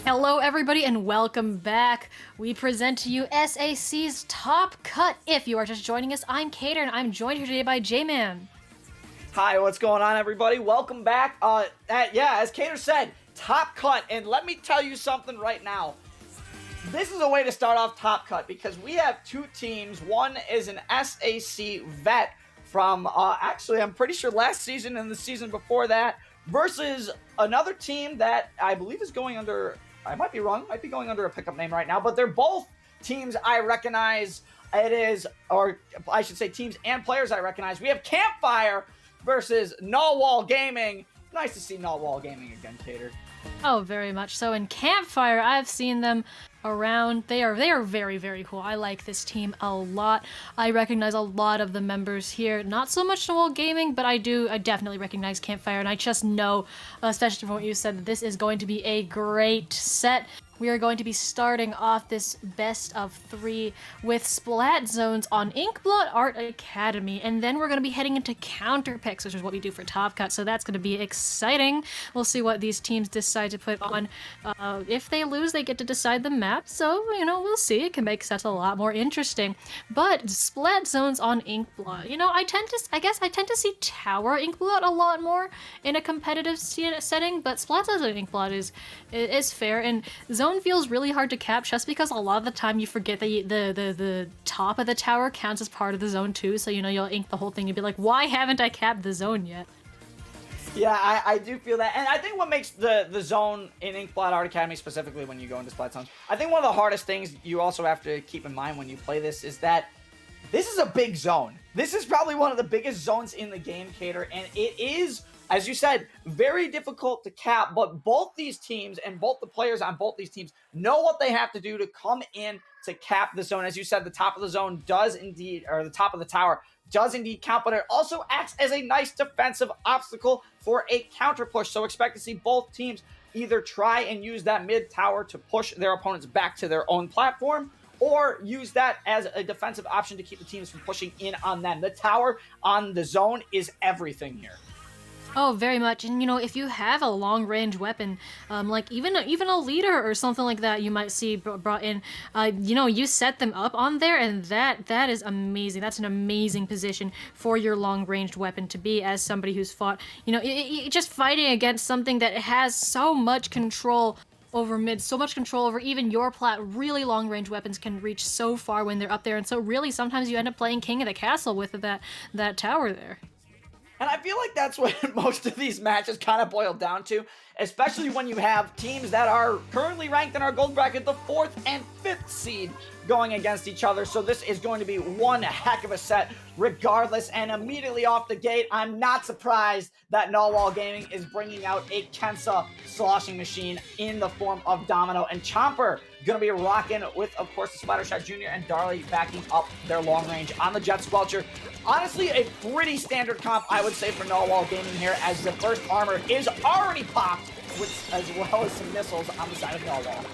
Hello, everybody, and welcome back. We present to you SAC's Top Cut. If you are just joining us, I'm Cater, and I'm joined here today by J-Man. Hi, what's going on, everybody? Welcome back. As Cater said, Top Cut, and let me tell you something right now. This is a way to start off Top Cut because we have two teams. One is an SAC vet from, actually, I'm pretty sure last season and the season before that, versus another team that I believe is going under, I might be wrong, might be going under a pickup name right now, but they're both teams I recognize. It is, or I should say teams and players I recognize. We have Campfire versus Nawal Gaming. Nice to see Nawal Gaming again, Cater. Oh, very much so. In Campfire, I've seen them around. They are very, very cool. I like this team a lot. I recognize a lot of the members here. Not so much Nawal Gaming, but I definitely recognize Campfire, and I just know, especially from what you said, that this is going to be a great set. We are going to be starting off this best of 3 with Splat Zones on Inkblood Art Academy, and then we're going to be heading into counter picks, which is what we do for Top Cut, so that's going to be exciting. We'll see what these teams decide to put on. If they lose, they get to decide the map, so, we'll see. It can make sets a lot more interesting. But Splat Zones on Inkblood, I tend to see Tower Inkblood a lot more in a competitive setting, but Splat Zones on Inkblood is fair, and Zone feels really hard to cap just because a lot of the time you forget that the top of the tower counts as part of the zone too, so you'll ink the whole thing. You'll be like, why haven't I capped the zone yet? Yeah, I do feel that, and I think what makes the zone in Inkblood Art Academy, specifically when you go into Splat Zones, I think one of the hardest things you also have to keep in mind when you play this is that this is a big zone. This is probably one of the biggest zones in the game, Cater, and it is, as you said, very difficult to cap, but both these teams and both the players on both these teams know what they have to do to come in to cap the zone. As you said, the top of the zone does indeed, or the top of the tower does indeed count, but it also acts as a nice defensive obstacle for a counter push. So expect to see both teams either try and use that mid tower to push their opponents back to their own platform, or use that as a defensive option to keep the teams from pushing in on them. The tower on the zone is everything here. Oh, very much. And if you have a long-range weapon, like even a leader or something like that, you might see brought in. You set them up on there, and that is amazing. That's an amazing position for your long-ranged weapon to be as somebody who's fought. Just fighting against something that has so much control over mid, so much control over even your plat. Really long-range weapons can reach so far when they're up there, and so really sometimes you end up playing King of the Castle with that tower there. And I feel like that's what most of these matches kind of boil down to, especially when you have teams that are currently ranked in our gold bracket, the 4th and 5th seed, going against each other. So this is going to be one heck of a set regardless. And immediately off the gate, I'm not surprised that Nawal Gaming is bringing out a Kensa sloshing machine in the form of Domino. And Chomper going to be rocking with, of course, the Splattershot Jr. and Darley backing up their long range on the Jet Squelcher. Honestly, a pretty standard comp, I would say, for Nawal Gaming here, as the first armor is already popped, as well as some missiles on the side of Nawal.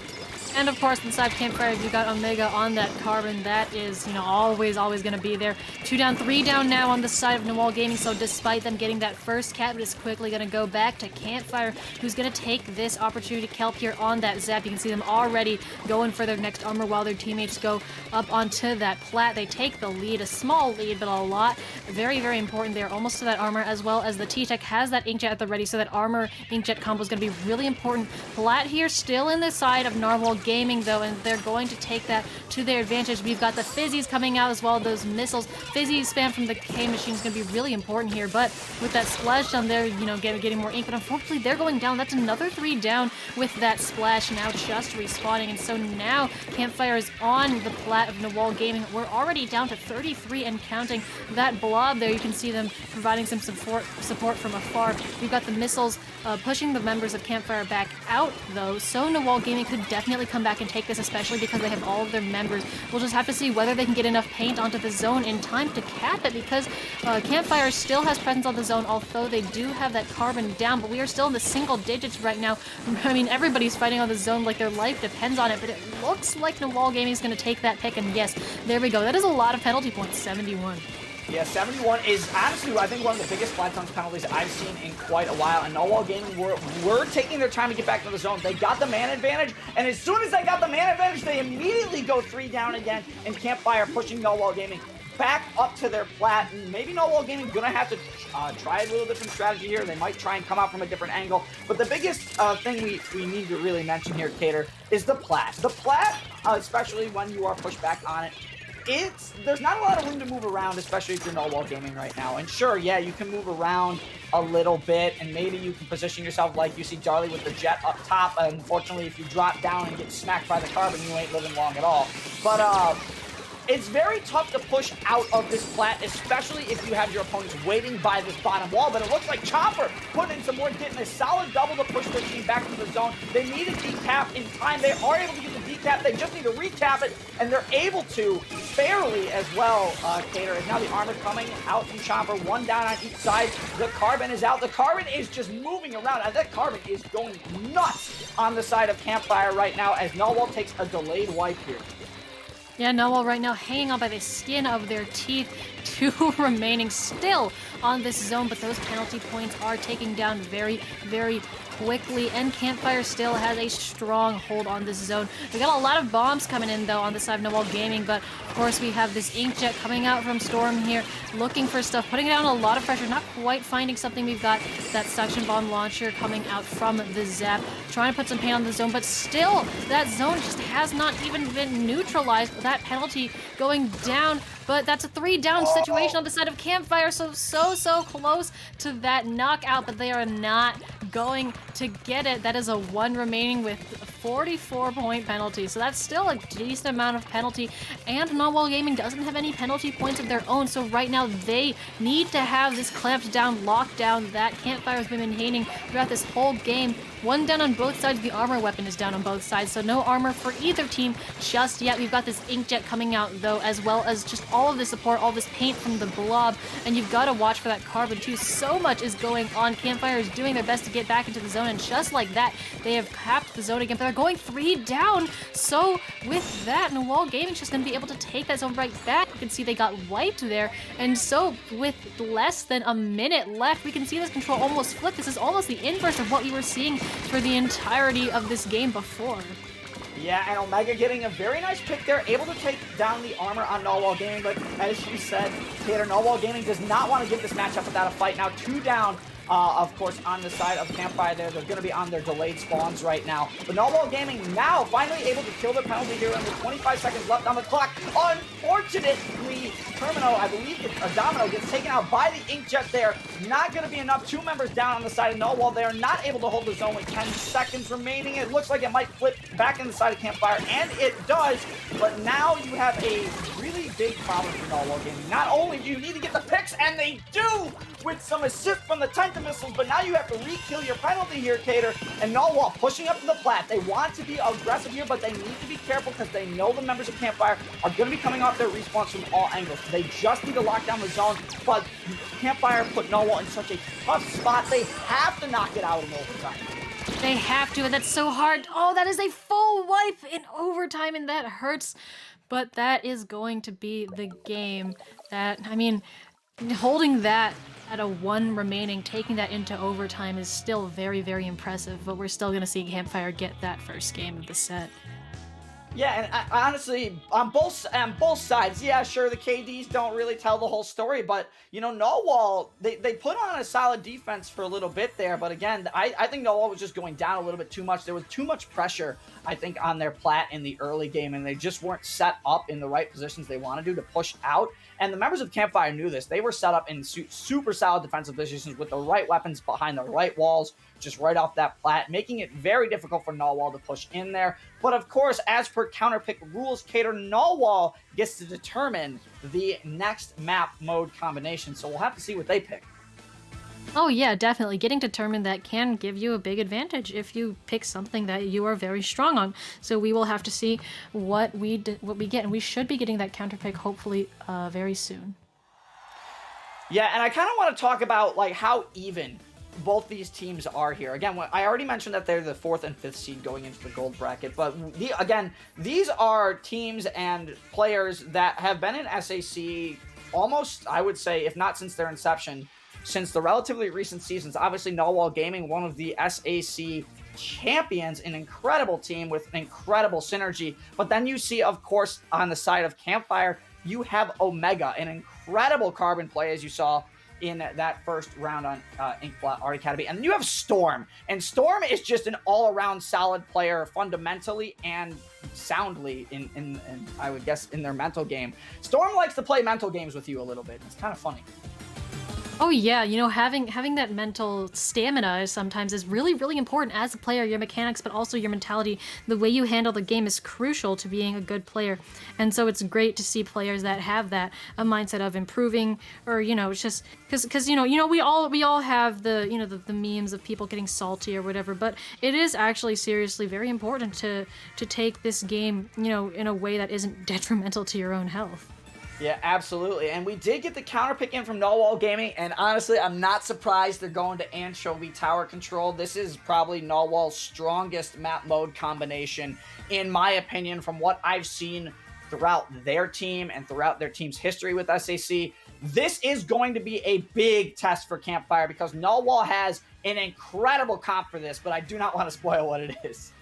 And of course, inside Campfire, you got Omega on that carbon. That is, always going to be there. 2 down, 3 down now on the side of Nawal Gaming. So despite them getting that first cap, it is quickly going to go back to Campfire, who's going to take this opportunity to kelp here on that Zap. You can see them already going for their next armor while their teammates go up onto that plat. They take the lead, a small lead, but a lot. Very, very important. They're almost to that armor, as well as the T-Tech has that Inkjet at the ready, so that armor Inkjet combo is going to be really important. Plat here still in the side of Nawal Gaming, though, and they're going to take that to their advantage. We've got the Fizzies coming out as well, those missiles. Fizzy spam from the K machine is going to be really important here, but with that splash down there, getting more ink, but unfortunately they're going down. That's another 3 down with that splash now just respawning, and so now Campfire is on the plat of Nawal Gaming. We're already down to 33 and counting. That blob there, you can see them providing some support from afar. We've got the missiles pushing the members of Campfire back out, though, so Nawal Gaming could definitely come back and take this, especially because they have all of their members. We'll just have to see whether they can get enough paint onto the zone in time to cap it, because Campfire still has presence on the zone, although they do have that carbon down, but we are still in the single digits right now. I mean, everybody's fighting on the zone like their life depends on it, but it looks like Nawal Gaming is going to take that pick, and yes, there we go. That is a lot of penalty points, 71. Yeah, 71 is honestly, I think, one of the biggest flat tongue penalties I've seen in quite a while. And Nawal Gaming were taking their time to get back to the zone. They got the man advantage, and as soon as they got the man advantage, they immediately go 3 down again, and Campfire pushing Nawal Gaming back up to their plat. And maybe Nawal Gaming gonna have to try a little different strategy here. They might try and come out from a different angle. But the biggest thing we need to really mention here, Cater, is the plat. The plat, especially when you are pushed back on it, there's not a lot of room to move around, especially if you're Nawal Gaming right now. And sure, yeah, you can move around a little bit, and maybe you can position yourself like you see Darley with the jet up top. Unfortunately, if you drop down and get smacked by the carbon, you ain't living long at all. But it's very tough to push out of this plat, especially if you have your opponents waiting by this bottom wall. But it looks like Chopper putting in some more, getting a solid double to push their team back into the zone. They need a decap in time. They are able to get the decap. They just need to recap it, and they're able to fairly as well, Cater. And now the armor coming out from Chopper. 1 down on each side. The carbon is out. The carbon is just moving around. And that carbon is going nuts on the side of Campfire right now as Nawal takes a delayed wipe here. Yeah, Nawal right now hanging on by the skin of their teeth. 2 remaining still on this zone, but those penalty points are taking down very, very quickly, and Campfire still has a strong hold on this zone. We got a lot of bombs coming in, though, on the side of Nawal Gaming, but of course we have this Inkjet coming out from Storm here, looking for stuff, putting down a lot of pressure, not quite finding something. We've got that suction bomb launcher coming out from the Zap, trying to put some pain on the zone, but still, that zone just has not even been neutralized. That penalty going down, but that's a 3 down situation on the side of Campfire, so close to that knockout, but they are not going to get it. That is a 1 remaining with 44-point penalty, so that's still a decent amount of penalty, and Nawal Gaming doesn't have any penalty points of their own, so right now they need to have this clamped down, lockdown that Campfire has been maintaining throughout this whole game. 1 down on both sides. The armor weapon is down on both sides, so no armor for either team just yet. We've got this Inkjet coming out, though, as well as just all of the support, all this paint from the blob, and you've got to watch for that carbon, too. So much is going on. Campfire is doing their best to get back into the zone, and just like that, they have capped the zone again, but they're going 3 down. So with that, Nawal Gaming's just going to be able to take that zone right back. You can see they got wiped there, and so with less than a minute left, we can see this control almost flip. This is almost the inverse of what we were seeing for the entirety of this game before. Yeah, and Omega getting a very nice pick there, able to take down the armor on Nawal Gaming, but as you said, Tater, Nawal Gaming does not want to give this matchup without a fight. Now 2 down, of course, on the side of Campfire there. They're going to be on their delayed spawns right now. But Nawal Gaming now finally able to kill their penalty here under 25 seconds left on the clock. Unfortunately, Termino, I believe Domino gets taken out by the Inkjet there. Not going to be enough. 2 members down on the side of Nawal. They are not able to hold the zone with 10 seconds remaining. It looks like it might flip back in the side of Campfire, and it does. But now you have a really big problem for Nawal Gaming. Not only do you need to get the picks, and they do with some assist from the Titan missiles, but now you have to re-kill your penalty here, Cater. And Nawal pushing up to the plat. They want to be aggressive here, but they need to be careful because they know the members of Campfire are going to be coming off their respawns from all angles. They just need to lock down the zone, but Campfire put Nawal in such a tough spot. They have to knock it out in overtime. They have to, and that's so hard. Oh, that is a full wipe in overtime, and that hurts. But that is going to be the game. Holding that at a 1 remaining, taking that into overtime is still very, very impressive, but we're still going to see Campfire get that first game of the set. Yeah, and honestly, on both sides, yeah, sure, the KDs don't really tell the whole story, but, you know, Nawal, they put on a solid defense for a little bit there, but again, I think Nawal was just going down a little bit too much. There was too much pressure, I think, on their plat in the early game, and they just weren't set up in the right positions they want to do to push out, and the members of Campfire knew this. They were set up in super solid defensive positions with the right weapons behind the right walls, just right off that plat, making it very difficult for Nawal to push in there. But of course, as per counterpick rules, Cater, Nawal gets to determine the next map mode combination, so we'll have to see what they pick. Oh yeah, definitely. Getting determined that can give you a big advantage if you pick something that you are very strong on. So we will have to see what we get, and we should be getting that counterpick hopefully very soon. Yeah, and I kind of want to talk about like how even both these teams are here. Again, I already mentioned that they're the 4th and 5th seed going into the gold bracket, but again, these are teams and players that have been in SAC almost, I would say, if not since their inception, since the relatively recent seasons. Obviously, Nawal Gaming, one of the SAC champions, an incredible team with incredible synergy. But then you see, of course, on the side of Campfire, you have Omega, an incredible carbon play, as you saw in that first round on Inkblot Art Academy. And then you have Storm. And Storm is just an all-around solid player fundamentally and soundly in I would guess, in their mental game. Storm likes to play mental games with you a little bit. It's kind of funny. Oh yeah, you know, having that mental stamina sometimes is really, really important as a player. Your mechanics, but also your mentality, the way you handle the game is crucial to being a good player. And so it's great to see players that have that, a mindset of improving, or, you know, it's just because you know we all have the, you know, the memes of people getting salty or whatever, but it is actually seriously very important to take this game, you know, in a way that isn't detrimental to your own health. Yeah, absolutely. And we did get the counter pick in from Nawal Gaming, and honestly, I'm not surprised they're going to Anchovy Tower Control. This is probably Nawal's strongest map mode combination, in my opinion, from what I've seen throughout their team and throughout their team's history with SAC. This is going to be a big test for Campfire because Nawal has an incredible comp for this, but I do not want to spoil what it is.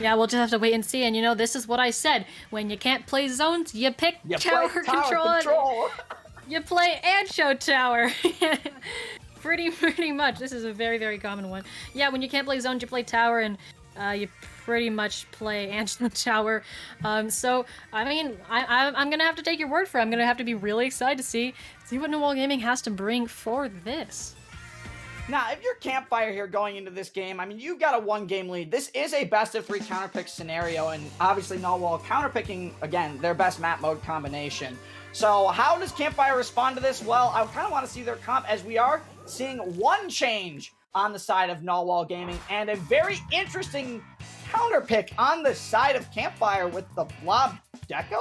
Yeah, we'll just have to wait and see. And, you know, this is what I said. When you can't play zones, you pick tower control. You play Ancho Tower. Pretty much. This is a very, very common one. Yeah, when you can't play zones, you play tower, and you pretty much play Ancho Tower. So, I mean, I'm going to have to take your word for it. I'm going to have to be really excited to see what Nawal Gaming has to bring for this. Now, if you're Campfire here going into this game, I mean, you've got a 1-game lead. This is a best-of-3 counterpick scenario, and obviously Nawal counterpicking, again, their best map mode combination. So how does Campfire respond to this? Well, I kind of want to see their comp, as we are seeing one change on the side of Nawal Gaming, and a very interesting counterpick on the side of Campfire with the Blob Deco?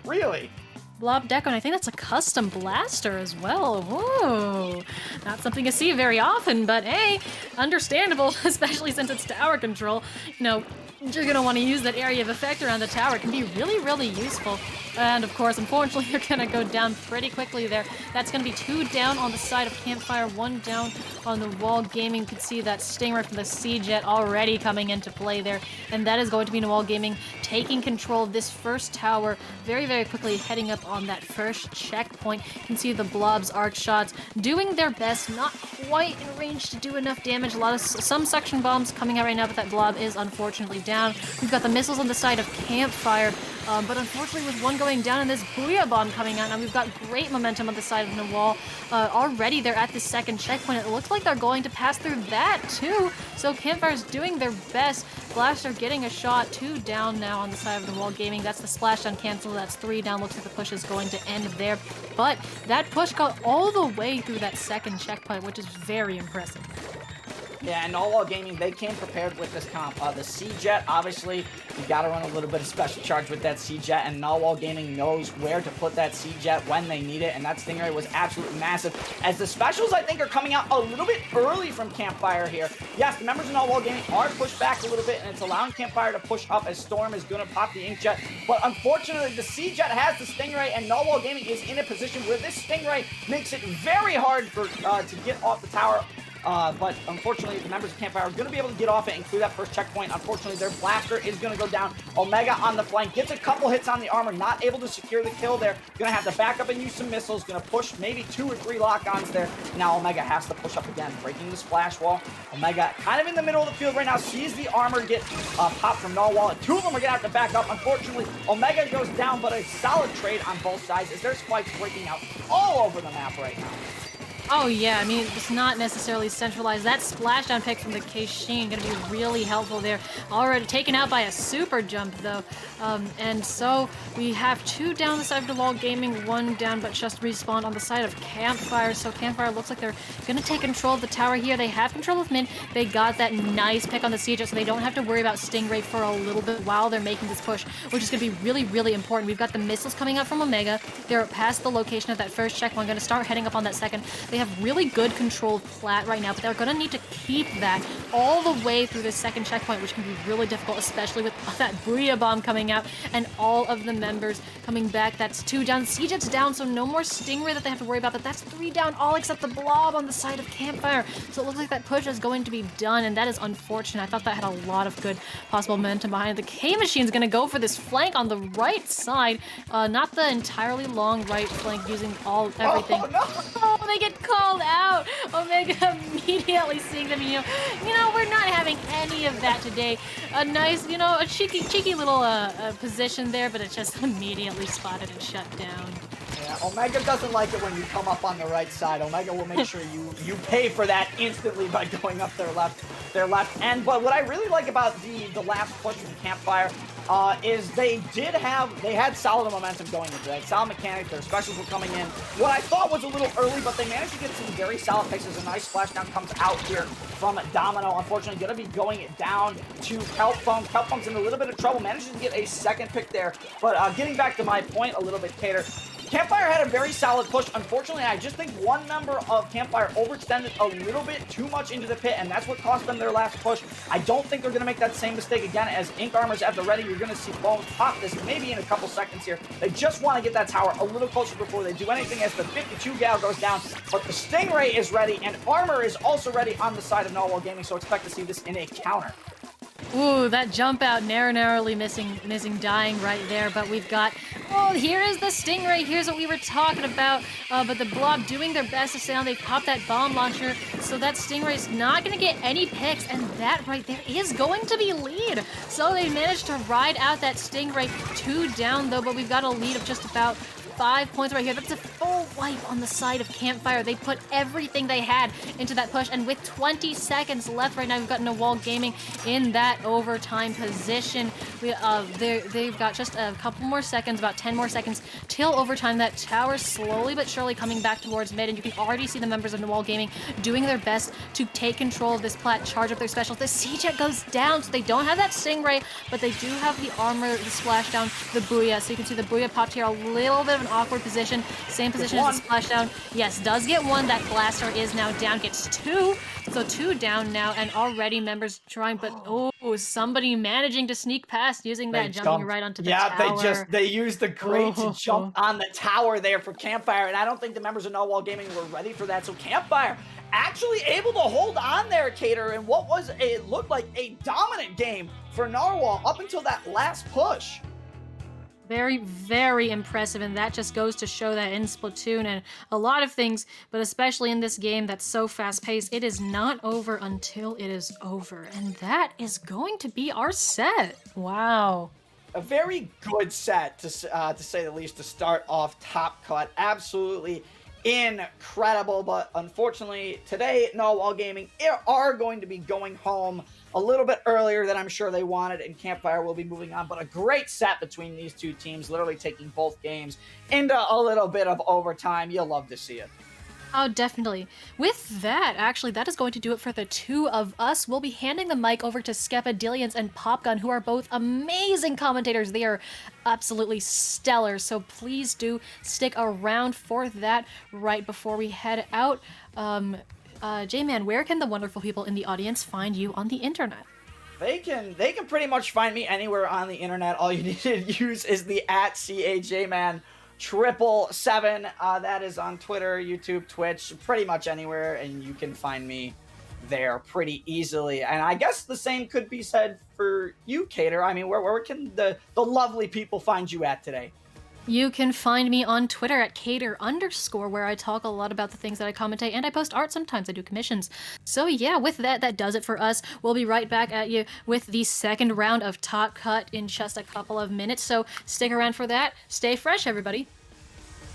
Really? Blob Deco, and I think that's a custom blaster as well. Whoa, not something you see very often, but hey, understandable, especially since it's tower control. You know, you're gonna want to use that area of effect around the tower. It can be really, really useful. And of course, unfortunately, you're gonna go down pretty quickly there. That's gonna be 2 down on the side of Campfire, 1 down on the wall. Gaming. You can see that Stinger from the Sea-Jet already coming into play there. And that is going to be Nawal Gaming taking control of this first tower very, very quickly, heading up on that first checkpoint. You can see the Blob's arc shots doing their best, not quite in range to do enough damage. A lot of some suction bombs coming out right now, but that Blob is unfortunately down. We've got the missiles on the side of Campfire. But unfortunately, with one going down and this Booyah Bomb coming out, now we've got great momentum on the side of Nawal. Already they're at the second checkpoint. It looks like they're going to pass through that too. So Campfire's doing their best. Blaster getting a shot. 2 down now on the side of Nawal Gaming. That's the splashdown cancel. That's 3 down. Looks like the push is going to end there. But that push got all the way through that second checkpoint, which is very impressive. Yeah, and Nawal Gaming, they came prepared with this comp. The Sea-Jet, obviously, you gotta run a little bit of special charge with that Sea-Jet, and Nawal Gaming knows where to put that Sea-Jet when they need it, and that Stingray was absolutely massive. As the specials, I think, are coming out a little bit early from Campfire here. Yes, the members of Nawal Gaming are pushed back a little bit, and it's allowing Campfire to push up as Storm is gonna pop the Inkjet, but unfortunately, the Sea-Jet has the Stingray, and Nawal Gaming is in a position where this Stingray makes it very hard for to get off the tower. But unfortunately, the members of Campfire are going to be able to get off it and clear that first checkpoint. Unfortunately, their blaster is going to go down. Omega on the flank gets a couple hits on the armor, not able to secure the kill there. Going to have to back up and use some missiles. Going to push maybe 2 or 3 lock-ons there. Now Omega has to push up again, breaking the splash wall. Omega kind of in the middle of the field right now, sees the armor get popped from Nawal, and 2 of them are going to have to back up. Unfortunately, Omega goes down, but a solid trade on both sides as there's spikes breaking out all over the map right now. Oh yeah, I mean, it's not necessarily centralized. That splashdown pick from the K-Sheen gonna be really helpful there. Already taken out by a super jump though. And so we have 2 down the side of Nawal Gaming, 1 down but just respawned on the side of Campfire. So Campfire looks like they're gonna take control of the tower here. They have control of mid. They got that nice pick on the Sea-Jet, so they don't have to worry about Stingray for a little bit while they're making this push, which is gonna be really, really important. We've got the missiles coming out from Omega. They're past the location of that first checkpoint, gonna start heading up on that second. They They have really good control of plat right now, but they're going to need to keep that all the way through the second checkpoint, which can be really difficult, especially with that Booyah Bomb coming out and all of the members coming back. That's 2 down. Cjet's down, so no more Stingray that they have to worry about, but that's 3 down, all except the Blob on the side of Campfire. So it looks like that push is going to be done, and that is unfortunate. I thought that had a lot of good possible momentum behind it. The K-Machine's going to go for this flank on the right side, not the entirely long right flank using everything. Oh, no. Oh, they get called out. Omega immediately seeing them, we're not having any of that today. A nice, a cheeky little position there, but it's just immediately spotted and shut down. Yeah, Omega doesn't like it when you come up on the right side. Omega will make sure you pay for that instantly by going up their left. But what I really like about the last push from Campfire is they had solid momentum going into that. Solid mechanics, their specials were coming in. What I thought was a little early, but they managed to get some very solid picks. A nice splashdown comes out here from Domino. Unfortunately, going to be going down to Kelp Foam. Kelp Foam's in a little bit of trouble. Manages to get a second pick there. But getting back to my point a little bit, Cater, Campfire had a very solid push. Unfortunately, I just think one member of Campfire overextended a little bit too much into the pit, and that's what cost them their last push. I don't think they're going to make that same mistake again, as Ink Armor's at the ready. You're going to see Bones pop this maybe in a couple seconds here. They just want to get that tower a little closer before they do anything, as the 52 gal goes down. But the Stingray is ready, and Armor is also ready on the side of Nawal Gaming, so expect to see this in a counter. Ooh, that jump out narrowly missing dying right there, but we've got, here is the Stingray, here's what we were talking about, but the Blob doing their best to stay on. They popped that bomb launcher, so that Stingray's not going to get any picks, and that right there is going to be lead. So they managed to ride out that Stingray, 2 down though, but we've got a lead of just about 5 points right here. That's a full wipe on the side of Campfire. They put everything they had into that push, and with 20 seconds left right now, we've got Nawal Gaming in that overtime position. They've got just a couple more seconds, about 10 more seconds till overtime. That tower slowly but surely coming back towards mid, and you can already see the members of Nawal Gaming doing their best to take control of this plat, charge up their specials. The Cjet goes down, so they don't have that Stingray, but they do have the armor, the splashdown, the Booyah. So you can see the Booyah popped here, a little bit of an awkward position. Same position as the splashdown. Yes, does get 1. That blaster is now down, gets 2. So 2 down now, and already members trying, but somebody managing to sneak past using that, jumping right onto the tower. Yeah, they used the grate to jump on the tower there for Campfire, and I don't think the members of Nawal Gaming were ready for that. So Campfire actually able to hold on there, Cater, and it looked like a dominant game for Narwhal up until that last push. Very, very impressive, and that just goes to show that in Splatoon and a lot of things, but especially in this game that's so fast-paced, it is not over until it is over, and that is going to be our set. Wow. A very good set, to say the least, to start off Top Cut. Absolutely incredible, but unfortunately, today, Nawal Gaming are going to be going home a little bit earlier than I'm sure they wanted, and Campfire will be moving on. But a great set between these two teams, literally taking both games into a little bit of overtime. You'll love to see it. Oh, definitely. With that, actually, that is going to do it for the two of us. We'll be handing the mic over to Skepa Dillians and Popgun, who are both amazing commentators. They are absolutely stellar, so please do stick around for that right before we head out. J-Man, where can the wonderful people in the audience find you on the internet? They can pretty much find me anywhere on the internet. All you need to use is the @CAJman777. That is on Twitter, YouTube, Twitch, pretty much anywhere, and you can find me there pretty easily. And I guess the same could be said for you, Cater. I mean, where can the lovely people find you at today? You can find me on Twitter at Cater_, where I talk a lot about the things that I commentate, and I post art sometimes. I do commissions. So yeah, with that does it for us. We'll be right back at you with the second round of Top Cut in just a couple of minutes. So stick around for that. Stay fresh, everybody.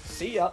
See ya.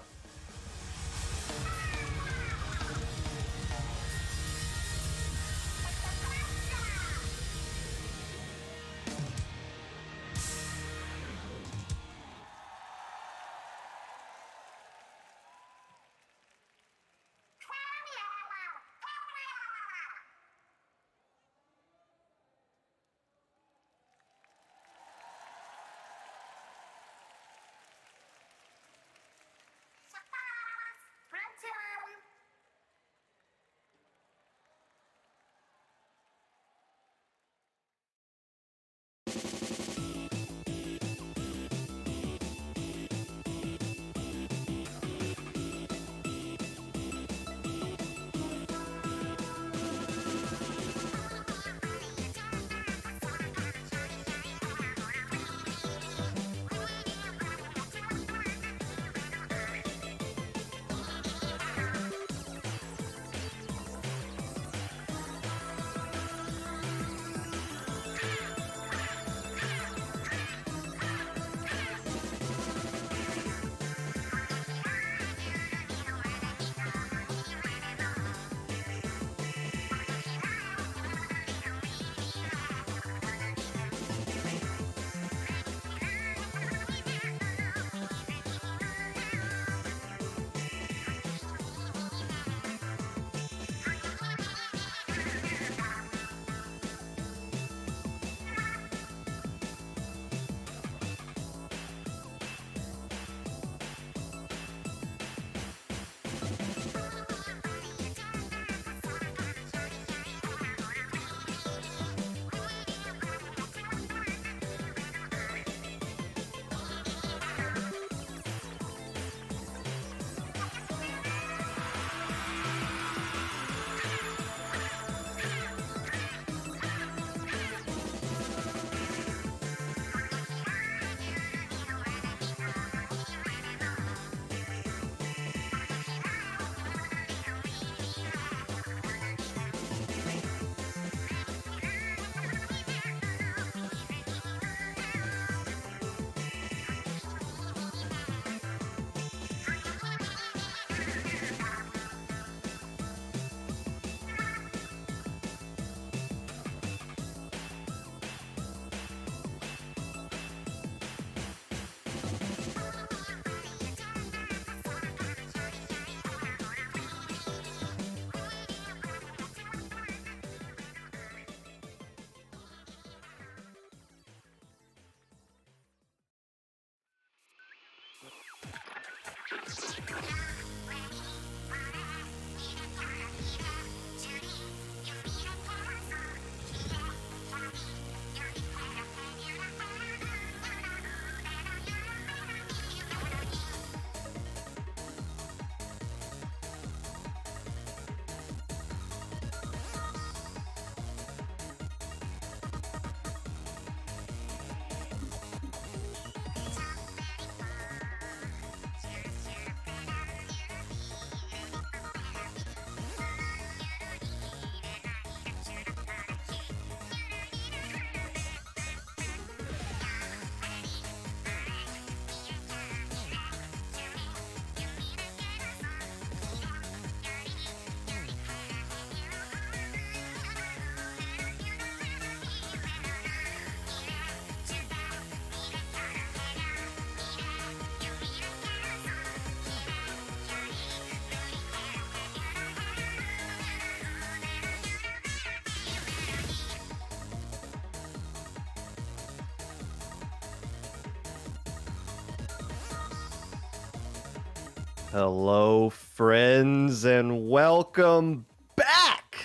Hello, friends, and welcome back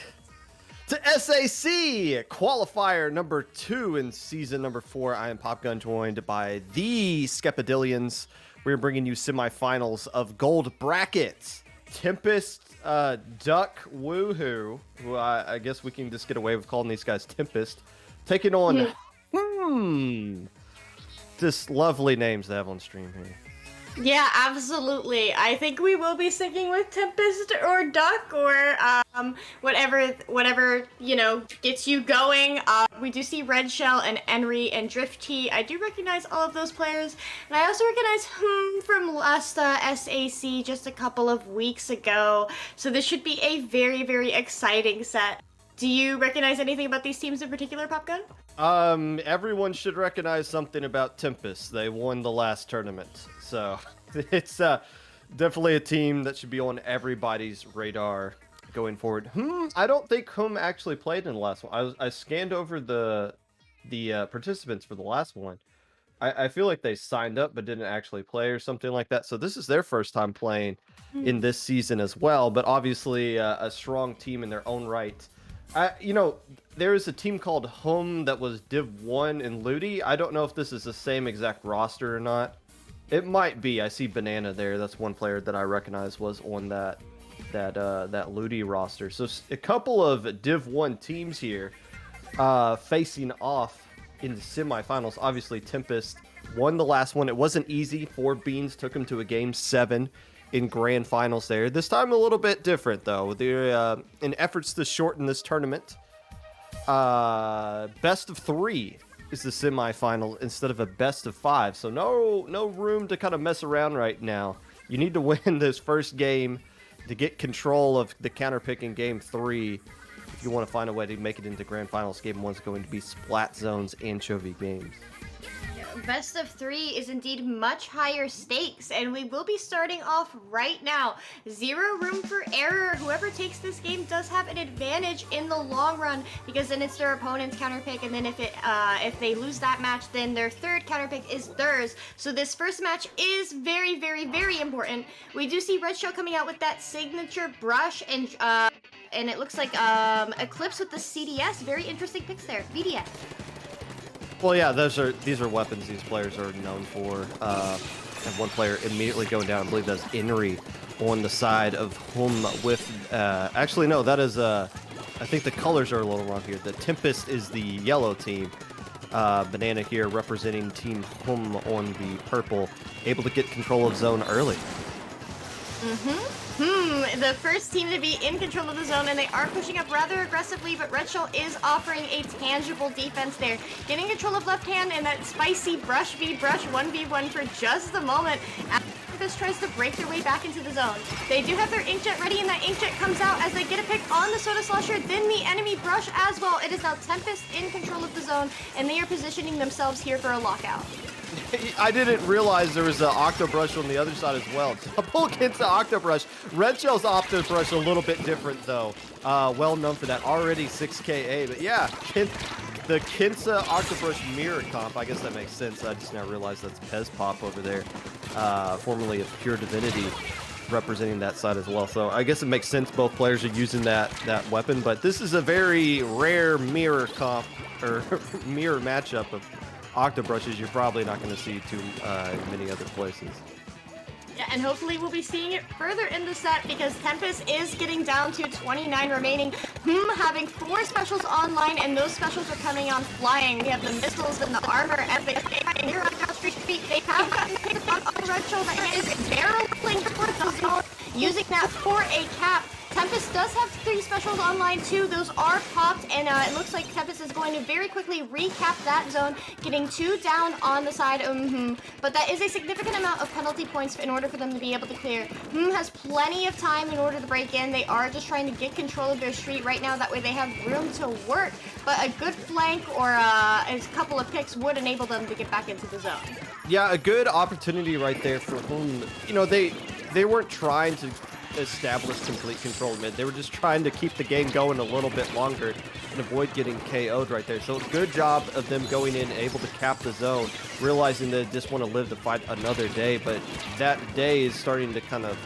to SAC Qualifier number 2 in season number 4. I am Popgun, joined by the Skepidillions. We're bringing you semifinals of Gold Brackets. Tempest, Duck, Woohoo, who I guess we can just get away with calling these guys Tempest, taking on just lovely names to have on stream here. Yeah, absolutely. I think we will be sticking with Tempest or Duck or whatever gets you going. We do see Red Shell and Henry and Drift T. I do recognize all of those players, and I also recognize from last SAC just a couple of weeks ago. So this should be a very, very exciting set. Do you recognize anything about these teams in particular, Popgun? Everyone should recognize something about Tempest. They won the last tournament. So it's definitely a team that should be on everybody's radar going forward. I don't think actually played in the last one. I scanned over the participants for the last one. I feel like they signed up but didn't actually play or something like that. So this is their first time playing in this season as well. But obviously a strong team in their own right. There is a team called Hmmm that was Div 1 in Ludi. I don't know if this is the same exact roster or not. It might be. I see Banana there. That's one player that I recognize was on that Ludi roster. So a couple of Div 1 teams here facing off in the semifinals. Obviously, Tempest won the last one. It wasn't easy. 4 Beans took him to a game 7 in grand finals there. This time a little bit different, though. They're in efforts to shorten this tournament. Best of 3 is the semifinal instead of a best of 5. So no room to kind of mess around right now. You need to win this first game to get control of the counterpick in game 3 if you want to find a way to make it into grand finals. Game 1 is going to be Splat Zone's Anchovy Games. Best of 3 is indeed much higher stakes, and we will be starting off right now. 0 room for error. Whoever takes this game does have an advantage in the long run, because then it's their opponent's counterpick, and then if they lose that match, then their third counterpick is theirs. So this first match is very, very, very important. We do see Red Shell coming out with that signature brush, and it looks like Eclipse with the CDS. Very interesting picks there. VDS. Well, yeah, these are weapons these players are known for. And one player immediately going down, I believe that's Henry on the side of Hmmm with... actually, no, that is... I think the colors are a little wrong here. The Tempest is the yellow team. Banana here representing Team Hmmm on the purple. Able to get control of zone early. The first team to be in control of the zone, and they are pushing up rather aggressively, but Red Shell is offering a tangible defense there. Getting control of left hand and that spicy brush v brush 1v1 for just the moment. Tempest tries to break their way back into the zone. They do have their Inkjet ready, and that Inkjet comes out as they get a pick on the Soda Slusher, then the enemy brush as well. It is now Tempest in control of the zone, and they are positioning themselves here for a lockout. I didn't realize there was an Octobrush on the other side as well. Double Kinsa Octobrush. Red Shell's Octobrush a little bit different, though. Well known for that. Already 6KA. But yeah, the Kinsa Octobrush mirror comp. I guess that makes sense. I just now realized that's Pez Pop over there. formerly of Pure Divinity, representing that side as well. So I guess it makes sense both players are using that weapon, but this is a very rare mirror comp or mirror matchup of Octobrushes you're probably not going to see too in many other places. Yeah, and hopefully we'll be seeing it further in the set because Tempest is getting down to 29 remaining. Having 4 specials online, and those specials are coming on flying. We have the missiles and the armor as they try near on Cross Street. They have gotten picked up on the red shoulder and is barreling towards the zone, using that for a cap. Tempest does have 3 specials online too. Those are popped, and it looks like Tempest is going to very quickly recap that zone, getting 2 down on the side. But that is a significant amount of penalty points in order for them to be able to clear. Has plenty of time in order to break in. They are just trying to get control of their street right now. That way they have room to work. But a good flank or a couple of picks would enable them to get back into the zone. Yeah, a good opportunity right there for whom, you know, they weren't trying to establish complete control mid. They were just trying to keep the game going a little bit longer and avoid getting KO'd right there. So good job of them going in, able to cap the zone, realizing they just want to live to fight another day. But that day is starting to kind of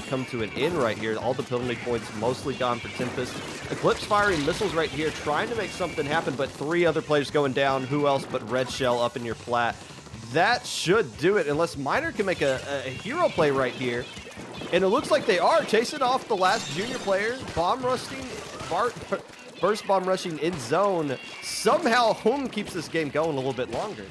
come to an end right here. All the penalty points mostly gone for Tempest. Eclipse firing missiles right here, trying to make something happen, but 3 other players going down. Who else but Red Shell up in your flat? That should do it, unless Miner can make a hero play right here. And it looks like they are chasing off the last junior player. Bomb rushing, burst bomb rushing in zone. Somehow Hmmm keeps this game going a little bit longer.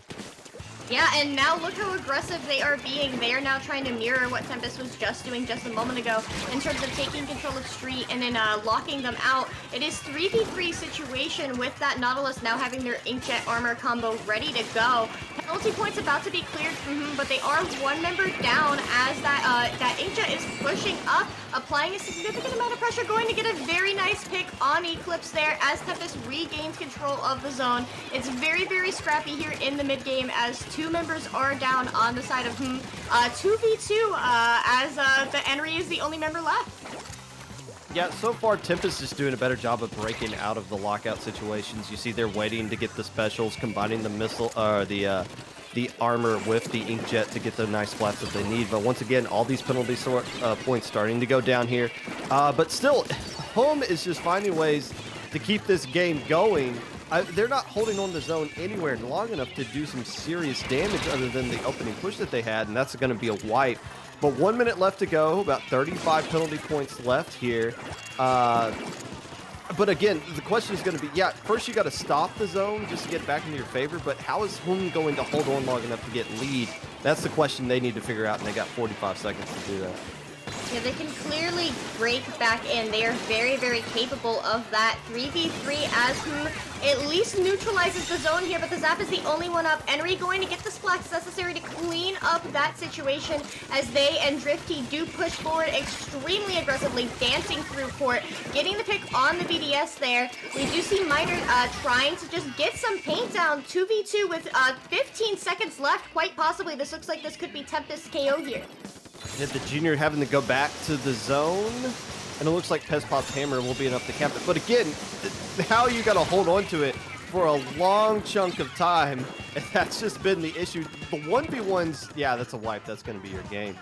Yeah, and now look how aggressive they are being. They are now trying to mirror what Tempest was just doing just a moment ago in terms of taking control of Street and then locking them out. It is 3v3 situation with that Nautilus now having their Inkjet armor combo ready to go. Penalty points about to be cleared from but they are 1 member down as that Inkjet is pushing up, applying a significant amount of pressure, going to get a very nice pick on Eclipse there as Tempest regains control of the zone. It's very, very scrappy here in the mid game as 2 members are down on the side of 2v2 as the Henry is the only member left. Yeah, so far Tempest is doing a better job of breaking out of the lockout situations. You see they're waiting to get the specials, combining the missile, the armor with the Inkjet to get the nice flats that they need. But once again, all these penalty points starting to go down here. But still, Hmmm is just finding ways to keep this game going. They're not holding on the zone anywhere long enough to do some serious damage other than the opening push that they had, and that's going to be a wipe. But 1 minute left to go, about 35 penalty points left here. But again, the question is going to be, yeah, first you got to stop the zone just to get back into your favor, but how is Hmmm going to hold on long enough to get lead? That's the question they need to figure out, and they got 45 seconds to do that. Yeah, they can clearly break back in. They are very, very capable of that. 3v3 as at least neutralizes the zone here, but the Zap is the only one up. Henry going to get the splats necessary to clean up that situation as they and Drifty do push forward extremely aggressively, dancing through court, getting the pick on the BDS there. We do see Miner trying to just get some paint down. 2v2 with 15 seconds left. Quite possibly, this looks like this could be Tempest KO here. Yeah, the junior having to go back to the zone, and it looks like Pespot's hammer will be enough to cap it. But again, how you got to hold on to it for a long chunk of time, and that's just been the issue. The 1v1s, yeah, that's a wipe. That's going to be your game.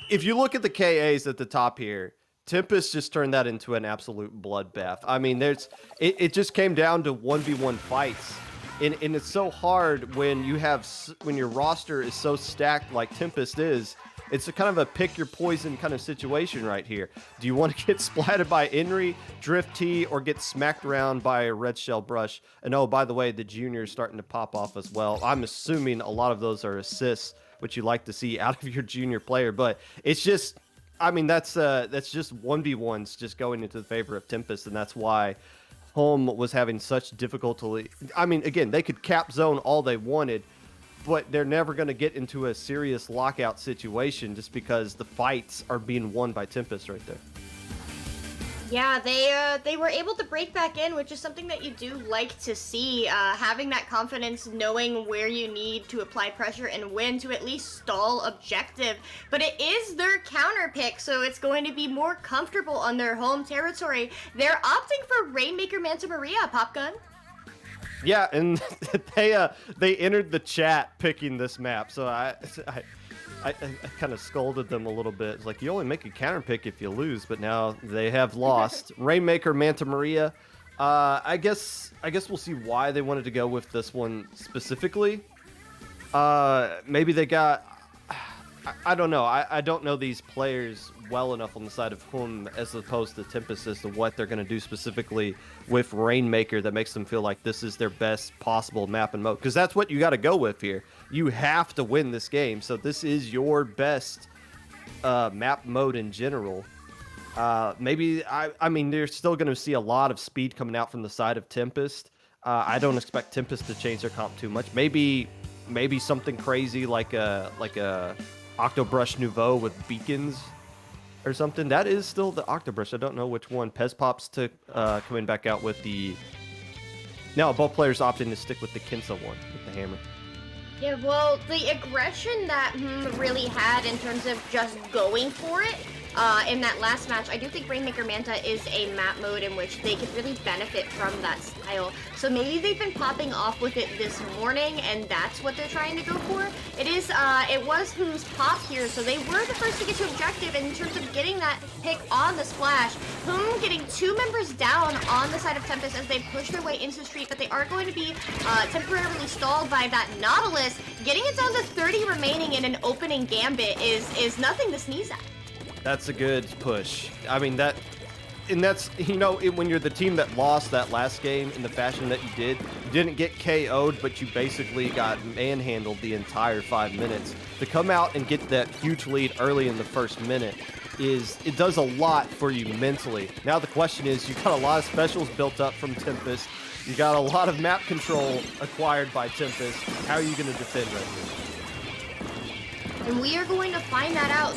If you look at the KAs at the top here, Tempest just turned that into an absolute bloodbath. I mean, it just came down to 1v1 fights. And it's so hard when your roster is so stacked like Tempest is. It's a kind of a pick your poison kind of situation right here. Do you want to get splatted by Henry, Drift T, or get smacked around by a Red Shell Brush? And oh, by the way, the junior is starting to pop off as well. I'm assuming a lot of those are assists, which you like to see out of your junior player. But it's just, I mean, that's just 1v1s just going into the favor of Tempest, and that's why Hmmm was having such difficulty. I mean, again, they could cap zone all they wanted, but they're never going to get into a serious lockout situation just because the fights are being won by Tempest right there. Yeah, they were able to break back in, which is something that you do like to see. Having that confidence, knowing where you need to apply pressure and when to at least stall objective. But it is their counter pick, so it's going to be more comfortable on their home territory. They're opting for Rainmaker Manta Maria, Popgun. Yeah, and they entered the chat picking this map, so I kind of scolded them a little bit. It's like, you only make a counter pick if you lose, but now they have lost. Rainmaker, Manta Maria. I guess we'll see why they wanted to go with this one specifically. Maybe they got... I don't know. I don't know these players well enough on the side of Hmmm as opposed to Tempest as to what they're going to do specifically with Rainmaker that makes them feel like this is their best possible map and mode. Because that's what you got to go with here. You have to win this game. So this is your best map mode in general. Maybe, I mean, they're still going to see a lot of speed coming out from the side of Tempest. I don't expect Tempest to change their comp too much. Maybe something crazy like a Octobrush Nouveau with beacons or something. That is still the Octobrush. I don't know which one. Pezpops took coming back out with the... No, both players opting to stick with the Kinsa one, with the hammer. Yeah, well, the aggression that really had in terms of just going for it in that last match, I do think Rainmaker Manta is a map mode in which they could really benefit from that style. So maybe they've been popping off with it this morning, and that's what they're trying to go for. It was Hmmm's pop here, so they were the first to get to objective in terms of getting that pick on the splash. Hmmm getting 2 members down on the side of Tempest as they push their way into the street, but they are going to be temporarily stalled by that Nautilus. Getting it down to 30 remaining in an opening gambit is nothing to sneeze at. That's a good push. I mean, that's, you know, when you're the team that lost that last game in the fashion that you didn't get KO'd, but you basically got manhandled the entire 5 minutes. To come out and get that huge lead early in the first minute it does a lot for you mentally. Now the question is, you got a lot of specials built up from Tempest. You got a lot of map control acquired by Tempest. How are you going to defend right here? And we are going to find that out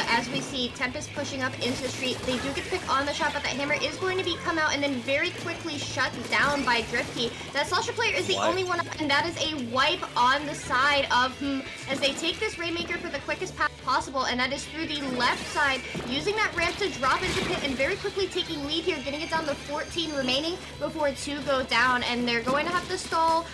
as we see Tempest pushing up into the street. They do get picked on the shot, but that hammer is going to be come out and then very quickly shut down by Driftkey. That Slasher player is the only one up, and that is a wipe on the side of Hmmm as they take this Rainmaker for the quickest path possible, and that is through the left side, using that ramp to drop into pit and very quickly taking lead here, getting it down to 14 remaining before 2 go down, and they're going to have to stall,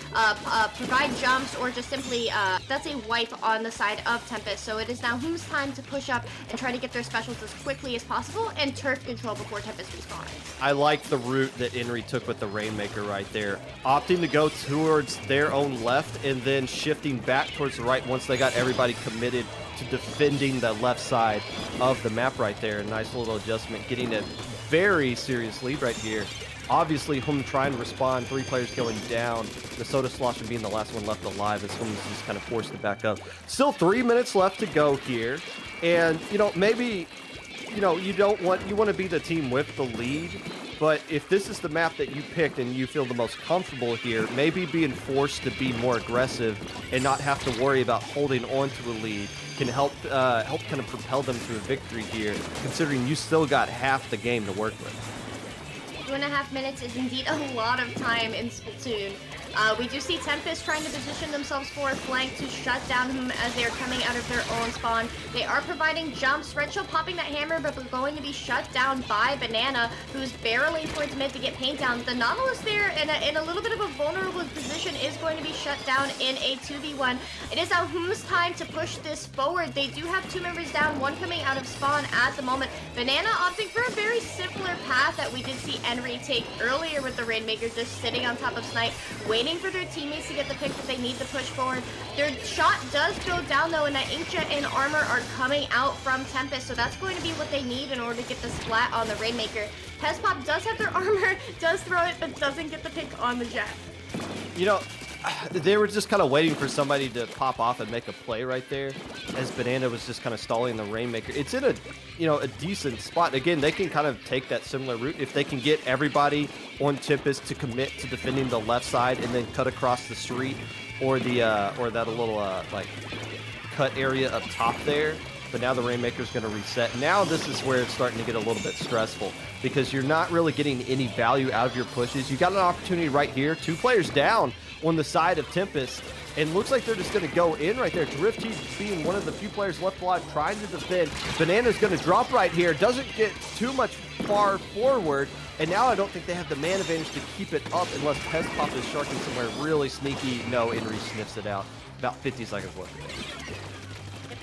provide jumps, or just simply, that's a wipe on the side of Tempest. So it is now Hmmm's time to push up and try to get their specials as quickly as possible and turf control before Tempest respawns. I like the route that Inri took with the Rainmaker right there, opting to go towards their own left and then shifting back towards the right once they got everybody committed to defending the left side of the map right there. Nice little adjustment, getting a very serious lead right here. Obviously, Hmmm trying to respond, 3 players going down. The Soda Slosher being the last one left alive as Hmmm's just kind of forced to back up. Still 3 minutes left to go here. And, you know, maybe, you know, you want to be the team with the lead. But if this is the map that you picked and you feel the most comfortable here, maybe being forced to be more aggressive and not have to worry about holding on to a lead can help kind of propel them to a victory here, considering you still got half the game to work with. 2.5 minutes is indeed a lot of time in Splatoon. We do see Tempest trying to position themselves for a flank to shut down Hmmm as they are coming out of their own spawn. They are providing jumps. Red Shell popping that hammer, but we're going to be shut down by Banana, who's barreling towards mid to get paint down. The Nautilus there in a little bit of a vulnerable position is going to be shut down in a 2v1. It is now Hmmm's time to push this forward. They do have 2 members down, 1 coming out of spawn at the moment. Banana opting for a very simpler path that we did see Enri take earlier with the Rainmaker, just sitting on top of Snipe, waiting for their teammates to get the pick that they need to push forward. Their shot does go down though, and that Inkjet and armor are coming out from Tempest, so that's going to be what they need in order to get the splat on the Rainmaker. Pezpop does have their armor, does throw it, but doesn't get the pick on the Jet. You know, they were just kind of waiting for somebody to pop off and make a play right there, as Banana was just kind of stalling the Rainmaker. It's in a, you know, a decent spot. Again, they can kind of take that similar route if they can get everybody on Tempest to commit to defending the left side and then cut across the street, or the or that little like cut area up top there. But now the Rainmaker's going to reset. Now this is where it's starting to get a little bit stressful, because you're not really getting any value out of your pushes. You got an opportunity right here, 2 players down on the side of Tempest, and looks like they're just going to go in right there. Driftkey being one of the few players left alive trying to defend. Banana's going to drop right here, doesn't get too much far forward, and now I don't think they have the man advantage to keep it up unless Pezpop is sharking somewhere really sneaky. No, Inri sniffs it out. About 50 seconds left.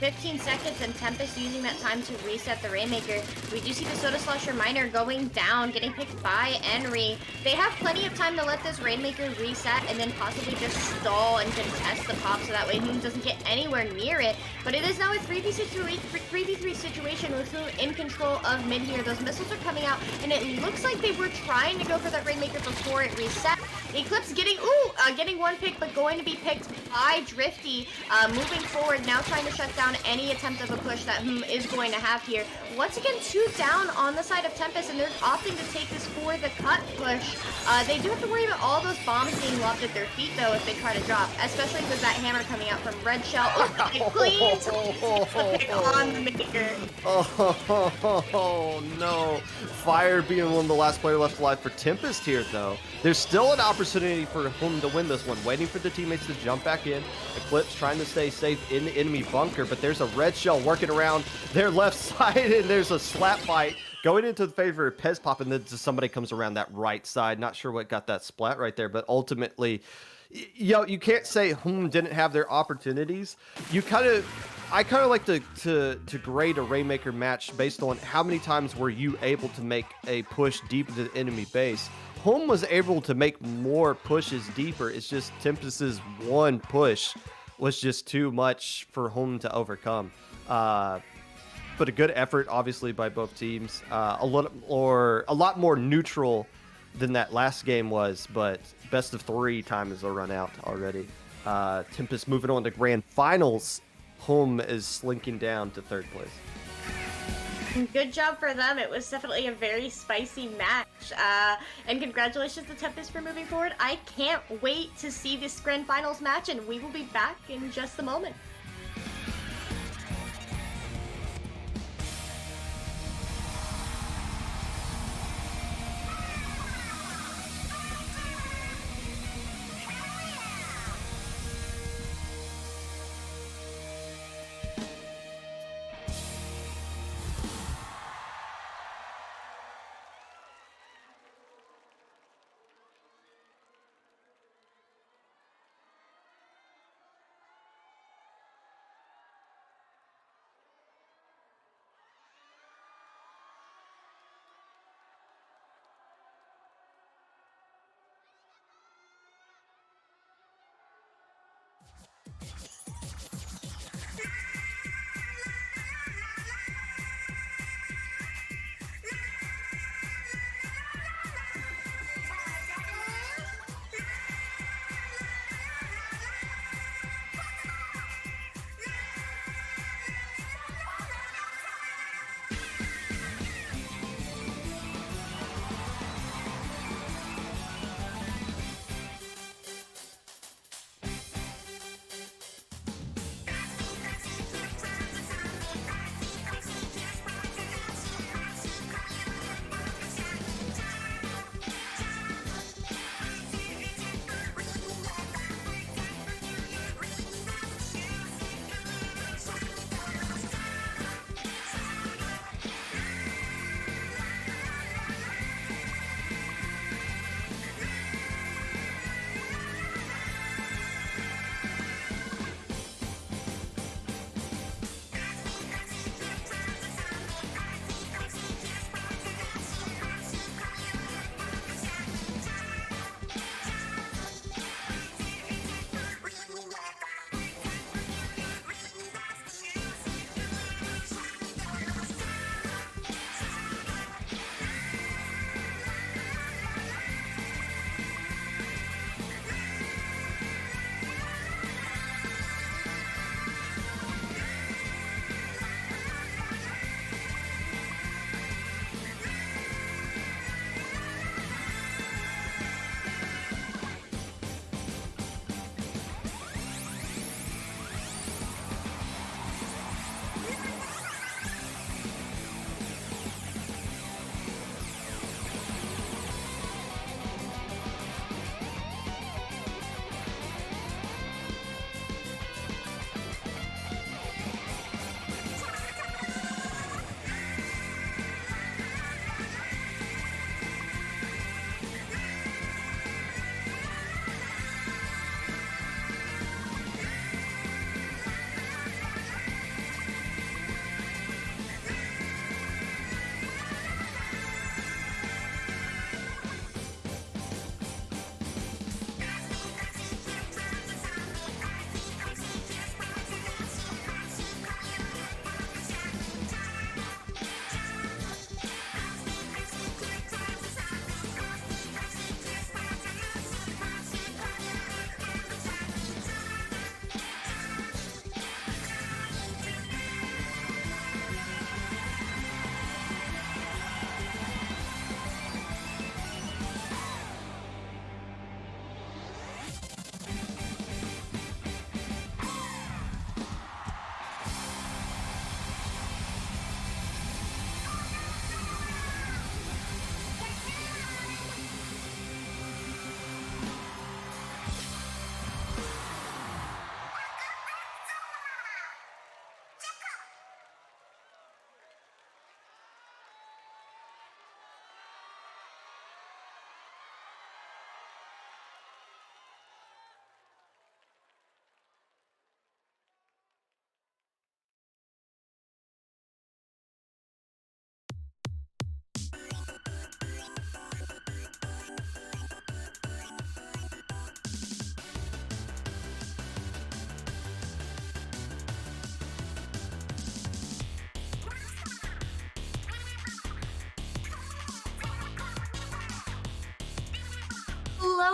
15 seconds, and Tempest using that time to reset the Rainmaker. We do see the Soda Slosher Miner going down, getting picked by Enry. They have plenty of time to let this Rainmaker reset and then possibly just stall and contest the pop so that way Hmmm doesn't get anywhere near it. But it is now a 3v3 situation with Hmmm in control of mid here. Those missiles are coming out, and it looks like they were trying to go for that Rainmaker before it reset. Eclipse getting one pick, but going to be picked by Drifty. Moving forward, now trying to shut down any attempt of a push that Hmmm is going to have here. Once again, 2 down on the side of Tempest, and they're opting to take this for the cut push. They do have to worry about all those bombs being lobbed at their feet, though, if they try to drop, especially with that hammer coming out from Red Shell. Oh, it cleans the pick on the Maker. Oh, no. Fire being one of the last player left alive for Tempest here, though. There's still an opportunity for Hmmm to win this one. Waiting for the teammates to jump back in. Eclipse trying to stay safe in the enemy bunker, but there's a Red Shell working around their left side, and there's a slap fight going into the favor of Pez Pop, and then somebody comes around that right side. Not sure what got that splat right there, but ultimately, you can't say Hmmm didn't have their opportunities. I kind of like to grade a Rainmaker match based on how many times were you able to make a push deep into the enemy base. Hmmm was able to make more pushes deeper. It's just Tempest's one push was just too much for Hmmm to overcome. But a good effort, obviously, by both teams. A lot more neutral than that last game was, but best of 3 time is run out already. Tempest moving on to grand finals. Hmmm is slinking down to 3rd place. Good job for them. It was definitely a very spicy match. And congratulations to Tempest for moving forward. I can't wait to see this grand finals match, and we will be back in just a moment.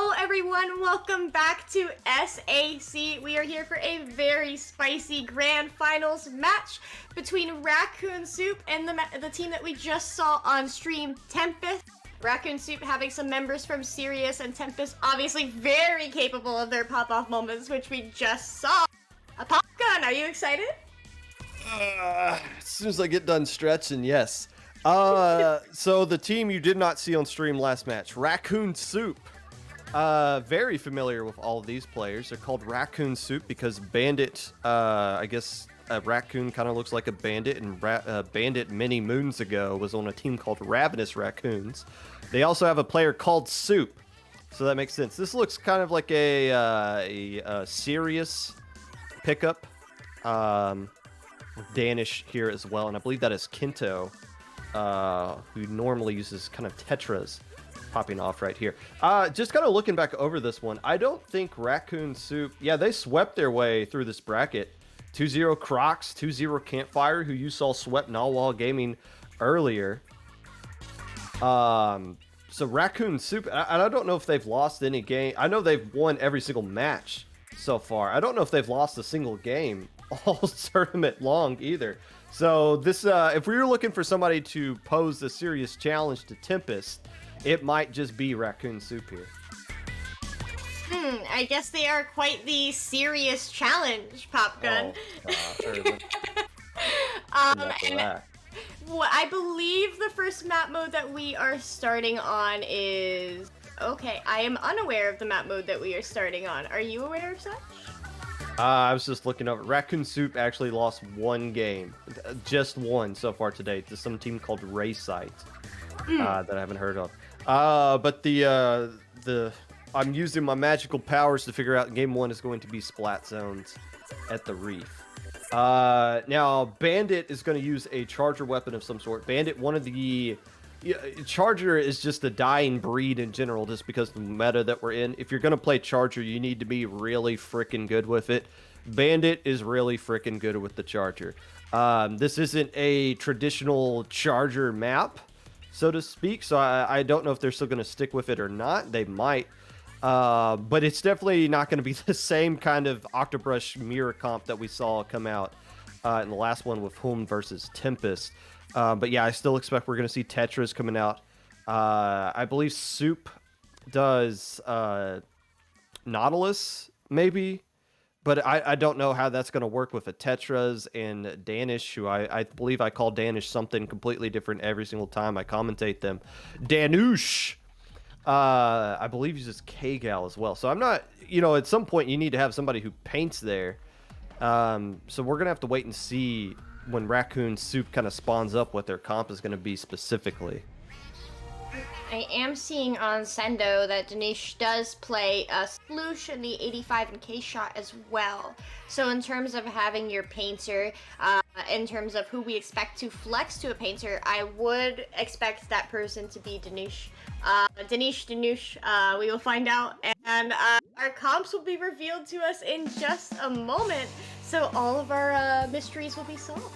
Hello, everyone. Welcome back to SAC. We are here for a very spicy grand finals match between Raccoon Soup and the team that we just saw on stream, Tempest. Raccoon Soup having some members from Sirius, and Tempest obviously very capable of their pop-off moments, which we just saw. A pop gun, are you excited? As soon as I get done stretching, yes. So the team you did not see on stream last match, Raccoon Soup. Very familiar with all of these players. They're called Raccoon Soup because Bandit, I guess a raccoon kind of looks like a bandit, and Bandit many moons ago was on a team called Ravenous Raccoons. They also have a player called Soup, so that makes sense. This looks kind of like a serious pickup. Danish here as well, and I believe that is Kinto, who normally uses kind of tetras popping off right here. Just kind of looking back over this one, I don't think Raccoon Soup, yeah, they swept their way through this bracket. 2-0 Crocs, 2-0 Campfire, who you saw swept Nawal Gaming earlier. So Raccoon Soup, and I don't know if they've lost any game. I know they've won every single match so far. I don't know if they've lost a single game all tournament long either. So this, if we were looking for somebody to pose a serious challenge to Tempest, it might just be Raccoon Soup here. I guess they are quite the serious challenge, Popgun. Well, I believe the first map mode that we are starting on is... Okay, I am unaware of the map mode that we are starting on. Are you aware of such? I was just looking over. Raccoon Soup actually lost one game. Just one so far today to some team called Raysite that I haven't heard of. But I'm using my magical powers to figure out game one is going to be Splat Zones at the Reef. Now, Bandit is going to use a charger weapon of some sort. Bandit, one of the... Charger is just a dying breed in general, just because of the meta that we're in. If you're going to play Charger, you need to be really freaking good with it. Bandit is really freaking good with the Charger. This isn't a traditional Charger map, so to speak, so I don't know if they're still going to stick with it or not. They might. But it's definitely not going to be the same kind of Octobrush mirror comp that we saw come out in the last one with Hmmm versus Tempest. But yeah, I still expect we're going to see Tetras coming out. I believe Soup does Nautilus, maybe. But I don't know how that's going to work with a Tetras and Danish, who I believe I call Danish something completely different every single time I commentate them. Danush! I believe uses K-Gal as well. So I'm not, at some point you need to have somebody who paints there. So we're going to have to wait and see when Raccoon Soup kind of spawns up what their comp is going to be specifically. I am seeing on Sendo that Danish does play a Sploosh in the 85 and K shot as well. So in terms of having your painter, in terms of who we expect to flex to a painter, I would expect that person to be Danish. Danush, we will find out. And our comps will be revealed to us in just a moment. So all of our mysteries will be solved.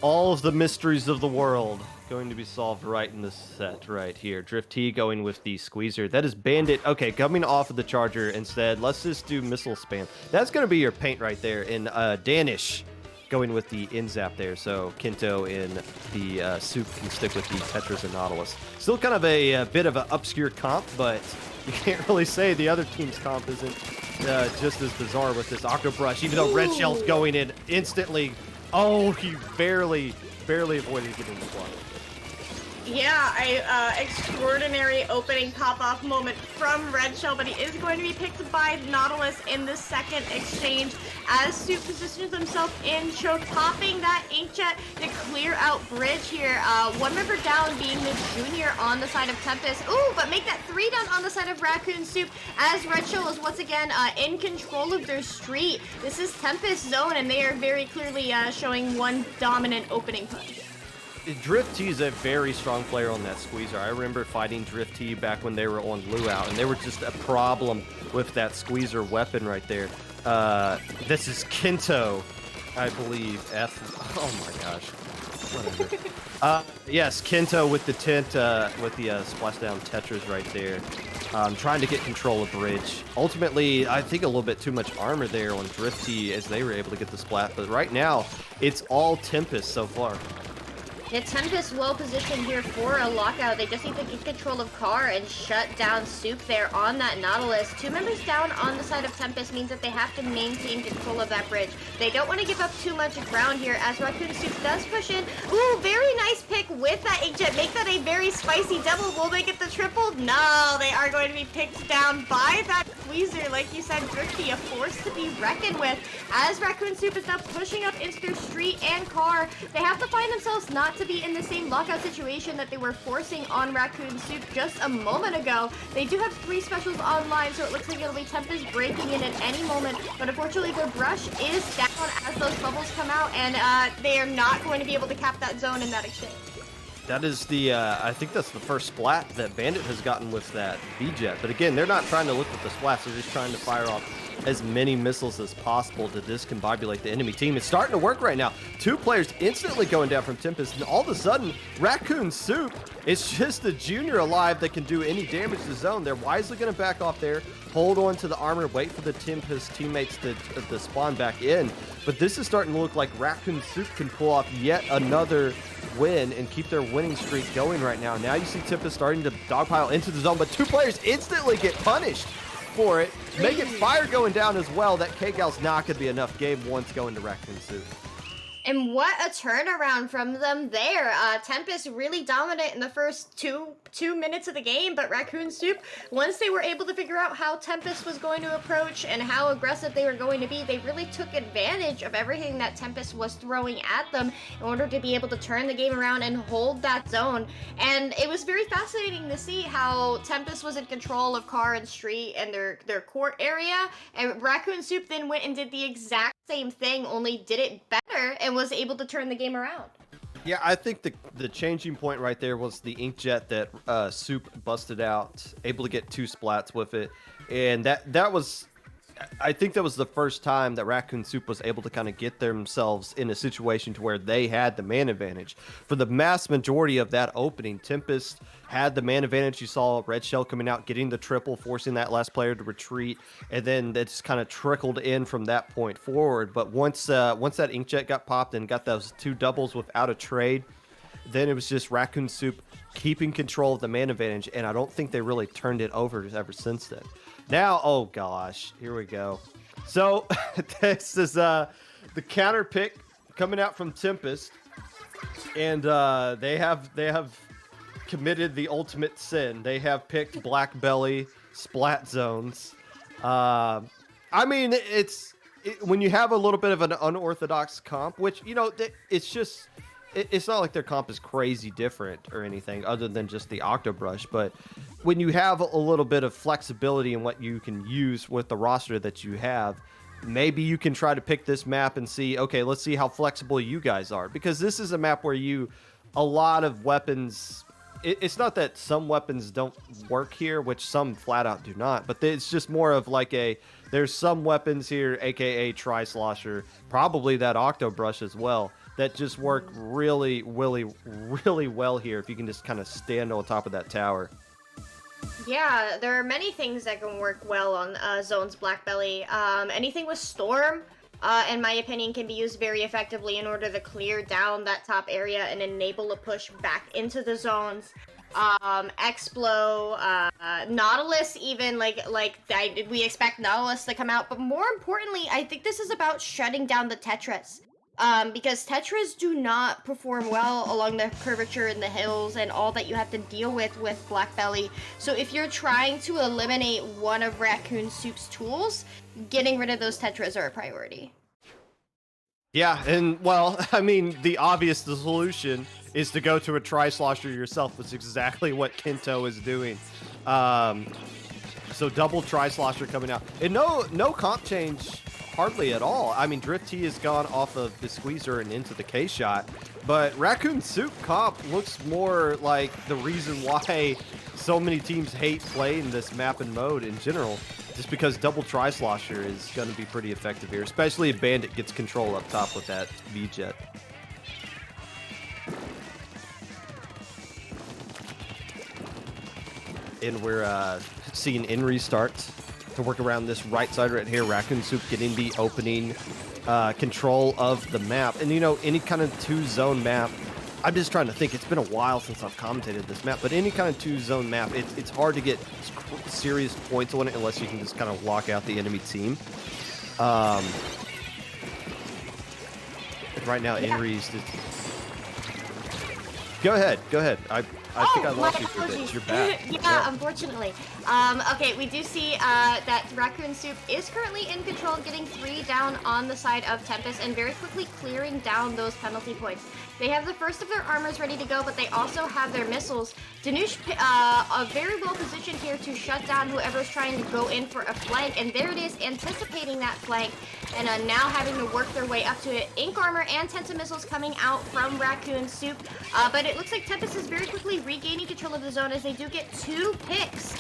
All of the mysteries of the world going to be solved right in this set right here. Drift T going with the Squeezer. That is Bandit. Okay, coming off of the Charger instead. Let's just do Missile Spam. That's going to be your paint right there. And Danish going with the Inzap there. So Kinto in the Soup can stick with the Tetras and Nautilus. Still kind of a bit of an obscure comp, but you can't really say the other team's comp isn't just as bizarre with this Octobrush, even though Red Shell's going in instantly. Oh, he barely avoided getting the block. Yeah, extraordinary opening pop-off moment from Red Shell, but he is going to be picked by Nautilus in the second exchange as Soup positions himself in, choke topping that Inkjet to clear out Bridge here. One member down being the Junior on the side of Tempest. Ooh, but make that 3 down on the side of Raccoon Soup as Red Shell is once again in control of their street. This is Tempest zone, and they are very clearly showing one dominant opening push. Drift T is a very strong player on that Squeezer. I remember fighting Drift T back when they were on Luau, and they were just a problem with that Squeezer weapon right there. This is Kinto, I believe. Oh my gosh. Whatever. Yes, Kinto with the tint, with the splashdown Tetras right there. trying to get control of bridge. Ultimately, I think a little bit too much armor there on Drifty as they were able to get the splat, but right now, it's all Tempest so far. Yeah, Tempest well positioned here for a lockout. They just need to get control of Car and shut down Soup there on that Nautilus. 2 members down on the side of Tempest means that they have to maintain control of that bridge. They don't want to give up too much ground here as Raccoon Soup does push in. Ooh, very nice pick with that Inkjet. Make that a very spicy double. Will they get the triple? No, they are going to be picked down by that Squeezer. Like you said, Drifty, a force to be reckoned with. As Raccoon Soup is now pushing up into their Street and Car, they have to find themselves not to be in the same lockout situation that they were forcing on Raccoon Soup just a moment ago. They do have 3 specials online, so it looks like it'll be Tempest breaking in at any moment, but unfortunately their brush is down as those bubbles come out, and they are not going to be able to cap that zone in that exchange. That is the, I think that's the first splat that Bandit has gotten with that V-Jet. But again, they're not trying to look at the splats, they're just trying to fire off as many missiles as possible to discombobulate the enemy team. It's starting to work right now. 2 players instantly going down from Tempest, and all of a sudden, Raccoon Soup is just a junior alive that can do any damage to the zone. They're wisely going to back off there, hold on to the armor, wait for the Tempest teammates to spawn back in. But this is starting to look like Raccoon Soup can pull off yet another win and keep their winning streak going right now. Now you see Tempest starting to dogpile into the zone, but 2 players instantly get punished for it. Making Fire going down as well. That K-Gal's not going to be enough. Game 1's going to Raccoon Soup. And what a turnaround from them there. Tempest really dominant in the first two minutes of the game, but Raccoon Soup, once they were able to figure out how Tempest was going to approach and how aggressive they were going to be, they really took advantage of everything that Tempest was throwing at them in order to be able to turn the game around and hold that zone. And it was very fascinating to see how Tempest was in control of Car and Street and their court area, and Raccoon Soup then went and did the exact same thing, only did it better and was able to turn the game around. Yeah, I think the changing point right there was the Inkjet that Soup busted out, able to get 2 splats with it, and that was, I think that was the first time that Raccoon Soup was able to kind of get themselves in a situation to where they had the man advantage. For the mass majority of that opening, Tempest had the man advantage. You saw Red Shell coming out, getting the triple, forcing that last player to retreat, and then that just kind of trickled in from that point forward. But once that Inkjet got popped and got those 2 doubles without a trade, then it was just Raccoon Soup keeping control of the man advantage, and I don't think they really turned it over ever since then. Now, oh gosh, here we go. So this is the counter pick coming out from Tempest, and they have committed the ultimate sin. They have picked Black Belly splat zones. I mean, when you have a little bit of an unorthodox comp, which, you know, it's not like their comp is crazy different or anything other than just the Octobrush, but when you have a little bit of flexibility in what you can use with the roster that you have, maybe you can try to pick this map and see, okay, let's see how flexible you guys are, because this is a map where a lot of weapons, it's not that some weapons don't work here, which some flat out do not, but it's just more of like there's some weapons here, aka Tri-Slosher, probably that Octobrush as well, that just work really, really, really well here if you can just kind of stand on top of that tower. Yeah, there are many things that can work well on Zone's Black Belly. Anything with Storm, in my opinion, can be used very effectively in order to clear down that top area and enable a push back into the zones. Explo, Nautilus, even we expect Nautilus to come out, but more importantly, I think this is about shutting down the Tetras. Because Tetras do not perform well along the curvature in the hills and all that you have to deal with Black Belly. So if you're trying to eliminate one of Raccoon Soup's tools, getting rid of those Tetras are a priority. Yeah, and well, I mean, the obvious solution is to go to a Tri-Slosher yourself, which is exactly what Kento is doing. So double Tri-Slosher coming out. And no comp change hardly at all. I mean, Drift T has gone off of the Squeezer and into the K-Shot, but Raccoon Soup comp looks more like the reason why so many teams hate playing this map and mode in general, just because double Tri-Slosher is going to be pretty effective here, especially if Bandit gets control up top with that V-Jet. And we're seeing in restart to work around this right side right here. Raccoon Soup getting the opening control of the map. And, you know, any kind of two-zone map, I'm just trying to think. It's been a while since I've commentated this map, but any kind of two-zone map, it's hard to get serious points on it unless you can just kind of lock out the enemy team. Right now, Inri's... Go ahead. I think I lost you for this. You're back. Yeah, unfortunately. Okay, we do see that Raccoon Soup is currently in control, getting 3 down on the side of Tempest and very quickly clearing down those penalty points. They have the first of their armors ready to go, but they also have their missiles. Danush very well positioned here to shut down whoever's trying to go in for a flank, and there it is, anticipating that flank, and now having to work their way up to it. Ink armor and Tenta missiles coming out from Raccoon Soup, but it looks like Tempest is very quickly regaining control of the zone as they do get 2 picks,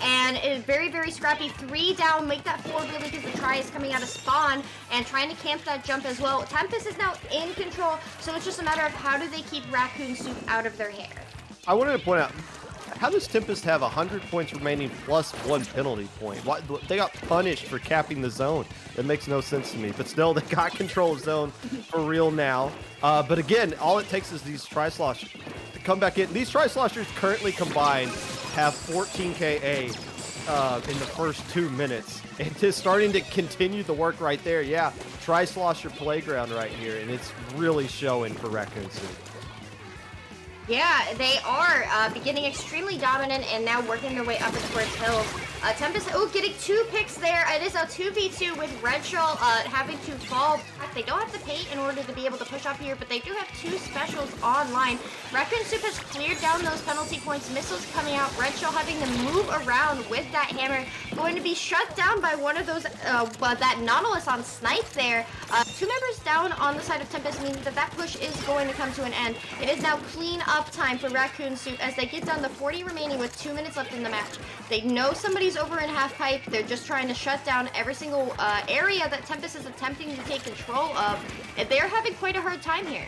and it is very, very scrappy. 3 down, make that 4 really, because the try is coming out of spawn and trying to camp that jump as well. Tempest is now in control, so it's just a matter of how do they keep Raccoon Soup out of their hair. I wanted to point out, how does Tempest have 100 points remaining plus 1 penalty point? Why, they got punished for capping the zone. That makes no sense to me. But still, they got control of zone for real now. But again, all it takes is these Tri-Sloshers to come back in. These Tri-Sloshers currently combined have 14 KA in the first 2 minutes. And just starting to continue the work right there. Yeah, Tri-Slosher playground right here. And it's really showing for Raccoon Soup. Yeah, they are beginning extremely dominant and now working their way up towards hills. Tempest, getting 2 picks there. It is a 2v2 with Red Shell having to fall back. They don't have the paint in order to be able to push up here, but they do have 2 specials online. Raccoon Soup has cleared down those penalty points. Missiles coming out. Red Shell having to move around with that hammer. Going to be shut down by one of those, that Nautilus on Snipe there. 2 members down on the side of Tempest, meaning that push is going to come to an end. It is now clean up time for Raccoon Soup as they get down to 40 remaining with 2 minutes left in the match. They know somebody's over in half pipe. They're just trying to shut down every single area that Tempest is attempting to take control of. And they're having quite a hard time here.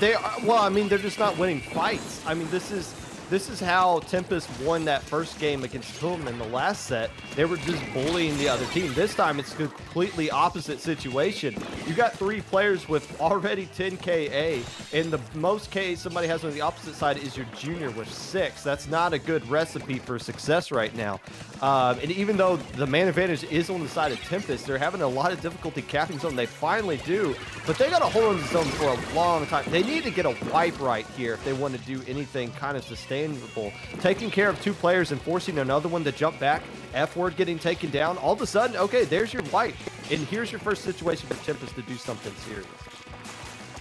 They are, well, I mean, they're just not winning fights. I mean, this is how Tempest won that first game against Hmmm in the last set. They were just bullying the other team. This time, it's a completely opposite situation. You got 3 players with already 10 KA, and the most KA somebody has on the opposite side is your junior with 6. That's not a good recipe for success right now. And even though the man advantage is on the side of Tempest, they're having a lot of difficulty capping zone. They finally do, but they got to hold on to zone for a long time. They need to get a wipe right here if they want to do anything kind of sustainable. Taking care of 2 players and forcing another one to jump back, F-word getting taken down, all of a sudden, okay, there's your wipe. And here's your first situation for Tempest to do something serious.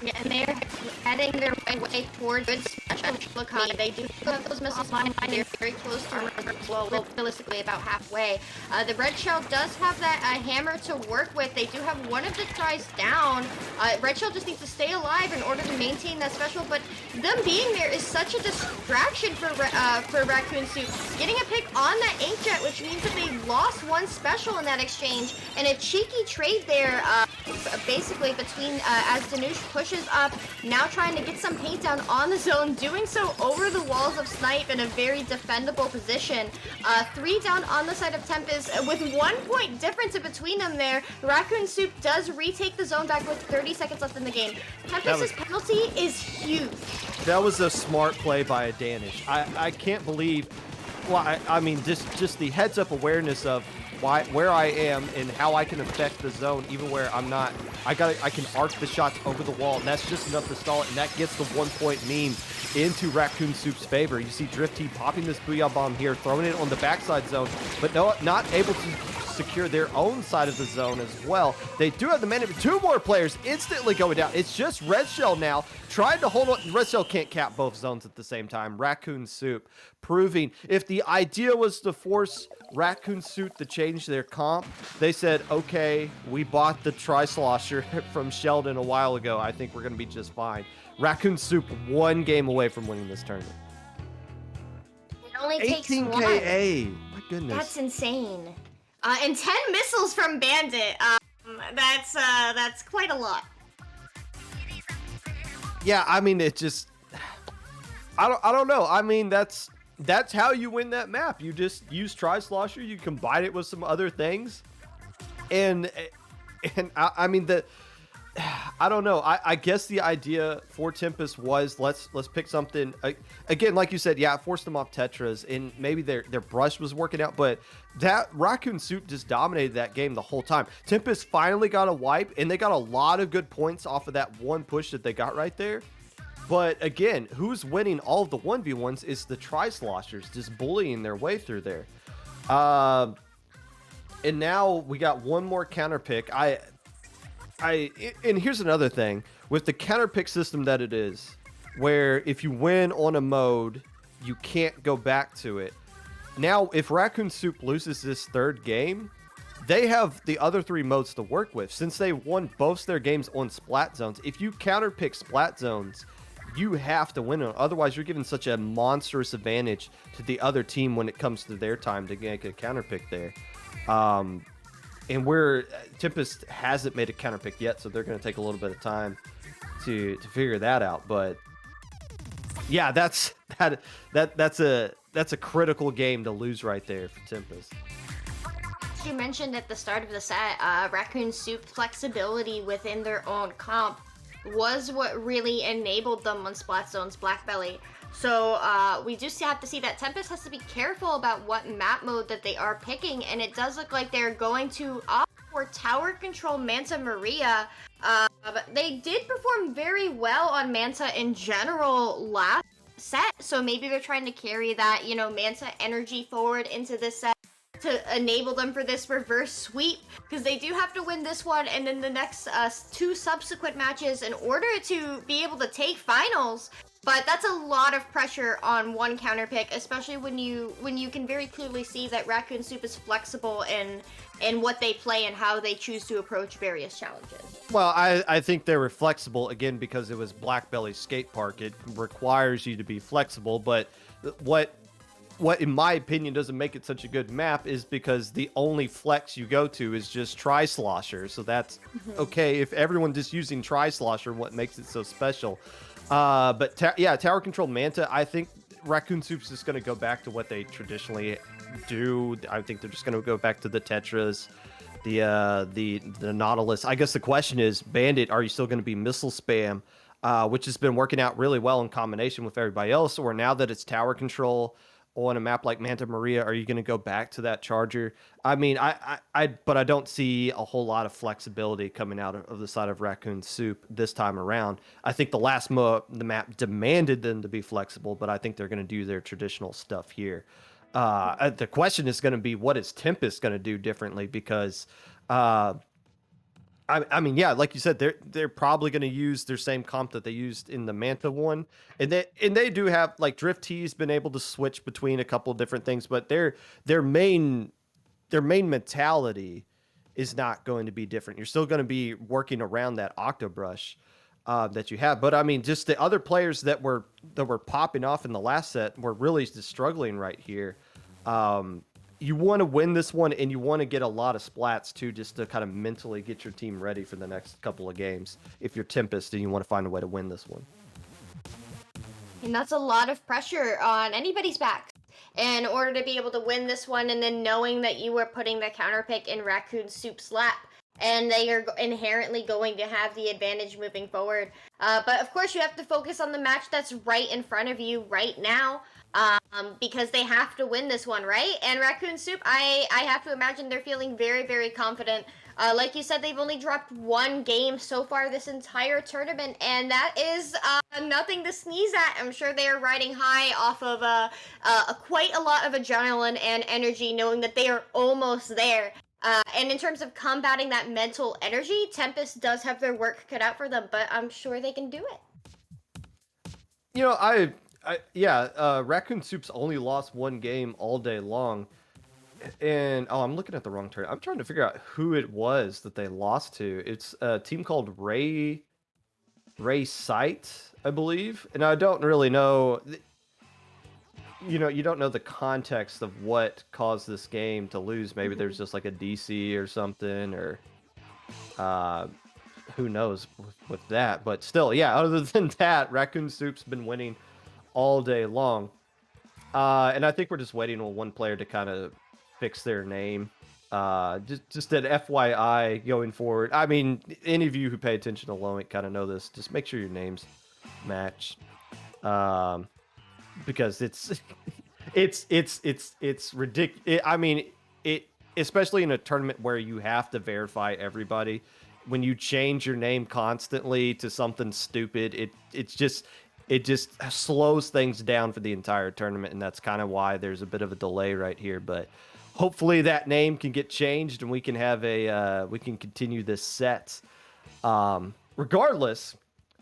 Yeah, and they're heading their way towards good special Lacan. They do have those missiles on. They're very close to armor as well, realistically about halfway. The Red Shell does have that hammer to work with. They do have one of the tries down. Red Shell just needs to stay alive in order to maintain that special, but them being there is such a distraction for Raccoon Soup. Getting a pick on that Inkjet, which means that they lost 1 special in that exchange, and a cheeky trade there, basically between as Danush pushes up, now trying to get some paint down on the zone, doing so over the walls of Snipe in a very defendable position. 3 down on the side of Tempest with 1 point difference in between them there. Raccoon Soup does retake the zone back with 30 seconds left in the game. Tempest's penalty is huge. That was a smart play by a Danish. I can't believe, well, I mean, just the heads-up awareness of where I am and how I can affect the zone even where I'm not. I can arc the shots over the wall, and that's just enough to stall it, and that gets the 1-point meme into Raccoon Soup's favor. You see Drift T popping this Booyah Bomb here, throwing it on the backside zone, but not able to secure their own side of the zone as well. They do have the man. 2 more players instantly going down. It's just Red Shell now trying to hold on. Red Shell can't cap both zones at the same time. Raccoon Soup proving if the idea was to force Raccoon Soup to change their comp, they said, okay, we bought the Tri-Slosher from Sheldon a while ago. I think we're going to be just fine. Raccoon Soup 1 game away from winning this tournament. It only takes 18 1. KA. My goodness. That's insane. And 10 missiles from Bandit. That's quite a lot. Yeah, I mean, it just, I don't know. I mean, that's that's how you win that map. You just use Tri-Slosher, you combine it with some other things, and I mean I don't know. I guess the idea for Tempest was let's pick something again, like you said, yeah, it forced them off Tetras, and maybe their brush was working out, but that Raccoon Soup just dominated that game the whole time. Tempest finally got a wipe, and they got a lot of good points off of that one push that they got right there. But again, who's winning all of the 1v1s is the Tri-Sloshers just bullying their way through there. And now we got one more counter pick. And here's another thing with the counter pick system that it is, where if you win on a mode, you can't go back to it. Now, if Raccoon Soup loses this third game, they have the other 3 modes to work with. Since they won both their games on Splat Zones, if you counter pick Splat Zones, you have to win it. Otherwise, you're giving such a monstrous advantage to the other team when it comes to their time to make a counter pick there. And Tempest hasn't made a counter pick yet, so they're going to take a little bit of time to figure that out. But yeah, that's a critical game to lose right there for Tempest. You mentioned at the start of the set, Raccoon Soup flexibility within their own comp was what really enabled them on Splat Zone's Black Belly. So we just have to see that Tempest has to be careful about what map mode that they are picking, and it does look like they're going to opt for Tower Control Manta Maria. But they did perform very well on Manta in general last set, so maybe they're trying to carry that, Manta energy forward into this set to enable them for this reverse sweep, because they do have to win this one and then the next 2 subsequent matches in order to be able to take finals. But that's a lot of pressure on one counter pick, especially when you can very clearly see that Raccoon Soup is flexible in what they play and how they choose to approach various challenges. Well, I think they were flexible again because it was Black Belly Skate Park. It requires you to be flexible, but what in my opinion doesn't make it such a good map is because the only flex you go to is just Tri-Slosher. So that's okay if everyone just using Tri-Slosher, what makes it so special. But Tower Control Manta, I think Raccoon Soup's just going to go back to what they traditionally do. I think they're just going to go back to the Tetras, the Nautilus. I guess the question is, Bandit, are you still going to be missile spam, which has been working out really well in combination with everybody else, or now that it's Tower Control on a map like Manta Maria, are you going to go back to that charger? I mean, but I don't see a whole lot of flexibility coming out of the side of Raccoon Soup this time around. I think the map demanded them to be flexible, but I think they're going to do their traditional stuff here. The question is going to be, what is Tempest going to do differently? Because I mean, yeah, like you said, they're probably going to use their same comp that they used in the Manta one, and they do have, like, Drift T's been able to switch between a couple of different things, but their main mentality is not going to be different. You're still going to be working around that Octobrush that you have, but I mean, just the other players that were popping off in the last set were really just struggling right here. You want to win this one, and you want to get a lot of splats too, just to kind of mentally get your team ready for the next couple of games. If you're Tempest and you want to find a way to win this one, and that's a lot of pressure on anybody's back in order to be able to win this one, and then knowing that you are putting the counter pick in Raccoon Soup's lap, and they are inherently going to have the advantage moving forward. But of course, you have to focus on the match that's right in front of you right now. Because they have to win this one, right? And Raccoon Soup, I have to imagine they're feeling very, very confident. Like you said, they've only dropped 1 game so far this entire tournament, and that is nothing to sneeze at. I'm sure they are riding high off of quite a lot of adrenaline and energy, knowing that they are almost there. And in terms of combating that mental energy, Tempest does have their work cut out for them, but I'm sure they can do it. You know, Raccoon Soup's only lost 1 game all day long, and I'm looking at the wrong turn. I'm trying to figure out who it was that they lost to. It's a team called Ray Sight, I believe, and I don't really know. You don't know the context of what caused this game to lose. Maybe there's just like a DC or something, or who knows with that. But still, yeah. Other than that, Raccoon Soup's been winning all day long. And I think we're just waiting on one player to kind of fix their name. Just an FYI going forward. I mean, any of you who pay attention to Loic kind of know this. Just make sure your names match, because it's it's ridiculous. I mean, especially in a tournament where you have to verify everybody. When you change your name constantly to something stupid, it just slows things down for the entire tournament, and that's kind of why there's a bit of a delay right here. But hopefully that name can get changed and we can have we can continue this set. Regardless,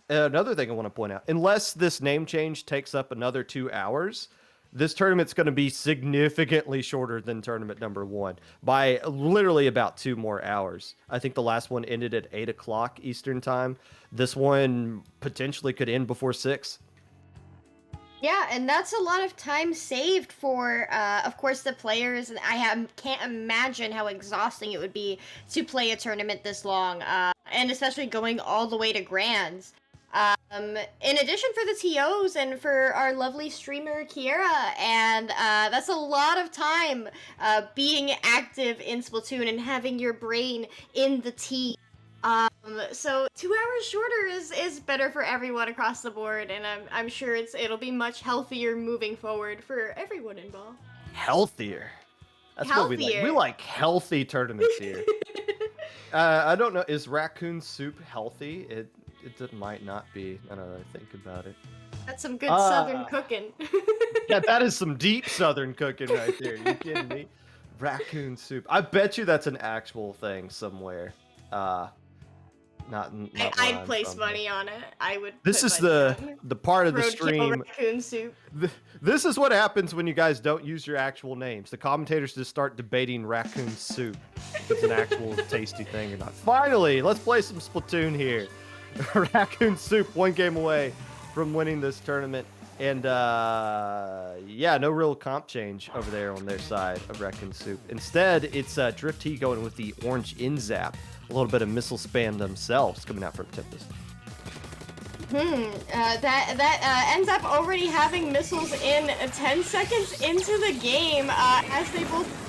another thing I want to point out, unless this name change takes up another 2 hours, this tournament's going to be significantly shorter than tournament number 1 by literally about 2 more hours. I think the last one ended at 8 o'clock Eastern time. This one potentially could end before 6. Yeah, and that's a lot of time saved for, of course, the players. And can't imagine how exhausting it would be to play a tournament this long, and especially going all the way to grands. In addition for the TOs and for our lovely streamer Kiera, and that's a lot of time being active in Splatoon and having your brain in the team. So 2 hours shorter is better for everyone across the board, and I'm sure it'll be much healthier moving forward for everyone involved. Healthier. That's what we like. We like healthy tournaments here. I don't know. Is raccoon soup healthy? It might not be. Now that I think about it. That's some good southern cooking. Yeah, that is some deep southern cooking right there. You kidding me? Raccoon soup. I bet you that's an actual thing somewhere. I'd place money on it. I would. This is the part of the stream. Raccoon soup. This is what happens when you guys don't use your actual names. The commentators just start debating raccoon soup. If it's an actual tasty thing or not. Finally, let's play some Splatoon here. Raccoon soup, 1 game away from winning this tournament. And yeah, no real comp change over there on their side of Raccoon Soup. Instead, it's Drift T going with the orange in-zap. A little bit of missile spam themselves coming out from Tempest. That ends up already having missiles in 10 seconds into the game as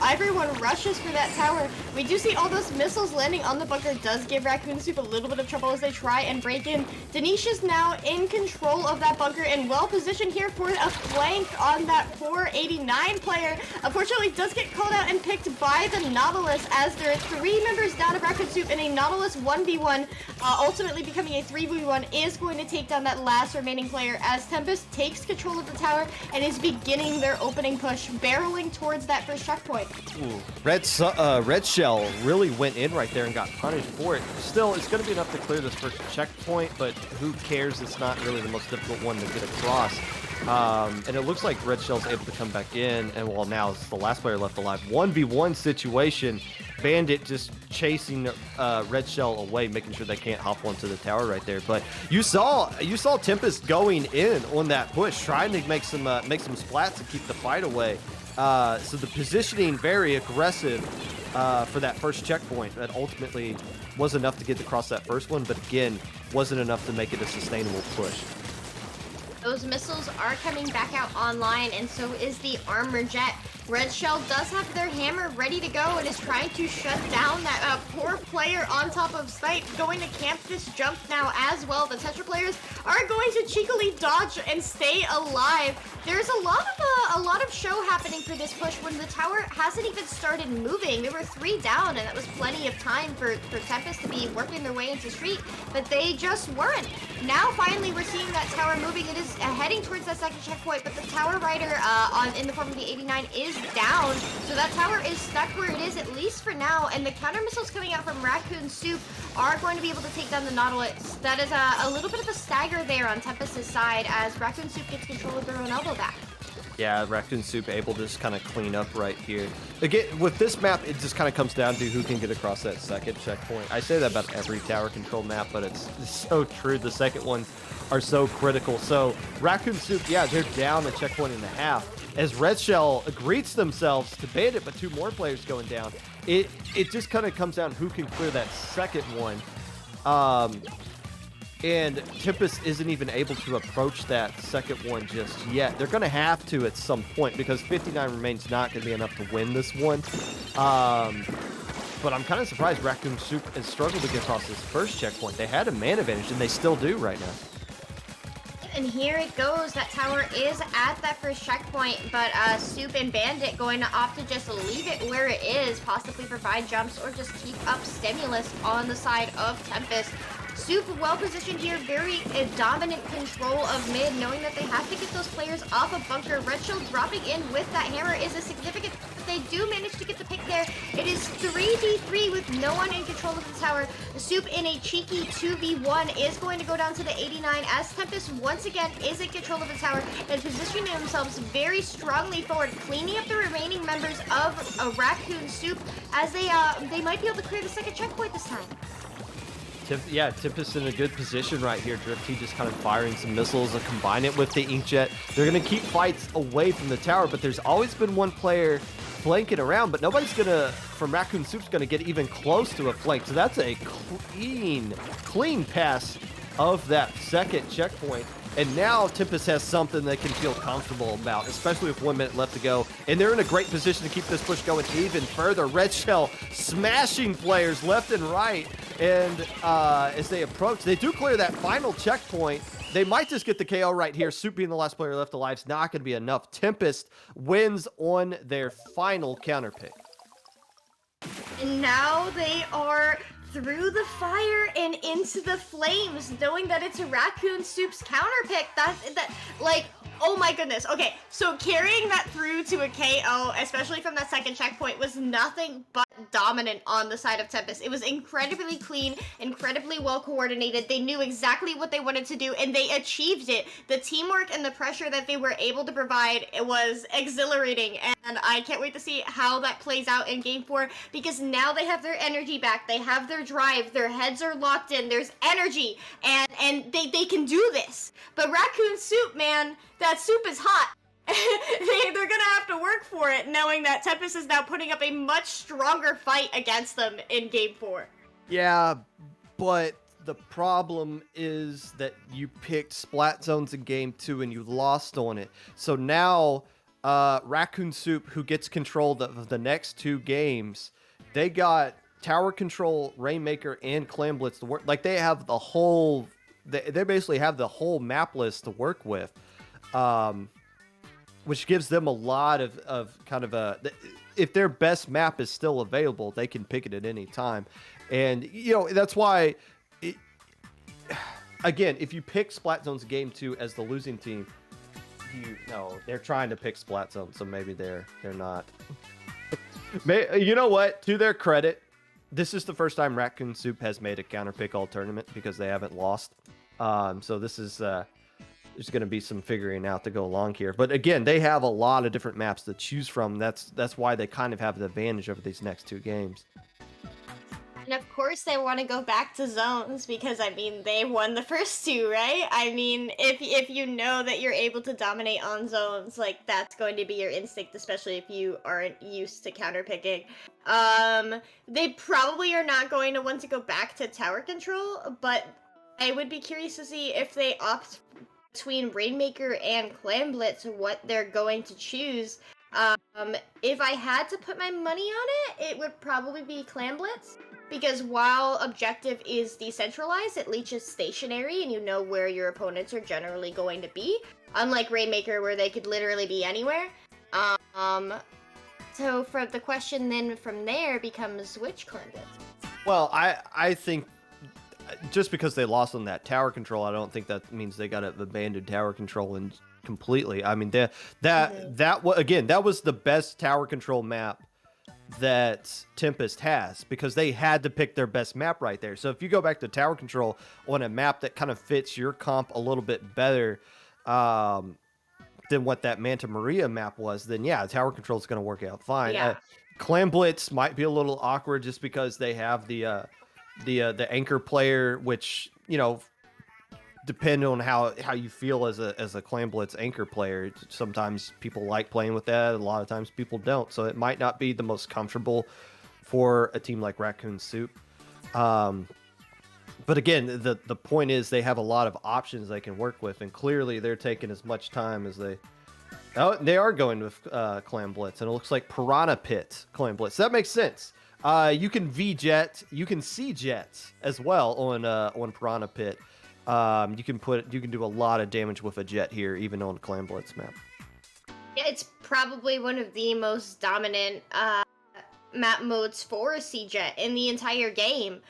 everyone rushes for that tower. We do see all those missiles landing on the bunker does give Raccoon Soup a little bit of trouble as they try and break in. Danish is now in control of that bunker and well positioned here for a flank on that 489 player. Unfortunately, does get called out and picked by the Nautilus as there are 3 members down of Raccoon Soup and a Nautilus 1v1, ultimately becoming a 3v1 is going to take down that last remaining player as Tempest takes control of the tower and is beginning their opening push, barreling towards that first checkpoint. Ooh. Red Shell really went in right there and got punished for it. Still, it's going to be enough to clear this first checkpoint, but who cares? It's not really the most difficult one to get across. And it looks like Red Shell's able to come back in, and well, now it's the last player left alive. 1v1 situation. Bandit just chasing Red Shell away, making sure they can't hop onto the tower right there. But you saw Tempest going in on that push, trying to make some splats to keep the fight away. So the positioning very aggressive for that first checkpoint. That ultimately was enough to get across that first one, but again, wasn't enough to make it a sustainable push. Those missiles are coming back out online, and so is the armor jet. Red Shell does have their hammer ready to go and is trying to shut down that poor player on top of site, going to camp this jump now as well. The Tetra players are going to cheekily dodge and stay alive. There's a lot of show happening for this push when the tower hasn't even started moving. There were 3 down, and that was plenty of time for Tempest to be working their way into street, but they just weren't. Now finally we're seeing that tower moving. It is heading towards that second checkpoint, but the tower rider in the form of the 89 is down, so that tower is stuck where it is, at least for now, and the counter missiles coming out from Raccoon Soup are going to be able to take down the Nautilus. That is a little bit of a stagger there on Tempest's side as Raccoon Soup gets control of their own elbow back. Yeah, Raccoon Soup able to just kind of clean up right here. Again, with this map, it just kind of comes down to who can get across that second checkpoint. I say that about every tower control map, but it's so true. The second ones are so critical. So Raccoon Soup, yeah, they're down a checkpoint and a half. As Red Shell greets themselves to Bandit, but 2 more players going down. It just kind of comes down who can clear that second one. And Tempest isn't even able to approach that second one just yet. They're going to have to at some point because 59 remains not going to be enough to win this one. But I'm kind of surprised Raccoon Soup has struggled to get across this first checkpoint. They had a man advantage, and they still do right now. And here it goes. That tower is at that first checkpoint, but Soup and Bandit going to opt to just leave it where it is, possibly provide jumps or just keep up stimulus on the side of Tempest. Soup well positioned here, very dominant control of mid, knowing that they have to get those players off a bunker. Red Shield dropping in with that hammer is a significant. They do manage to get the pick there. It is 3v3 with no one in control of the tower. Soup in a cheeky 2v1 is going to go down to the 89 as Tempest once again is in control of the tower and positioning themselves very strongly forward, cleaning up the remaining members of Raccoon Soup as they might be able to clear the second checkpoint this time. Yeah, Tempest in a good position right here. Drifty just kind of firing some missiles and combine it with the Inkjet. They're going to keep fights away from the tower, but there's always been one player flanking around, but nobody's going to, from Raccoon Soup's going to get even close to a flank. So that's a clean pass of that second checkpoint. And now Tempest has something they can feel comfortable about, especially with 1 minute left to go. And they're in a great position to keep this push going even further. Red Shell smashing players left and right. And as they approach, they do clear that final checkpoint. They might just get the KO right here. Soup being the last player left alive is not going to be enough. Tempest wins on their final counter pick. And now they are through the fire and into the flames, knowing that it's a Raccoon Soup's counter pick. Like, oh my goodness. Okay, so carrying that through to a KO, especially from that second checkpoint, was nothing but dominant on the side of Tempest. It was incredibly clean, incredibly well coordinated. They knew exactly what they wanted to do, and they achieved it. The teamwork and the pressure that they were able to provide, it was exhilarating, and I can't wait to see how that plays out in Game 4, because now they have their energy back, they have their drive, their heads are locked in, there's energy, and they can do this. But Raccoon Soup, man, that soup is hot. They're gonna have to work for it, knowing that Tempest is now putting up a much stronger fight against them in Game 4. Yeah, but the problem is that you picked Splat Zones in Game 2 and you lost on it. So now, Raccoon Soup, who gets control of the next 2 games, they got Tower Control, Rainmaker, and Clam Blitz to work. Like, they have the whole... They basically have the whole map list to work with. Which gives them a lot of kind of a... If their best map is still available, they can pick it at any time. And, you know, that's why... Again, if you pick Splat Zones Game 2 as the losing team, they're trying to pick Splat Zone, so maybe they're not. You know what? To their credit, this is the first time Raccoon Soup has made a counter pick all tournament because they haven't lost. So this is... There's going to be some figuring out to go along here. But again, they have a lot of different maps to choose from. That's why they kind of have the advantage over these next 2 games. And of course they want to go back to zones because, I mean, they won the first 2, right? I mean, if you know that you're able to dominate on zones, like, that's going to be your instinct, especially if you aren't used to counterpicking. They probably are not going to want to go back to tower control, but I would be curious to see if they opt between Rainmaker and Clam Blitz what they're going to choose. If I had to put my money on it, it would probably be Clam Blitz, because while objective is decentralized, it leaches stationary and you know where your opponents are generally going to be, unlike Rainmaker where they could literally be anywhere. So for the question then from there becomes which Clam Blitz? Well, I think just because they lost on that tower control, I don't think that means they got to abandon tower control and completely. I mean, that was the best tower control map that Tempest has because they had to pick their best map right there. So if you go back to tower control on a map that kind of fits your comp a little bit better than what that Manta Maria map was, then yeah, tower control is going to work out fine. Yeah. Clam Blitz might be a little awkward just because they have the anchor player, which, you know, depending on how you feel as a Clam Blitz anchor player, sometimes people like playing with that, a lot of times people don't, so it might not be the most comfortable for a team like Raccoon Soup. But again, the point is they have a lot of options they can work with, and clearly they're taking as much time as they... Oh, they are going with Clam Blitz, and it looks like Piranha Pit Clam Blitz. That makes sense. You can V-Jet, you can C-Jet as well on Piranha Pit. You can do a lot of damage with a jet here, even on Clam Blitz map. Yeah, it's probably one of the most dominant map modes for a C-Jet in the entire game.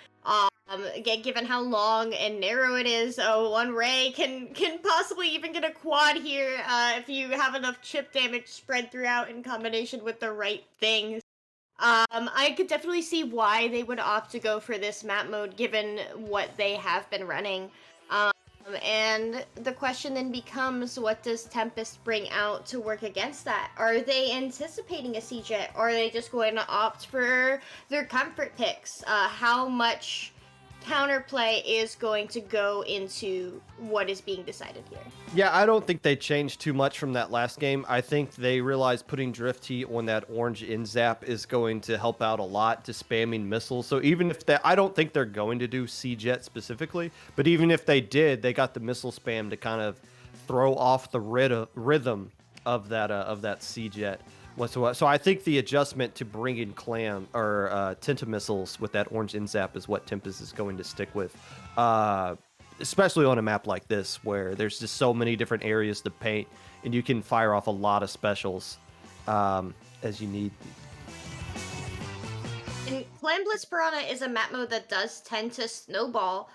Given how long and narrow it is, one ray can possibly even get a quad here if you have enough chip damage spread throughout in combination with the right things. I could definitely see why they would opt to go for this map mode given what they have been running. And the question then becomes, what does Tempest bring out to work against that? Are they anticipating a C-Jet? Or are they just going to opt for their comfort picks? How much counterplay is going to go into what is being decided here? Yeah, I don't think they changed too much from that last game. I think they realized putting Drift Heat on that orange in zap is going to help out a lot to spamming missiles. So even if I don't think they're going to do C-Jet specifically, but even if they did, they got the missile spam to kind of throw off the rhythm of that C-Jet. So I think the adjustment to bringing Clam or Tenta missiles with that orange in zap is what Tempest is going to stick with. Especially on a map like this where there's just so many different areas to paint and you can fire off a lot of specials as you need. And Clam Blitz Piranha is a map mode that does tend to snowball.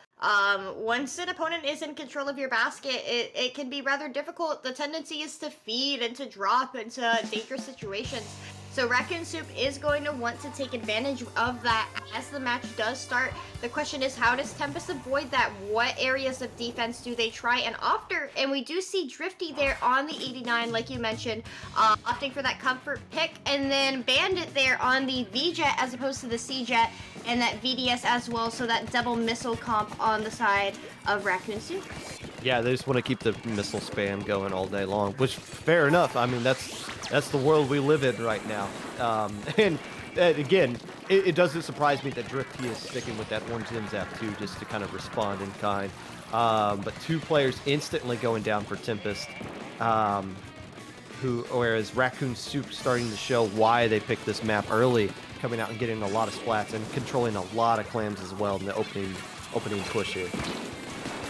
Once an opponent is in control of your basket, it can be rather difficult. The tendency is to feed and to drop into dangerous situations. So Raccoon Soup is going to want to take advantage of that as the match does start. The question is, how does Tempest avoid that? What areas of defense do they try and offer? And we do see Drifty there on the 89, like you mentioned, opting for that comfort pick, and then Bandit there on the V-Jet as opposed to the C-Jet, and that VDS as well, so that double missile comp on the side of Raccoon Soup. Yeah, they just want to keep the missile spam going all day long, which, fair enough. I mean, that's the world we live in right now. And again, it doesn't surprise me that Drifty is sticking with that orange in zap too, just to kind of respond in kind. But two players instantly going down for Tempest, whereas Raccoon Soup starting to show why they picked this map early, coming out and getting a lot of splats and controlling a lot of clams as well in the opening push here.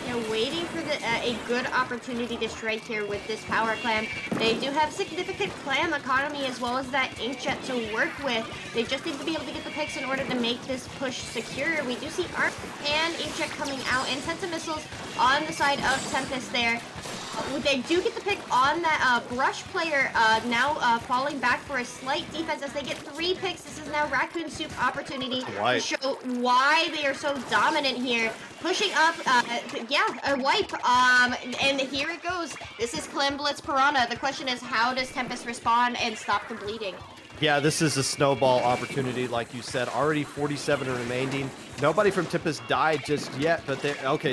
Yeah, waiting for a good opportunity to strike here with this power clam. They do have significant clam economy as well as that inkjet to work with. They just need to be able to get the picks in order to make this push secure. We do see Arc and inkjet coming out, and Tenta missiles on the side of Tempest there. They do get the pick on that Brush player, now falling back for a slight defense as they get 3 picks. This is now Raccoon Soup opportunity to show why they are so dominant here. Pushing up, a wipe, and here it goes. This is Clam Blitz Piranha. The question is, how does Tempest respond and stop the bleeding? Yeah, this is a snowball opportunity, like you said. Already 47 remaining. Nobody from Tempest died just yet, but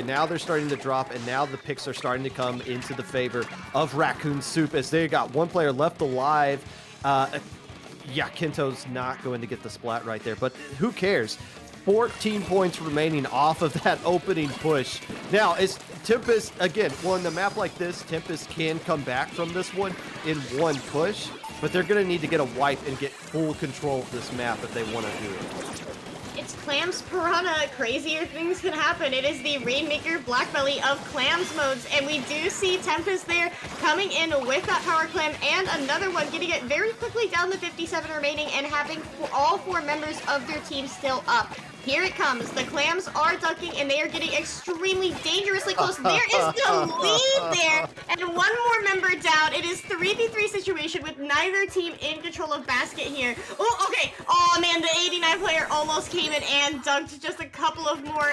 now they're starting to drop, and now the picks are starting to come into the favor of Raccoon Soup as they got one player left alive. Yeah, Kento's not going to get the splat right there, but who cares? 14 points remaining off of that opening push. Now, it's Tempest, again, on a map like this, Tempest can come back from this one in one push, but they're going to need to get a wipe and get full control of this map if they want to do it. It's Clams Piranha. Crazier things can happen. It is the Rainmaker Black Belly of Clams modes, and we do see Tempest there coming in with that Power Clam and another one, getting it very quickly down to 57 remaining and having all 4 members of their team still up. Here it comes. The clams are ducking, and they are getting extremely dangerously close. There is the lead there, and one more member down. It is 3v3 situation with neither team in control of basket here. Oh, okay. Oh, man, the 89 player almost came in and dunked just a couple of more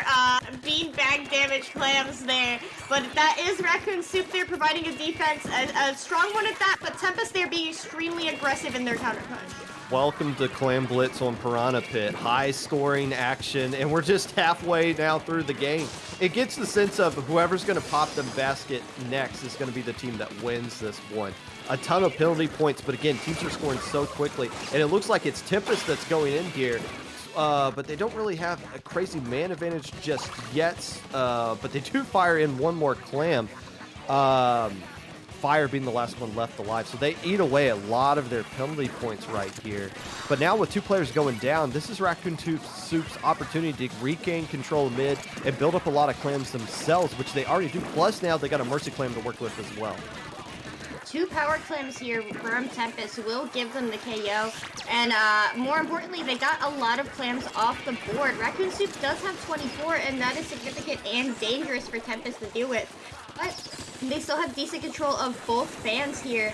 beanbag damage clams there. But that is Raccoon Soup there providing a defense, a strong one at that, but Tempest there being extremely aggressive in their counterpunch. Welcome to Clam Blitz on Piranha Pit. High scoring action, and we're just halfway now through the game. It gets the sense of whoever's going to pop the basket next is going to be the team that wins this one. A ton of penalty points, but again, teams are scoring so quickly, and it looks like it's Tempest that's going in here. but they don't really have a crazy man advantage just yet. But they do fire in one more clam. Fire being the last one left alive. So they eat away a lot of their penalty points right here. But now with 2 players going down, this is Raccoon Soup's opportunity to regain control mid and build up a lot of clams themselves, which they already do. Plus now they got a Mercy Clam to work with as well. 2 power clams here from Tempest will give them the KO. And more importantly, they got a lot of clams off the board. Raccoon Soup does have 24, and that is significant and dangerous for Tempest to deal with. But they still have decent control of both fans here.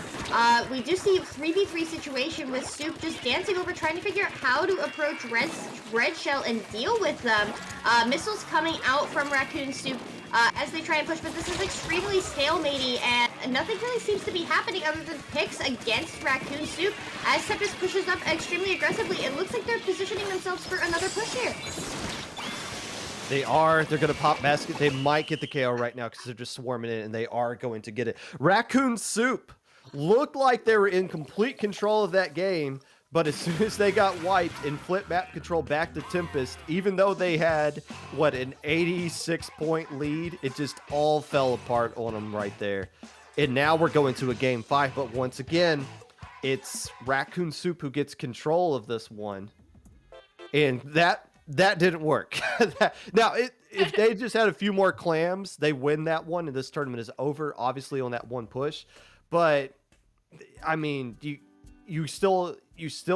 We do see a 3v3 situation with Soup just dancing over, trying to figure out how to approach Red Shell and deal with them. Missiles coming out from Raccoon Soup as they try and push, but this is extremely stalematey, and nothing really seems to be happening other than picks against Raccoon Soup. As Tempest pushes up extremely aggressively, it looks like they're positioning themselves for another push here. They're going to pop basket. They might get the KO right now because they're just swarming in, and they are going to get it. Raccoon Soup looked like they were in complete control of that game, but as soon as they got wiped and flipped map control back to Tempest, even though they had, an 86-point lead, it just all fell apart on them right there. And now we're going to a game 5, but once again, it's Raccoon Soup who gets control of this one. And that didn't work. Now, if they just had a few more clams, they win that one, and this tournament is over, obviously, on that one push. But, I mean, you still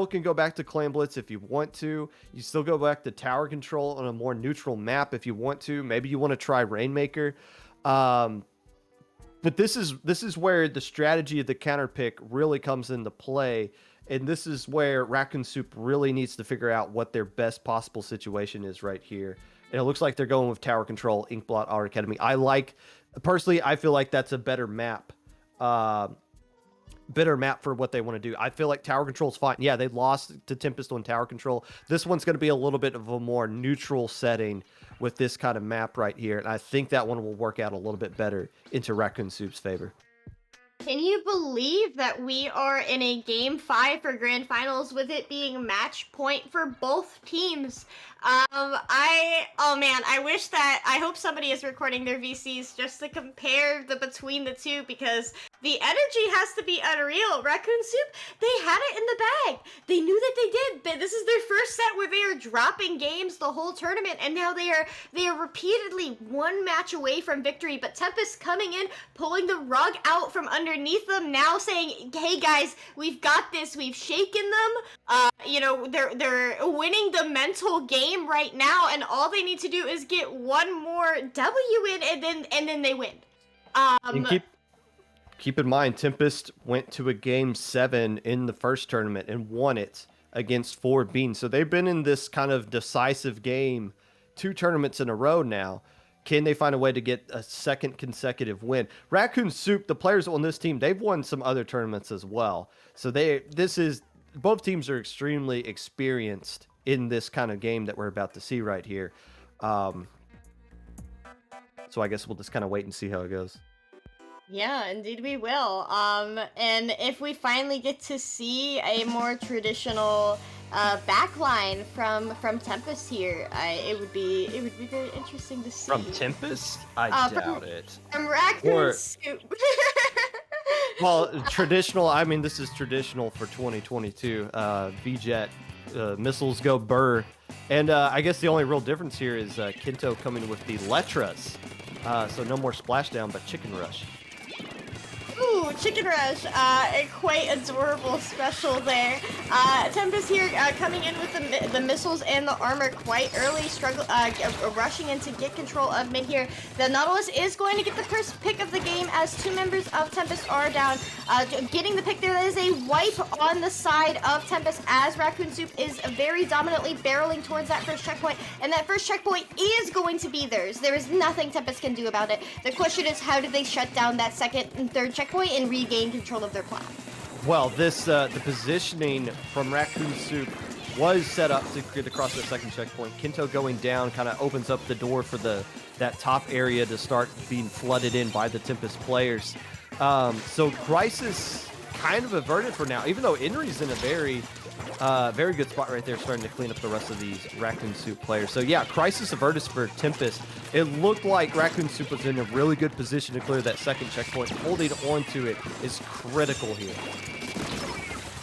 can go back to Clam Blitz if you want to. You still go back to Tower Control on a more neutral map if you want to. Maybe you want to try Rainmaker. But this is where the strategy of the counter pick really comes into play. And this is where Raccoon Soup really needs to figure out what their best possible situation is right here. And it looks like they're going with Tower Control, Inkblot, Our Academy. Personally, I feel like that's a better map. Better map for what they want to do. I feel like Tower Control is fine. Yeah, they lost to Tempest on Tower Control. This one's going to be a little bit of a more neutral setting with this kind of map right here. And I think that one will work out a little bit better into Raccoon Soup's favor. Can you believe that we are in a game 5 for grand finals with it being match point for both teams? I hope somebody is recording their VCs just to compare between the two, because the energy has to be unreal. Raccoon Soup, they had it in the bag. They knew that they did. This is their first set where they are dropping games the whole tournament, and now they are repeatedly one match away from victory. But Tempest coming in, pulling the rug out from underneath them, now saying, "Hey guys, we've got this. We've shaken them. They're winning the mental game right now, and all they need to do is get one more W in, and then they win." And keep in mind, Tempest went to a game 7 in the first tournament and won it against 4Bean. So they've been in this kind of decisive game 2 tournaments in a row now. Can they find a way to get a second consecutive win? Raccoon Soup, the players on this team, they've won some other tournaments as well. So both teams are extremely experienced in this kind of game that we're about to see right here. So I guess we'll just kind of wait and see how it goes. Yeah, indeed we will. And if we finally get to see a more traditional backline from Tempest here, it would be very interesting to see. From Tempest? I doubt it. From Raccoon Soup. Well, traditional, I mean, this is traditional for 2022. VJet, missiles go burr. And I guess the only real difference here is Kinto coming with the Letras. So no more Splashdown, but Chicken Rush. Ooh, Chicken Rush, quite adorable special there. Tempest here coming in with the missiles and the armor quite early, rushing in to get control of mid here. The Nautilus is going to get the first pick of the game as 2 members of Tempest are down. Getting the pick there, that is a wipe on the side of Tempest as Raccoon Soup is very dominantly barreling towards that first checkpoint, and that first checkpoint is going to be theirs. There is nothing Tempest can do about it. The question is, how do they shut down that second and third checkpoint and regain control of their plan? Well, the positioning from Raccoon Soup was set up to get across that second checkpoint. Kinto going down kind of opens up the door for that top area to start being flooded in by the Tempest players. So crisis kind of averted for now, even though Inri's in a very Very good spot right there, starting to clean up the rest of these Raccoon Soup players. So yeah, Crisis Avertus for Tempest. It looked like Raccoon Soup was in a really good position to clear that second checkpoint. Holding on to it is critical here.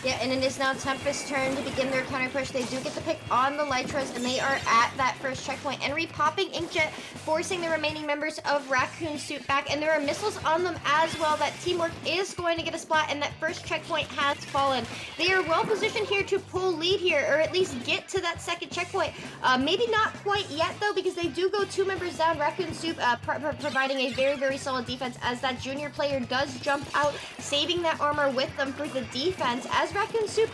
Yeah, and it is now Tempest's turn to begin their counter push. They do get the pick on the Lytras, and they are at that first checkpoint. And repopping Inkjet, forcing the remaining members of Raccoon Soup back. And there are missiles on them as well. That teamwork is going to get a splat, and that first checkpoint has fallen. They are well positioned here to pull lead here, or at least get to that second checkpoint. Maybe not quite yet, though, because they do go 2 members down. Raccoon Soup providing a very, very solid defense as that junior player does jump out, saving that armor with them for the defense. As Raccoon Soup,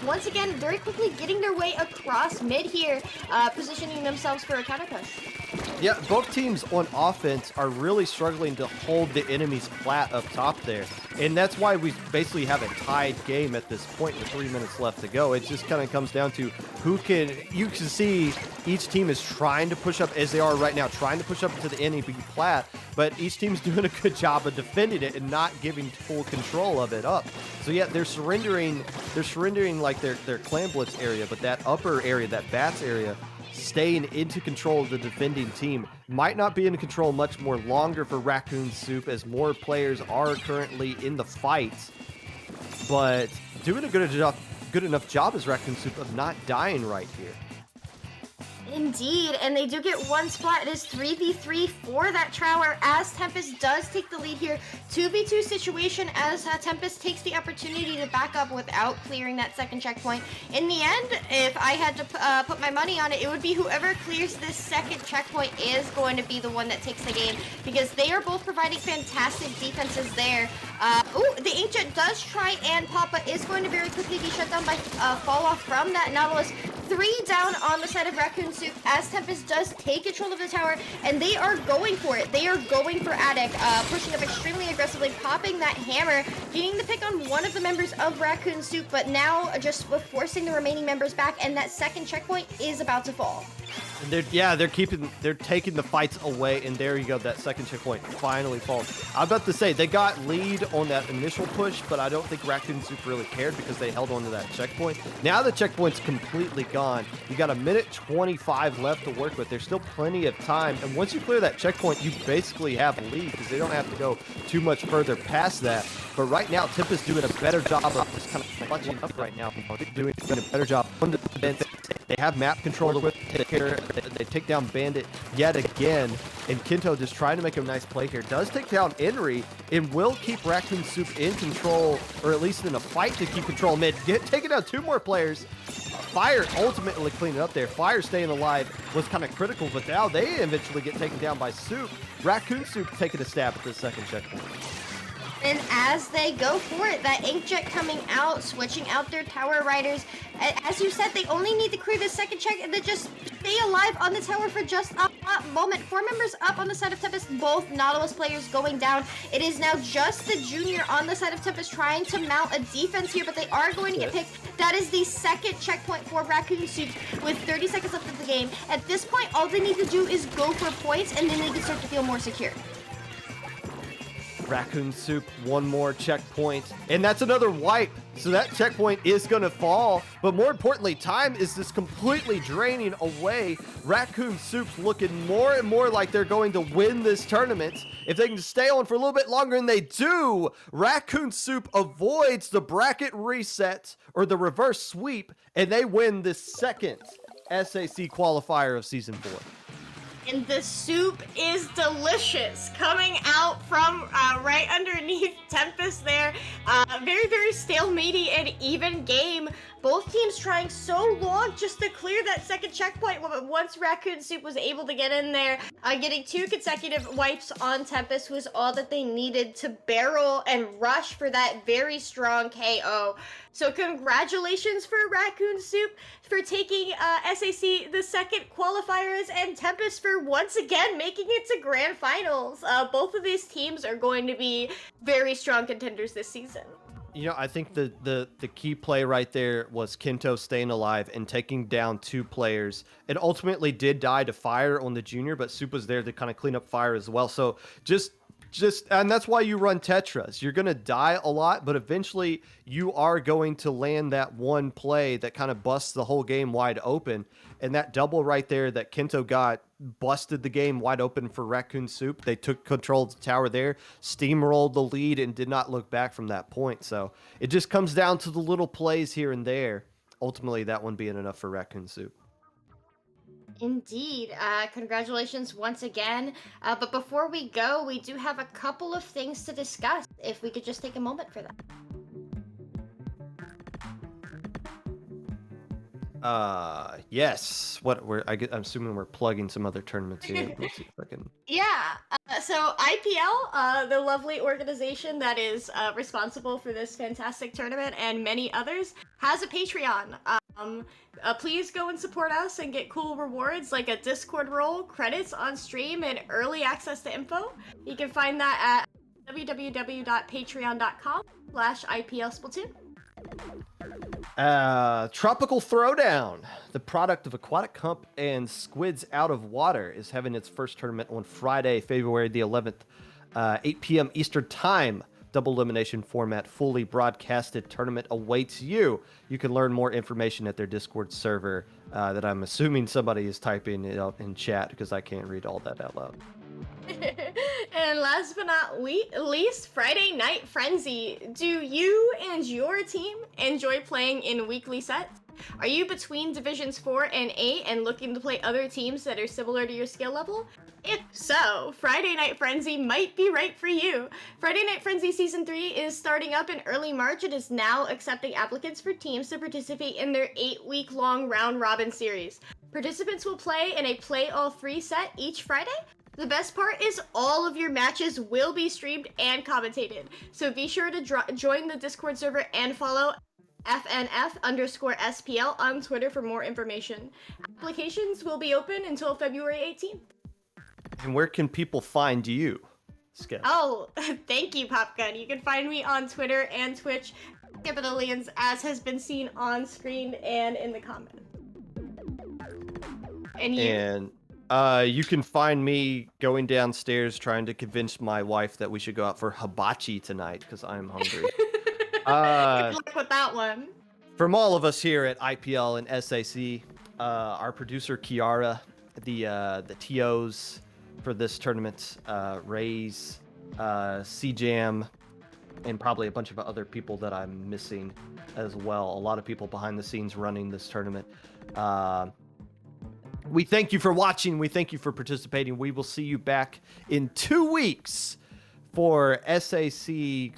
once again, very quickly getting their way across mid here, positioning themselves for a counter push. Yeah, both teams on offense are really struggling to hold the enemies flat up top there. And that's why we basically have a tied game at this point with 3 minutes left to go. It just kind of comes down to who can, you can see each team is trying to push up, as they are right now, trying to push up to the enemy plat, but each team's doing a good job of defending it and not giving full control of it up. So yeah, they're surrendering like their clan blitz area, but that upper area, that bats area, staying into control of the defending team might not be in control much more longer for Raccoon Soup, as more players are currently in the fight, but doing a good enough job as Raccoon Soup of not dying right here. Indeed, and they do get 1 splat. It is 3v3 for that Trower as Tempest does take the lead here. 2v2 situation as Tempest takes the opportunity to back up without clearing that second checkpoint. In the end, if I had to put my money on it, it would be whoever clears this second checkpoint is going to be the one that takes the game, because they are both providing fantastic defenses there. The Inkjet does try and pop, but is going to very quickly be shut down by fall off from that Nautilus. 3 down on the side of Raccoon Soup as Tempest does take control of the tower, and they are going for it. They are going for Attic, pushing up extremely aggressively, popping that hammer, getting the pick on one of the members of Raccoon Soup, but now just forcing the remaining members back, and that second checkpoint is about to fall. And they're taking the fights away, and there you go, that second checkpoint finally falls. I'm about to say, they got lead on that initial push, but I don't think Raccoon Soup really cared because they held on to that checkpoint. Now the checkpoint's completely gone. You got 1:25 left to work with. There's still plenty of time, and once you clear that checkpoint, you basically have a lead because they don't have to go too much further past that. But right now, Tempest doing a better job of just kind of clutching up right now, doing a better job on the defense. They have map control with they take down Bandit yet again, and Kinto just trying to make a nice play here. Does take down Enry and will keep Raccoon Soup in control, or at least in a fight to keep control mid. Taking down 2 more players. Fire ultimately cleaning up there. Fire staying alive was kind of critical, but now they eventually get taken down by Soup. Raccoon Soup taking a stab at the second checkpoint. And as they go for it, that Inkjet coming out, switching out their tower riders. As you said, they only need to clear the second check and then just stay alive on the tower for just a moment. 4 members up on the side of Tempest, both Nautilus players going down. It is now just the junior on the side of Tempest trying to mount a defense here, but they are going to get picked. That is the second checkpoint for Raccoon Soup with 30 seconds left of the game. At this point, all they need to do is go for points, and then they can start to feel more secure. Raccoon Soup, 1 more checkpoint, and that's another wipe. So that checkpoint is going to fall, but more importantly, time is just completely draining away. Raccoon Soup's looking more and more like they're going to win this tournament. If they can stay on for a little bit longer, and they do, Raccoon Soup avoids the bracket reset or the reverse sweep, and they win the second SAC qualifier of Season 4. And the soup is delicious, coming out from right underneath Tempest there. Very, very stalematey and even game. Both teams trying so long just to clear that second checkpoint. Once Raccoon Soup was able to get in there, getting 2 consecutive wipes on Tempest was all that they needed to barrel and rush for that very strong KO. So congratulations for Raccoon Soup for taking SAC the second qualifiers, and Tempest for once again making it to grand finals. Both of these teams are going to be very strong contenders this season. You know, I think the key play right there was Kinto staying alive and taking down 2 players. It ultimately did die to Fire on the junior, but Soup was there to kind of clean up Fire as well. So just And that's why you run Tetras. You're going to die a lot, but eventually you are going to land that one play that kind of busts the whole game wide open. And that double right there that Kento got busted the game wide open for Raccoon Soup. They took control of the tower there, steamrolled the lead, and did not look back from that point. So it just comes down to the little plays here and there. Ultimately, that one being enough for Raccoon Soup. Indeed. Congratulations once again. But before we go, we do have a couple of things to discuss. If we could just take a moment for that. Yes. I'm assuming we're plugging some other tournaments here. Let's see if I can. Yeah. So IPL, the lovely organization that is responsible for this fantastic tournament and many others, has a Patreon. Please go and support us and get cool rewards like a Discord role, credits on stream, and early access to info. You can find that at www.patreon.com/IPL Splatoon. Tropical Throwdown, the product of Aquatic Hump and Squids Out of Water, is having its first tournament on Friday, February the 11th, 8 p.m. Eastern Time. Double elimination format, fully broadcasted tournament awaits you. You can learn more information at their Discord server that I'm assuming somebody is typing it up in chat because I can't read all that out loud. And last but not least, Friday Night Frenzy. Do you and your team enjoy playing in weekly sets? Are you between Divisions 4 and 8 and looking to play other teams that are similar to your skill level? If so, Friday Night Frenzy might be right for you. Friday Night Frenzy Season 3 is starting up in early March and is now accepting applicants for teams to participate in their 8-week-long round-robin series. Participants will play in a play-all-3 set each Friday. The best part is all of your matches will be streamed and commentated, so be sure to join the Discord server and follow FNF_SPL on Twitter for more information. Applications will be open until February 18th. And where can people find you, Skip? Oh, thank you, Popgun. You can find me on Twitter and Twitch, Skipitalians, as has been seen on screen and in the comments. And you? And you can find me going downstairs trying to convince my wife that we should go out for hibachi tonight because I'm hungry. Good luck with that one. From all of us here at IPL and SAC, our producer Kiara, the TOs for this tournament, Rays, C-Jam, and probably a bunch of other people that I'm missing as well. A lot of people behind the scenes running this tournament. We thank you for watching. We thank you for participating. We will see you back in 2 weeks for SAC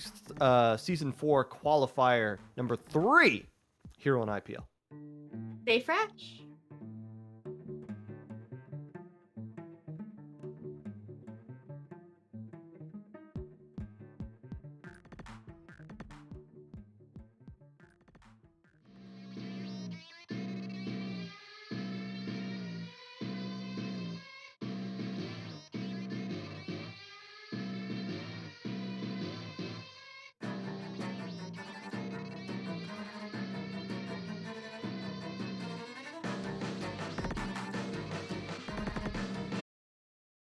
Season 4 Qualifier number 3 here on IPL. Stay fresh.